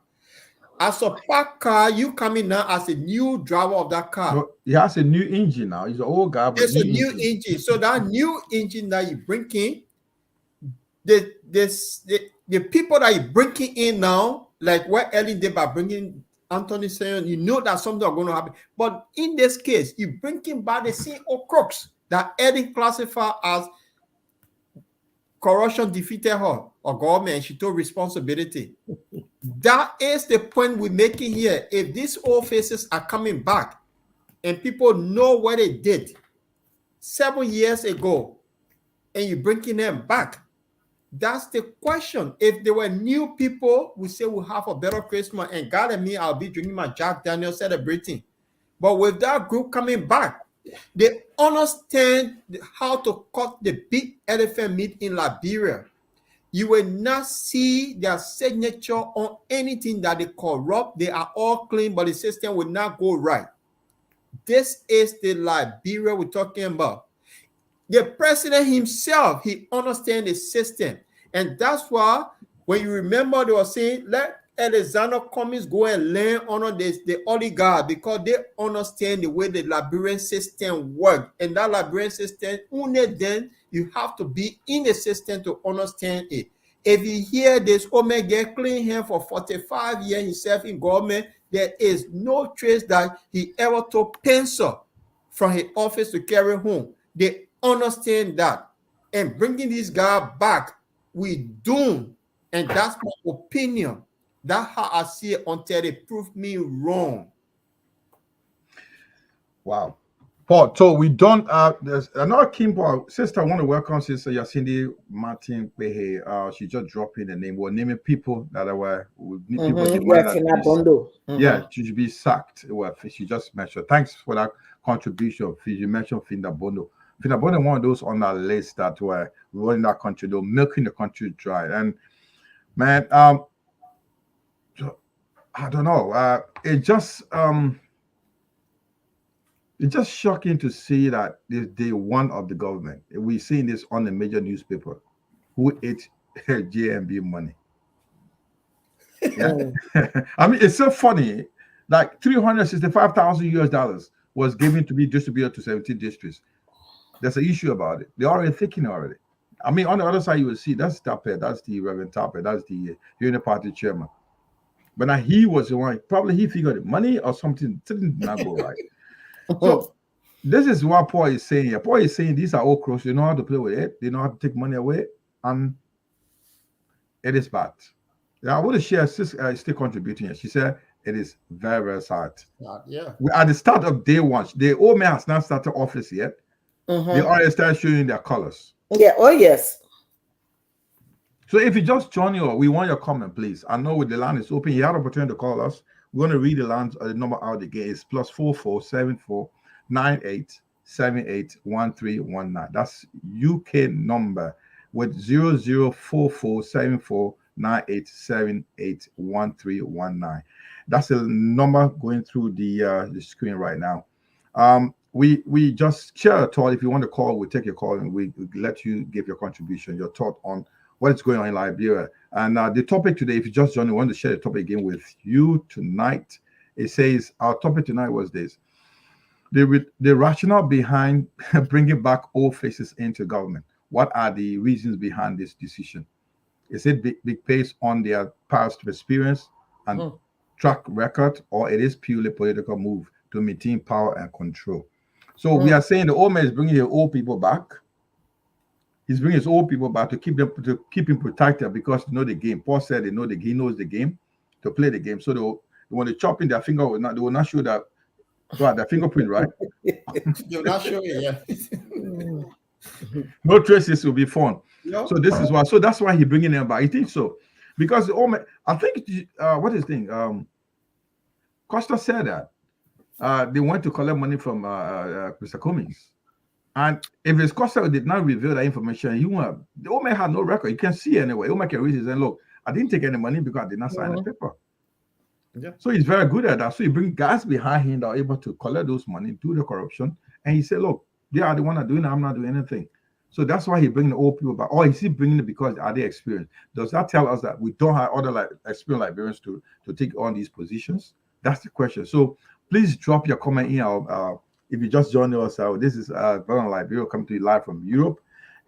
As a parked car, you come in now as a new driver of that car. So he has a new engine now. He's an old guy. There's a new engine. So that new engine that you bring in, the people that you bringing in now, like what Ellen did by bringing Anthony saying, you know that something is going to happen. But in this case, you bring in by the same crooks that Ellen classified as corruption defeated her or government, and she took responsibility. That is the point we're making here. If these old faces are coming back and people know what they did 7 years ago and you're bringing them back, that's the question. If there were new people, we say we'll have a better Christmas, and God and me, I'll be drinking my Jack Daniels celebrating. But with that group coming back, they understand how to cut the big elephant meat in Liberia. You will not see their signature on anything that they corrupt. They are all clean, but the system will not go right. This is the Liberia we're talking about. The president himself, he understands the system. And that's why when you remember they were saying, let Alexander Cummings go and learn under the oligarch because they understand the way the Liberian system works. And that Liberian system, only then you have to be in the system to understand it. If you hear this, Omega clean him for 45 years himself in government, there is no trace that he ever took pencil from his office to carry home. They understand that. And bringing this guy back, we doomed. And that's my opinion. That's how I see it until they prove me wrong. Wow. Paul, so we don't there's another Kimbo sister. I want to welcome Sister Yacindi Martin Behe. She just dropped in the name. We're naming people that were people yeah, she should be sacked. Well, she just mentioned. Thanks for that contribution. You mentioned Finda Bondo. Finda Bondo, one of those on that list that were running that country, though, milking the country dry. And man, I don't know. It's just shocking to see that this day one of the government. We're seeing this on the major newspaper. Who ate JMB money? Yeah. I mean, it's so funny. Like $365,000 US was given to be distributed to 17 districts. There's an issue about it. They're already thinking already. I mean, on the other side, you will see that's Tapet, that's the Reverend Tapet, that's the Unity Party chairman. But now he was the one, probably he figured money or something didn't not go right. So this is what Paul is saying here. Paul is saying these are all cross. They know how to play with it. They know how to take money away, and it is bad. Now, I want to share sister still contributing here. She said it is very, very sad. Yeah. We at the start of day one. The old man has not started office yet. They already start showing their colors. Yeah. Oh yes. So if you just join you, we want your comment, please. I know with the line is open. You have the opportunity to call us. We're going to read the lines, the number out again. It's +4474 98781319. That's UK number with 00447498781319. That's the number going through the screen right now. We just share a thought. If you want to call, we'll take your call and we let you give your contribution, your thought on what is going on in Liberia. And the topic today, if you just joined, I want to share the topic again with you tonight. It says our topic tonight was this: the rationale behind bringing back old faces into government. What are the reasons behind this decision? Is it based on their past experience and track record, or it is purely political move to maintain power and control? So we are saying the old man is bringing the old people back. He's bringing his old people back to keep him protected because they know the game. Paul said he knows the game to play the game. So when they chop in their finger, they will not show that their fingerprint, right? You're not sure, yeah. No traces will be found. No. So this is why. So that's why he's bringing them back. I think so, because the old man. I think what is the thing? Costa said that they went to collect money from Mr. Cummings. And if his Costa did not reveal that information, the old man had no record. You can see anyway. The old man can read it and look, I didn't take any money because I did not sign the paper. Yeah. So he's very good at that. So he brings guys behind him that are able to collect those money, do the corruption. And he said, look, they are the one that doing it. I'm not doing anything. So that's why he bringing the old people back. Or is he bringing it because are they experienced? Does that tell us that we don't have other experienced Liberians to take on these positions? That's the question. So please drop your comment here. If you just joined us, this is Veteran Liberia coming to you live from Europe,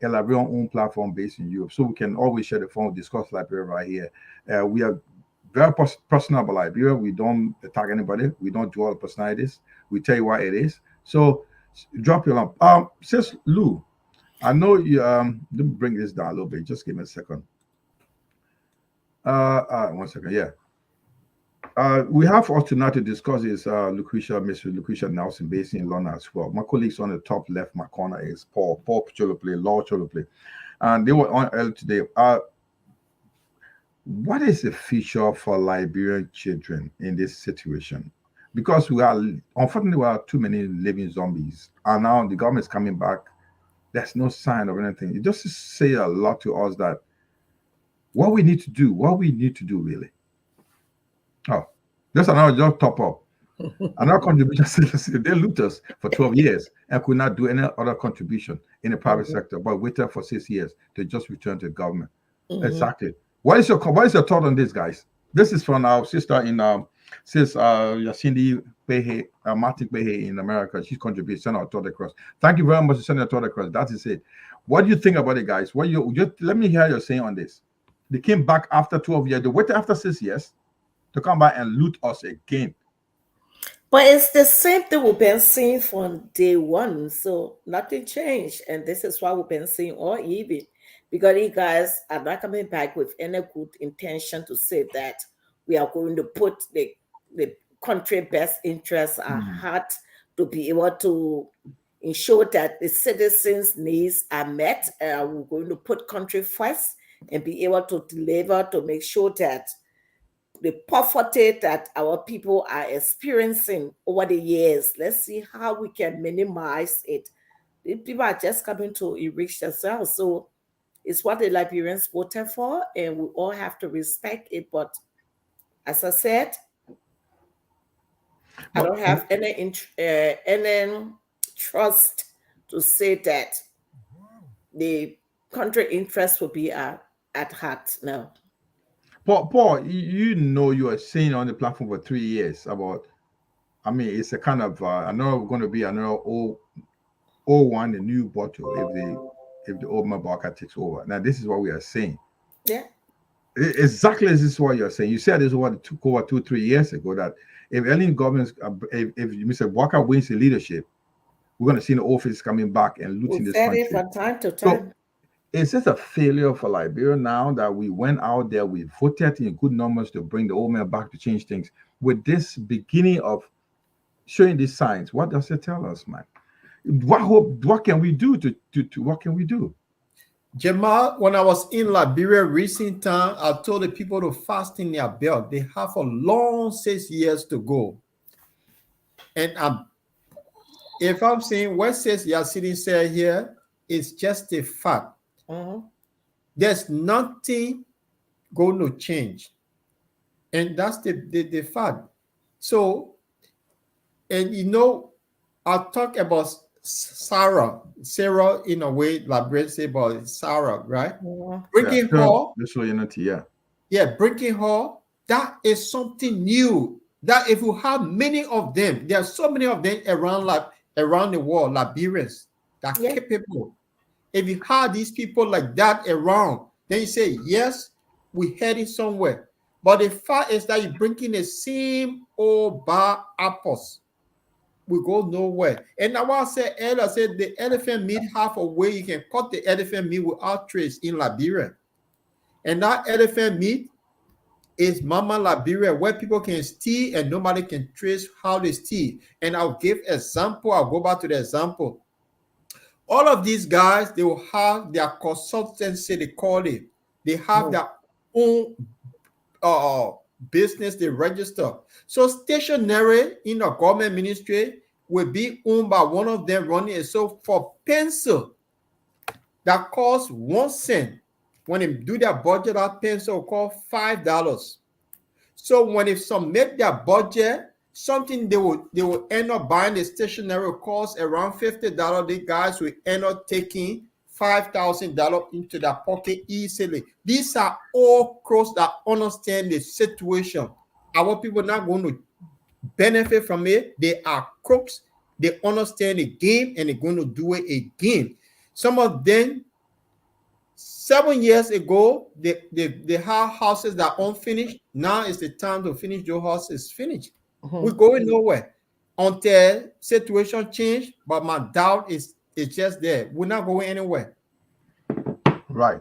a Liberian own platform based in Europe. So we can always share the phone, discuss Liberia right here. We are very personal about Liberia. We don't attack anybody. We don't do all the personalities. We tell you what it is. So drop your lump. Sis Lou, I know you. Let me bring this down a little bit. Just give me a second. 1 second. Yeah. We have us tonight to discuss is Miss Lucretia Nelson, based in London as well. My colleagues on the top left, my corner is Paul Cholopole, Law Cholopole, and they were on earlier today. What is the future for Liberian children in this situation? Because unfortunately, we have too many living zombies, and now the government is coming back. There's no sign of anything. It just say a lot to us that what we need to do really. Oh, that's another job top up. Another contribution. They looked us for 12 years and could not do any other contribution in the private sector, but waited for 6 years to just return to the government. Exactly. What is your thought on this, guys? This is from our sister in sis Yacindi Behe, Martin Behe in America. She's contributed, send our thought across. Thank you very much for sending a thought across. That is it. What do you think about it, guys? Let me hear your saying on this. They came back after 12 years. They waited after 6 years to come back and loot us again. But it's the same thing we've been seeing from day one. So nothing changed. And this is what we've been seeing all evening. Because you guys are not coming back with any good intention to say that we are going to put the country best interests at heart to be able to ensure that the citizens' needs are met. We're going to put country first and be able to deliver to make sure that the poverty that our people are experiencing over the years, let's see how we can minimize it. The people are just coming to enrich themselves. So it's what the Liberians voted for, and we all have to respect it. But as I said, I don't have any trust to say that the country interest will be at heart now. Paul, you are saying on the platform for 3 years about I mean, it's a kind of another going to be another old one, a new bottle if the old Mabaka takes over. Now, this is what we are saying. Yeah. Exactly, this is what you're saying. You said this is what it took over 2-3 years ago. That if any government, if Mr. Walker wins the leadership, we're going to see the office coming back and looting this country. From time to So, time. is this a failure for Liberia now that we went out there, we voted in good numbers to bring the old man back to change things? With this beginning of showing these signs, what does it tell us, man? What can we do to what can we do? Jamal, when I was in Liberia recent time, I told the people to fasten their belt. They have a long 6 years to go. And if I'm saying what says you are sitting here, it's just a fact. There's nothing going to change. And that's the fact. So, and you know, I'll talk about Sarah in a way, Liberia say about Sarah, right? Bringing her, bringing her, that is something new. That if you have many of them, there are so many of them around the world, Liberians, that are capable. If you have these people like that around, then you say, yes, we heading somewhere. But the fact is that you're bringing the same old bar apples. We go nowhere. And now I said earlier, I said the elephant meat halfway, you can cut the elephant meat without trace in Liberia. And that elephant meat is Mama Liberia, where people can steal and nobody can trace how they steal. And I'll give example. I'll go back to the example. All of these guys, they will have their consultancy, they call it. They have their own business, they register. So stationery in a government ministry will be owned by one of them running it. So for pencil that costs 1 cent, when they do their budget, that pencil will cost $5. So when they submit their budget, something they will end up buying the stationery cost around $50. The guys will end up taking $5,000 into their pocket easily. These are all crooks that understand the situation. Our people not going to benefit from it. They are crooks. They understand the game and they're going to do it again. Some of them, 7 years ago, they have houses that are unfinished. Now is the time to finish your houses finished. We're going nowhere until situation change. But my doubt is just there. We're not going anywhere. Right.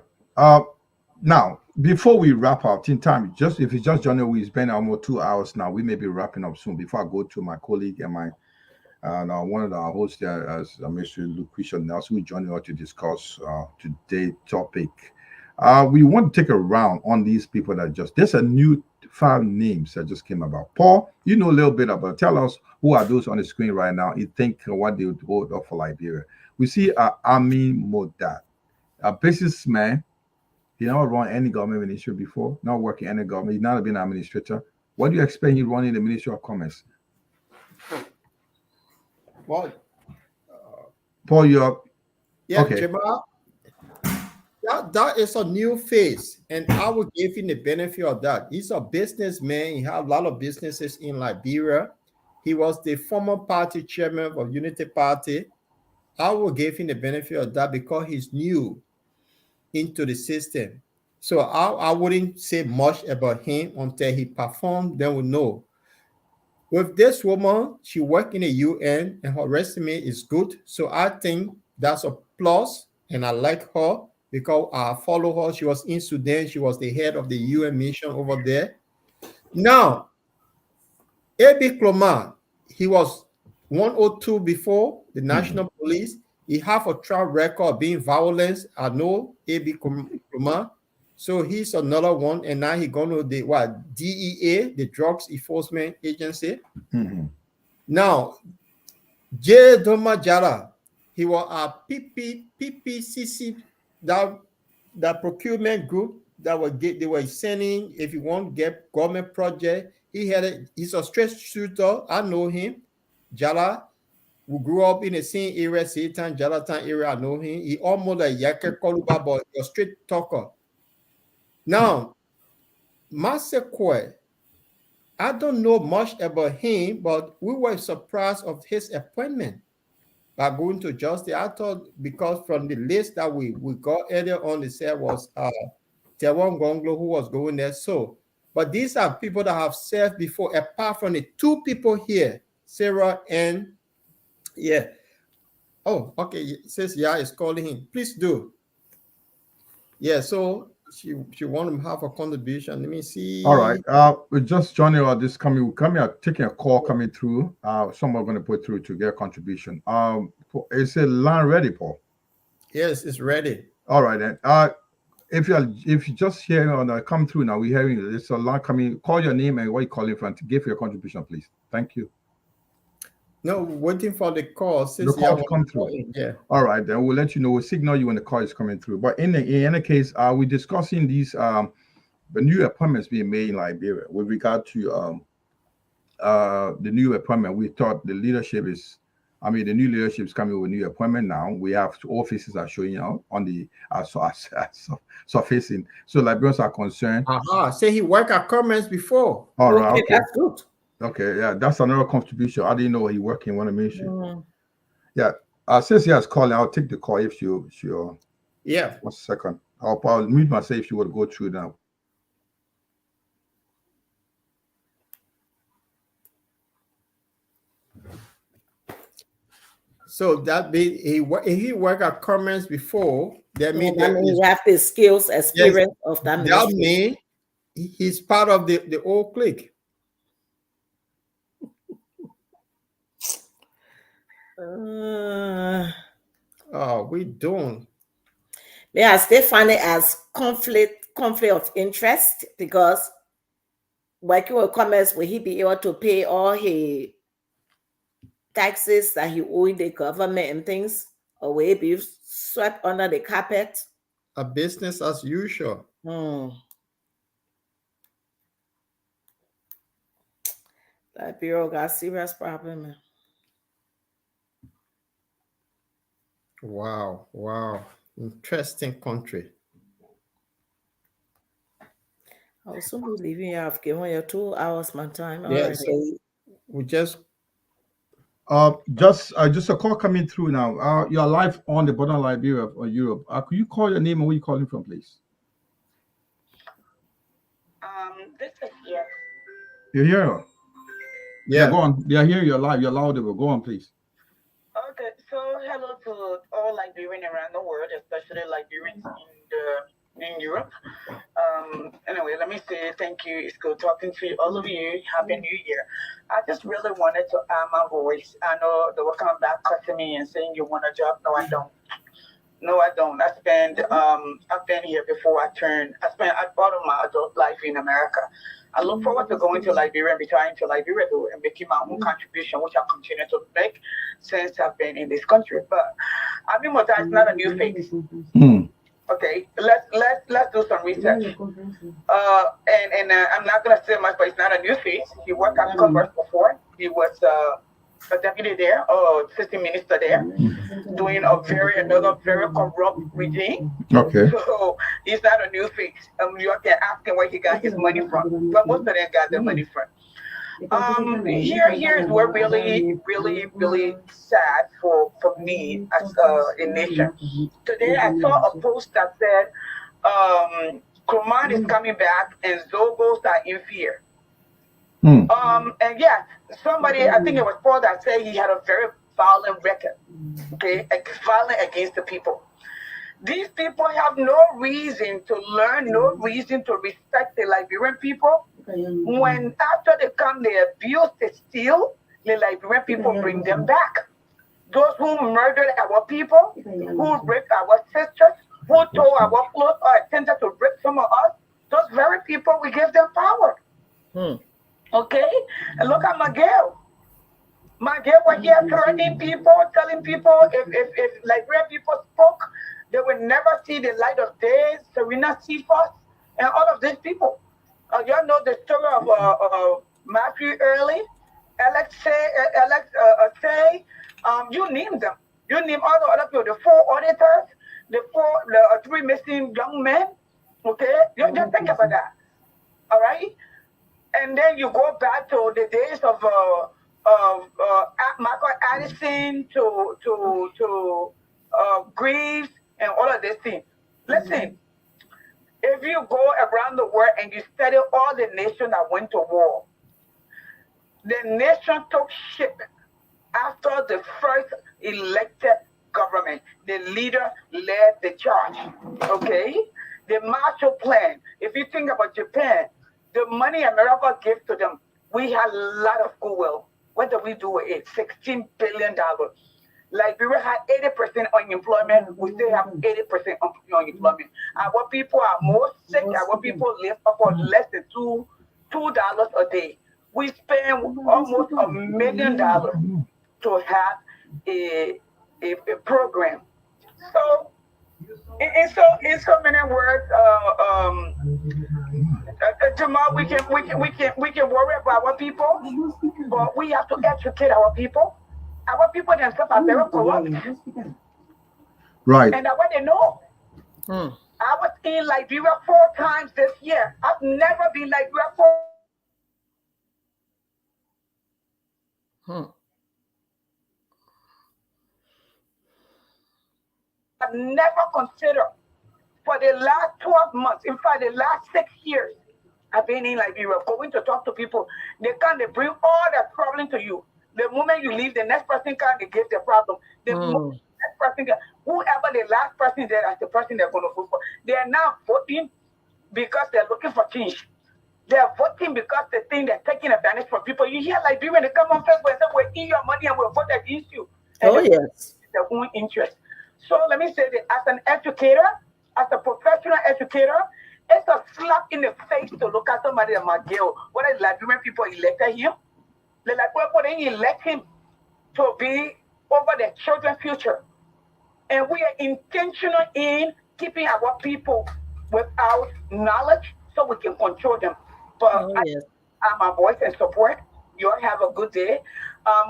Now, before we wrap up, in time, if you just joined, we spend almost 2 hours now. We may be wrapping up soon. Before I go to my colleague and one of our hosts there, as Mr. Lucretia Nelson, who joined us to discuss today's topic. We want to take a round on these people there's a new 5 names that just came about. Paul, you know a little bit about. Tell us who are those on the screen right now. You think what they would hold up for Liberia. We see Amin Modat, a businessman. He never run any government ministry before, not working any government. He's not been an administrator. What do you expect he running the Ministry of Commerce? Well, Paul, you're okay. Jamal, that is a new face, and I will give him the benefit of that. He's a businessman. He has a lot of businesses in Liberia. He was the former party chairman of Unity Party. I will give him the benefit of that because he's new into the system. So I wouldn't say much about him until he performed, then we'll know. With this woman, she worked in the UN and her resume is good. So I think that's a plus, and I like her because I follow her. She was in Sudan. She was the head of the UN mission over there. Now, A.B. Clomar, he was 102 before the National Police. He have a track record of being violent. I know A.B. Clomar. So he's another one, and now he's going to the DEA, the Drugs Enforcement Agency. Now, J. Doma Jara, he was a PPCC, that procurement group that they were sending if you want to get government project. He's a straight shooter. I know him. Jara, we grew up in the same area, Satan, Jalatan area. I know him. He almost like Yake Koluba, but a straight talker. Now, Masekwe, I don't know much about him, but we were surprised of his appointment by going to justice. I thought because from the list that we got earlier on, they said was Tewon Gonglo who was going there. So, but these are people that have served before, apart from the two people here, Sarah and yeah. Oh, okay. It says yeah, is calling him. Please do. Yeah, so she want to have a contribution. Let me see. All right. We're just joining us. This coming taking a call coming through. Someone going to put through to get a contribution. Is a line ready, Paul? Yes, it's ready. All right then. If you just hear on come through now, we're hearing you. There's a line coming. Call your name and what you calling from to give your contribution, please. Thank you. No, waiting for the call. The call to come through. Yeah. All right, then we'll let you know. We'll signal you when the call is coming through. But in any case, we're discussing these the new appointments being made in Liberia with regard to the new appointment. We thought the leadership is, the new leadership is coming with new appointment now. We have offices are showing out on the surfacing. So Liberians are concerned. Say he worked at Cummins before. All right, okay. That's good. Okay, yeah, that's another contribution. I didn't know he worked in one of mention. Yeah, since he has called, I'll take the call if you. Yeah. 1 second. I'll mute myself if you would go through now. So that means he worked at Cummins before. That means you have the skills, experience of that. That means he's part of the old clique. We don't. Yeah, I still find it as conflict of interest because working with Commerce, will he be able to pay all his taxes that he owed the government and things, or will it be swept under the carpet? A business as usual. That bureau got a serious problem, man. Wow. Interesting country. I will soon be leaving you. I've given you 2 hours my time. Yeah, so we just a call coming through now. You're live on the Border Liberia or Europe. Could you call your name and where you calling from, please? This is yes. You hear her? Yeah, go on. Yeah, here you're live. You're louder. Go on, please. Okay, so hello to all Liberians around the world, especially Liberians in Europe. Anyway, let me say thank you. It's good talking to all of you. Happy New Year. I just really wanted to add my voice. I know they were coming back cussing me and saying you want a job. No, I don't. I've been here before I spent part of my adult life in America. I look forward to going to Liberia and returning to Liberia and making my own contribution, which I continue to make since I've been in this country. But Abi Mota is not a new face. Okay, let's do some research. And I'm not gonna say much, but it's not a new face. He worked at Congress before. He was a deputy there, or assistant minister there, doing another very corrupt regime. Okay. So he's not a new face. You have to ask him where he got his money from. But most of them got their money from. Here is where really sad for me as a nation. Today I saw a post that said Kuman is coming back and Zogos are in fear. And yeah, somebody, I think it was Paul, that said he had a very violent record, okay, violent against the people. These people have no reason to learn, no reason to respect the Liberian people. When after they come, they abuse, they steal, the Liberian people bring them back. Those who murdered our people, who raped our sisters, who tore our clothes or attempted to rape some of us, those very people, we give them power. Okay? And look at Miguel. Miguel was here threatening people, telling people if Liberian people spoke, they would never see the light of day. Serena Cephas and all of these people. Y'all know the story of Matthew Early, Alexei, you name them. You name all the other people, the 4 auditors, the 3 missing young men. Okay? You just think about that. All right? And then you go back to the days of Michael Addison to Greaves and all of these things. Listen, if you go around the world and you study all the nations that went to war, the nation took shape after the first elected government. The leader led the charge. Okay? The Marshall Plan. If you think about Japan, the money America gave to them, we had a lot of goodwill. What did we do with it? $16 billion. Liberia had 80% unemployment. We still have 80% unemployment. Our people are more sick. Our people live upon less than $2 a day. We spend almost $1 million to have a program. So, in so many words, Jamal, we can worry about our people, but we have to educate our people. Our people themselves are very corrupt. Right. And that's what they know. I was in Liberia 4 times this year. I've never been Liberia 4. I've never considered for the last 12 months, in fact, the last 6 years, I've been in Liberia, going to talk to people. They bring all their problem to you. The moment you leave, the next person comes, they give the problem. The next person, whoever the last person there, that's the person they're going to vote for. They are now voting because they're looking for change. They're voting because they think they're taking advantage from people. You hear Liberia when they come on Facebook and say, we'll eat your money and we'll vote against you. And yes. Their own interest. So let me say that as an educator, as a professional educator, it's a slap in the face to look at somebody like McGill. What is Liberian people elected him? The Liberian people didn't elect him to be over their children's future. And we are intentional in keeping our people without knowledge so we can control them. But I'm a voice and support. You all have a good day.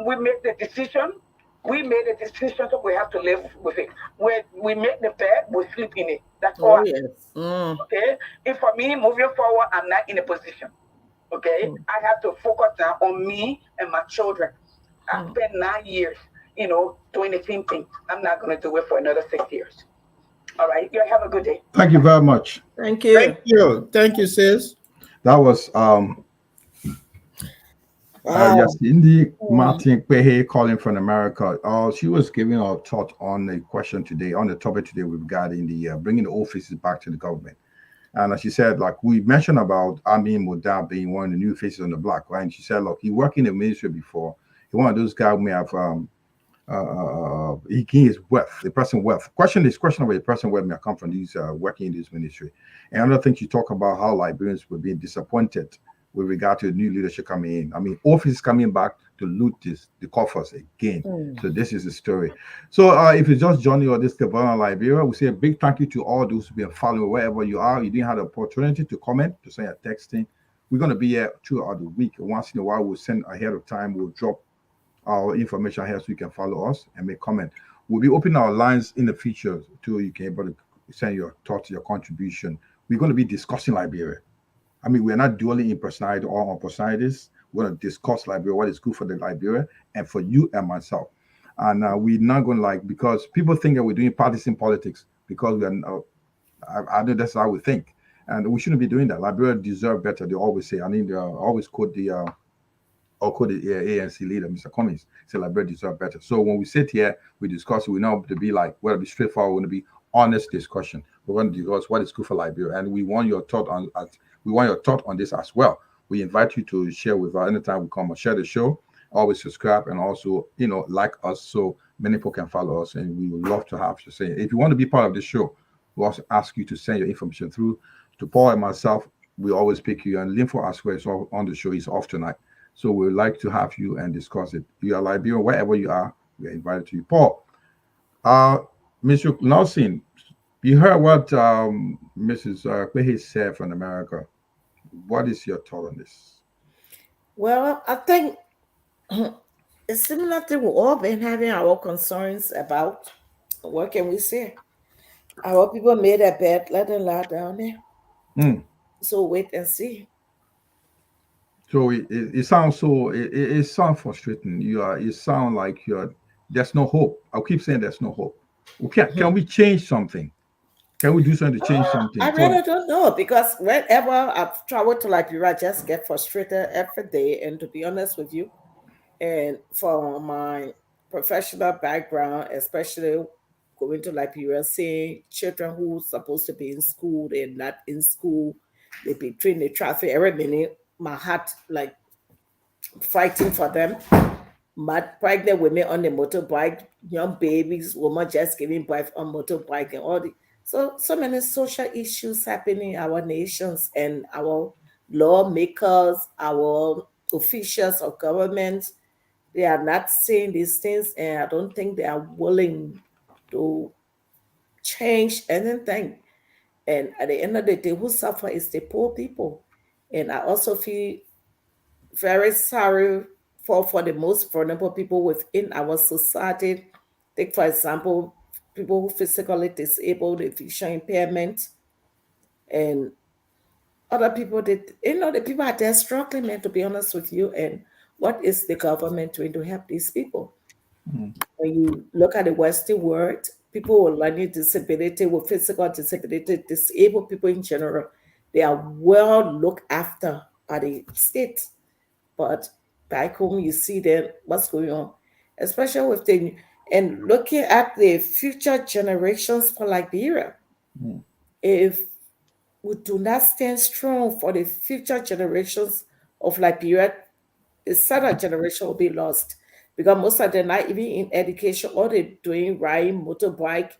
We made the decision. We made a decision, so we have to live with it. When we make the bed, we sleep in it. That's all. Okay? And for me, moving forward, I'm not in a position. Okay? I have to focus now on me and my children. I spent 9 years, doing the same thing. I'm not going to do it for another 6 years. All right? You have a good day. Thank you very much. Thank you. Thank you. Thank you, sis. That was yes, Indy Martin Kwehe calling from America. She was giving her thought on the question today, on the topic today regarding the bringing the old faces back to the government. And as she said, like we mentioned about Amin Moda being one of the new faces on the block, right? And she said, look, he worked in the ministry before. He one of those guys who may have he gained his wealth, the person wealth. Question about the person wealth may come from these working in this ministry. And another thing she talked about how Liberians were being disappointed with regard to the new leadership coming in. I mean, office coming back to loot the coffers again. So this is the story. So if it's just joining or this Devon Liberia, we say a big thank you to all those who've been following wherever you are. You didn't have the opportunity to comment, to send a texting. We're going to be here throughout the week. Once in a while, we'll send ahead of time. We'll drop our information here so you can follow us and make comment. We'll be opening our lines in the future to you can able to send your thoughts, your contribution. We're going to be discussing Liberia. I mean, we're not dwelling in personality or on personalities. We're going to discuss Liberia, what is good for the Liberia and for you and myself. And we're not going to because people think that we're doing partisan politics because we're I know that's how we think. And we shouldn't be doing that. Liberia deserve better. They always say, they always quote the ANC leader, Mr. Cummings, say Liberia deserve better. So when we sit here, we discuss, we know to be we're going to be straightforward, we're going to be honest discussion. We're going to discuss what is good for Liberia. And we want your thought on this as well. We invite you to share with us anytime we come or share the show. Always subscribe and also, like us so many people can follow us. And we would love to have you say, if you want to be part of the show, we also ask you to send your information through to Paul and myself. We always pick you. And Linfo as well is on the show. He's off tonight. So we'd like to have you and discuss it. You are Liberian, wherever you are, we are invited to you. Paul, Mr. Nelson, you heard what Mrs. Kwehe said from America. What is your thought on this? Well, I think it's similar to we've all been having our concerns about. What can we say? Our people made a bed, let them lie down there. So wait and see. So it sounds so it sounds frustrating. You sound like there's no hope. I'll keep saying there's no hope. Can we change something? Can we do something to change something? I really don't know, because whenever I've traveled to Liberia, I just get frustrated every day. And to be honest with you, and for my professional background, especially going to Liberia, seeing children who supposed to be in school, they're not in school, they between the traffic every minute, my heart like fighting for them. Mad pregnant women on the motorbike, young babies, women just giving birth on motorbike, and all the so many social issues happening in our nations, and our lawmakers, our officials of government, they are not seeing these things, and I don't think they are willing to change anything. And at the end of the day, who suffer is the poor people. And I also feel very sorry for the most vulnerable people within our society. Take, for example, people who physically disabled, the vision impairment, and other people that, the people are there struggling, man, to be honest with you. And what is the government doing to help these people? When you look at the Western world, people with learning disability, with physical disability, disabled people in general, they are well looked after by the state. But back home, you see then what's going on, especially with and looking at the future generations for Liberia. If we do not stand strong for the future generations of Liberia, the second generation will be lost, because most of them not even in education. All they're doing riding motorbike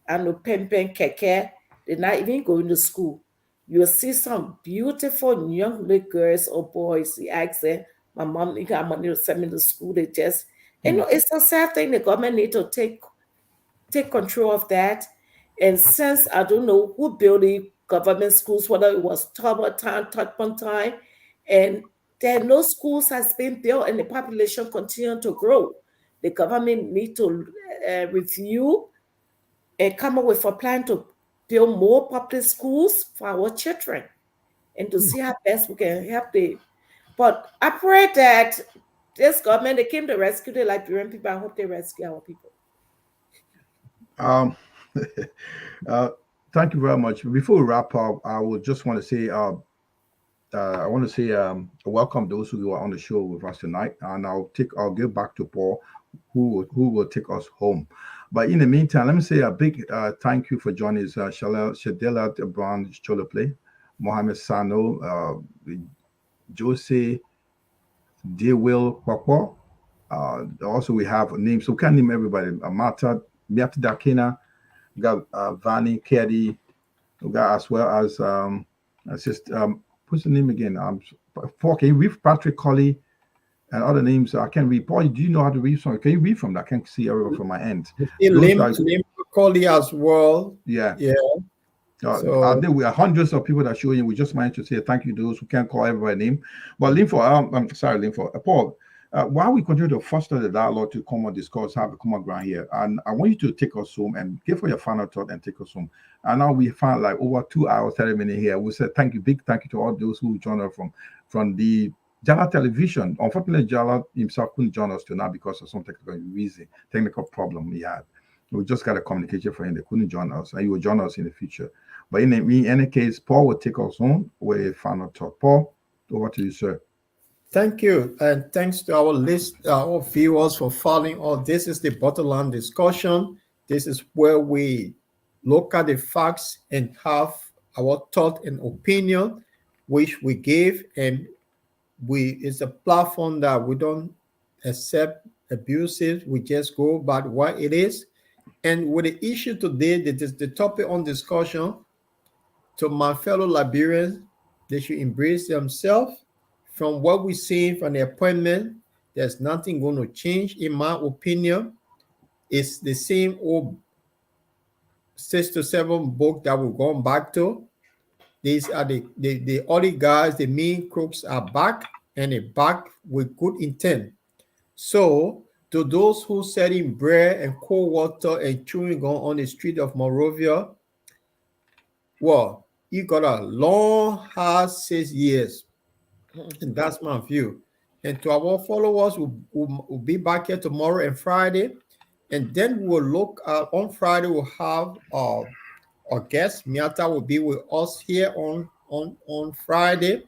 and no pen keke. They're not even going to school. You'll see some beautiful young little girls or boys. You ask them, my mom got money to send me to school. They just, it's a sad thing. The government need to take control of that. And since I don't know who built the government schools, whether it was Tubman time, and there are no schools has been built, and the population continue to grow. The government need to review and come up with a plan to build more public schools for our children, and to see how best we can help them. But I pray that this government, they came to rescue the Liberian people. I hope they rescue our people. Thank you very much. Before we wrap up, I would just want to say, welcome those who are on the show with us tonight, and I'll give back to Paul, who will take us home. But in the meantime, let me say a big thank you for joining us, Shadela Brown Cholople, Mohamed Sano, Jose Dewil Kwakwa. Also, we have names, so we can't name everybody. Amata Miati Dakina, we got Vani Kedi, we got as well as what's the name again? Paul, can you read Patrick Colley and other names? I can't read. Paul, do you know how to read something? Can you read from that? I can't see everyone from my end. Lim Colley as well. Yeah. So, there we are hundreds of people that show you. We just managed to say thank you to those who can't call everybody name. But Paul, while we continue to foster the dialogue to come and discuss, have a common ground here, and I want you to take us home and give us your final thought and take us home. And now we found like over 2 hours, 30 minutes here. We said big thank you to all those who joined us from the Jala television. Unfortunately, Jala himself couldn't join us tonight because of some technical problem he had. We just got a communication from him. They couldn't join us, and he will join us in the future. But in any case, Paul will take us home with a final thought. Paul, over to you, sir. Thank you, and thanks to our viewers for following all. This is the Bottom Line Discussion. This is where we look at the facts and have our thought and opinion, which we give, and it's a platform that we don't accept abuses. We just go by what it is. And with the issue today, that is the topic on discussion, to my fellow Liberians, they should embrace themselves. From what we're seeing from the appointment, there's nothing going to change, in my opinion. It's the same old 6 to 7 book that we're going back to. These are the other guys, the main crooks are back, and they're back with good intent. So, to those who selling bread and cold water and chewing gum on the street of Monrovia, well, you got a long, hard 6 years. And that's my view. And to our followers, we'll be back here tomorrow and Friday. And then we'll look on Friday, we'll have our guest, Miata, will be with us here on Friday.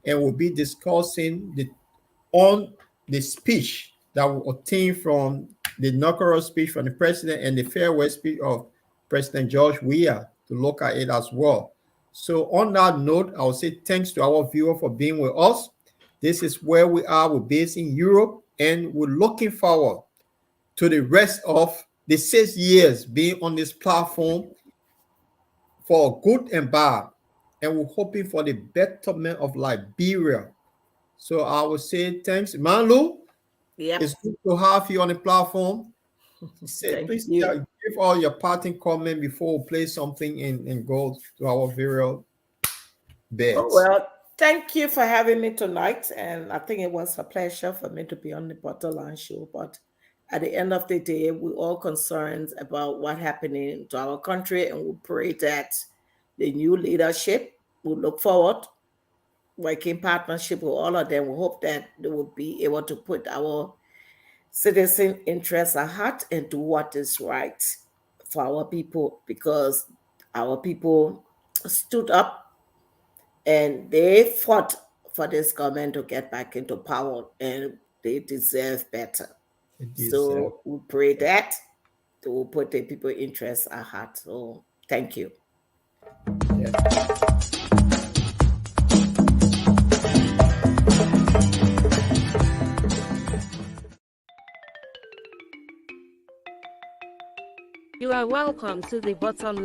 And we'll be discussing on the speech that will obtain from the inaugural speech from the president and the farewell speech of President George Weah to look at it as well. So on that note, I will say thanks to our viewer for being with us. This is where we are. We're based in Europe, and we're looking forward to the rest of the 6 years being on this platform for good and bad. And we're hoping for the betterment of Liberia. So I will say thanks. Manlu, it's good to have you on the platform. Please give all your parting comment before we play something and go to our various beds. Oh, well, thank you for having me tonight. And I think it was a pleasure for me to be on the Bottom Show. But at the end of the day, we're all concerned about what's happening to our country, and we pray that the new leadership will look forward, working partnership with all of them. We hope that they will be able to put our citizen interests at heart and do what is right for our people, because our people stood up and they fought for this government to get back into power, and they deserve better. So we pray that they will put the people's interests at heart. So thank you. You are welcome to the Bottom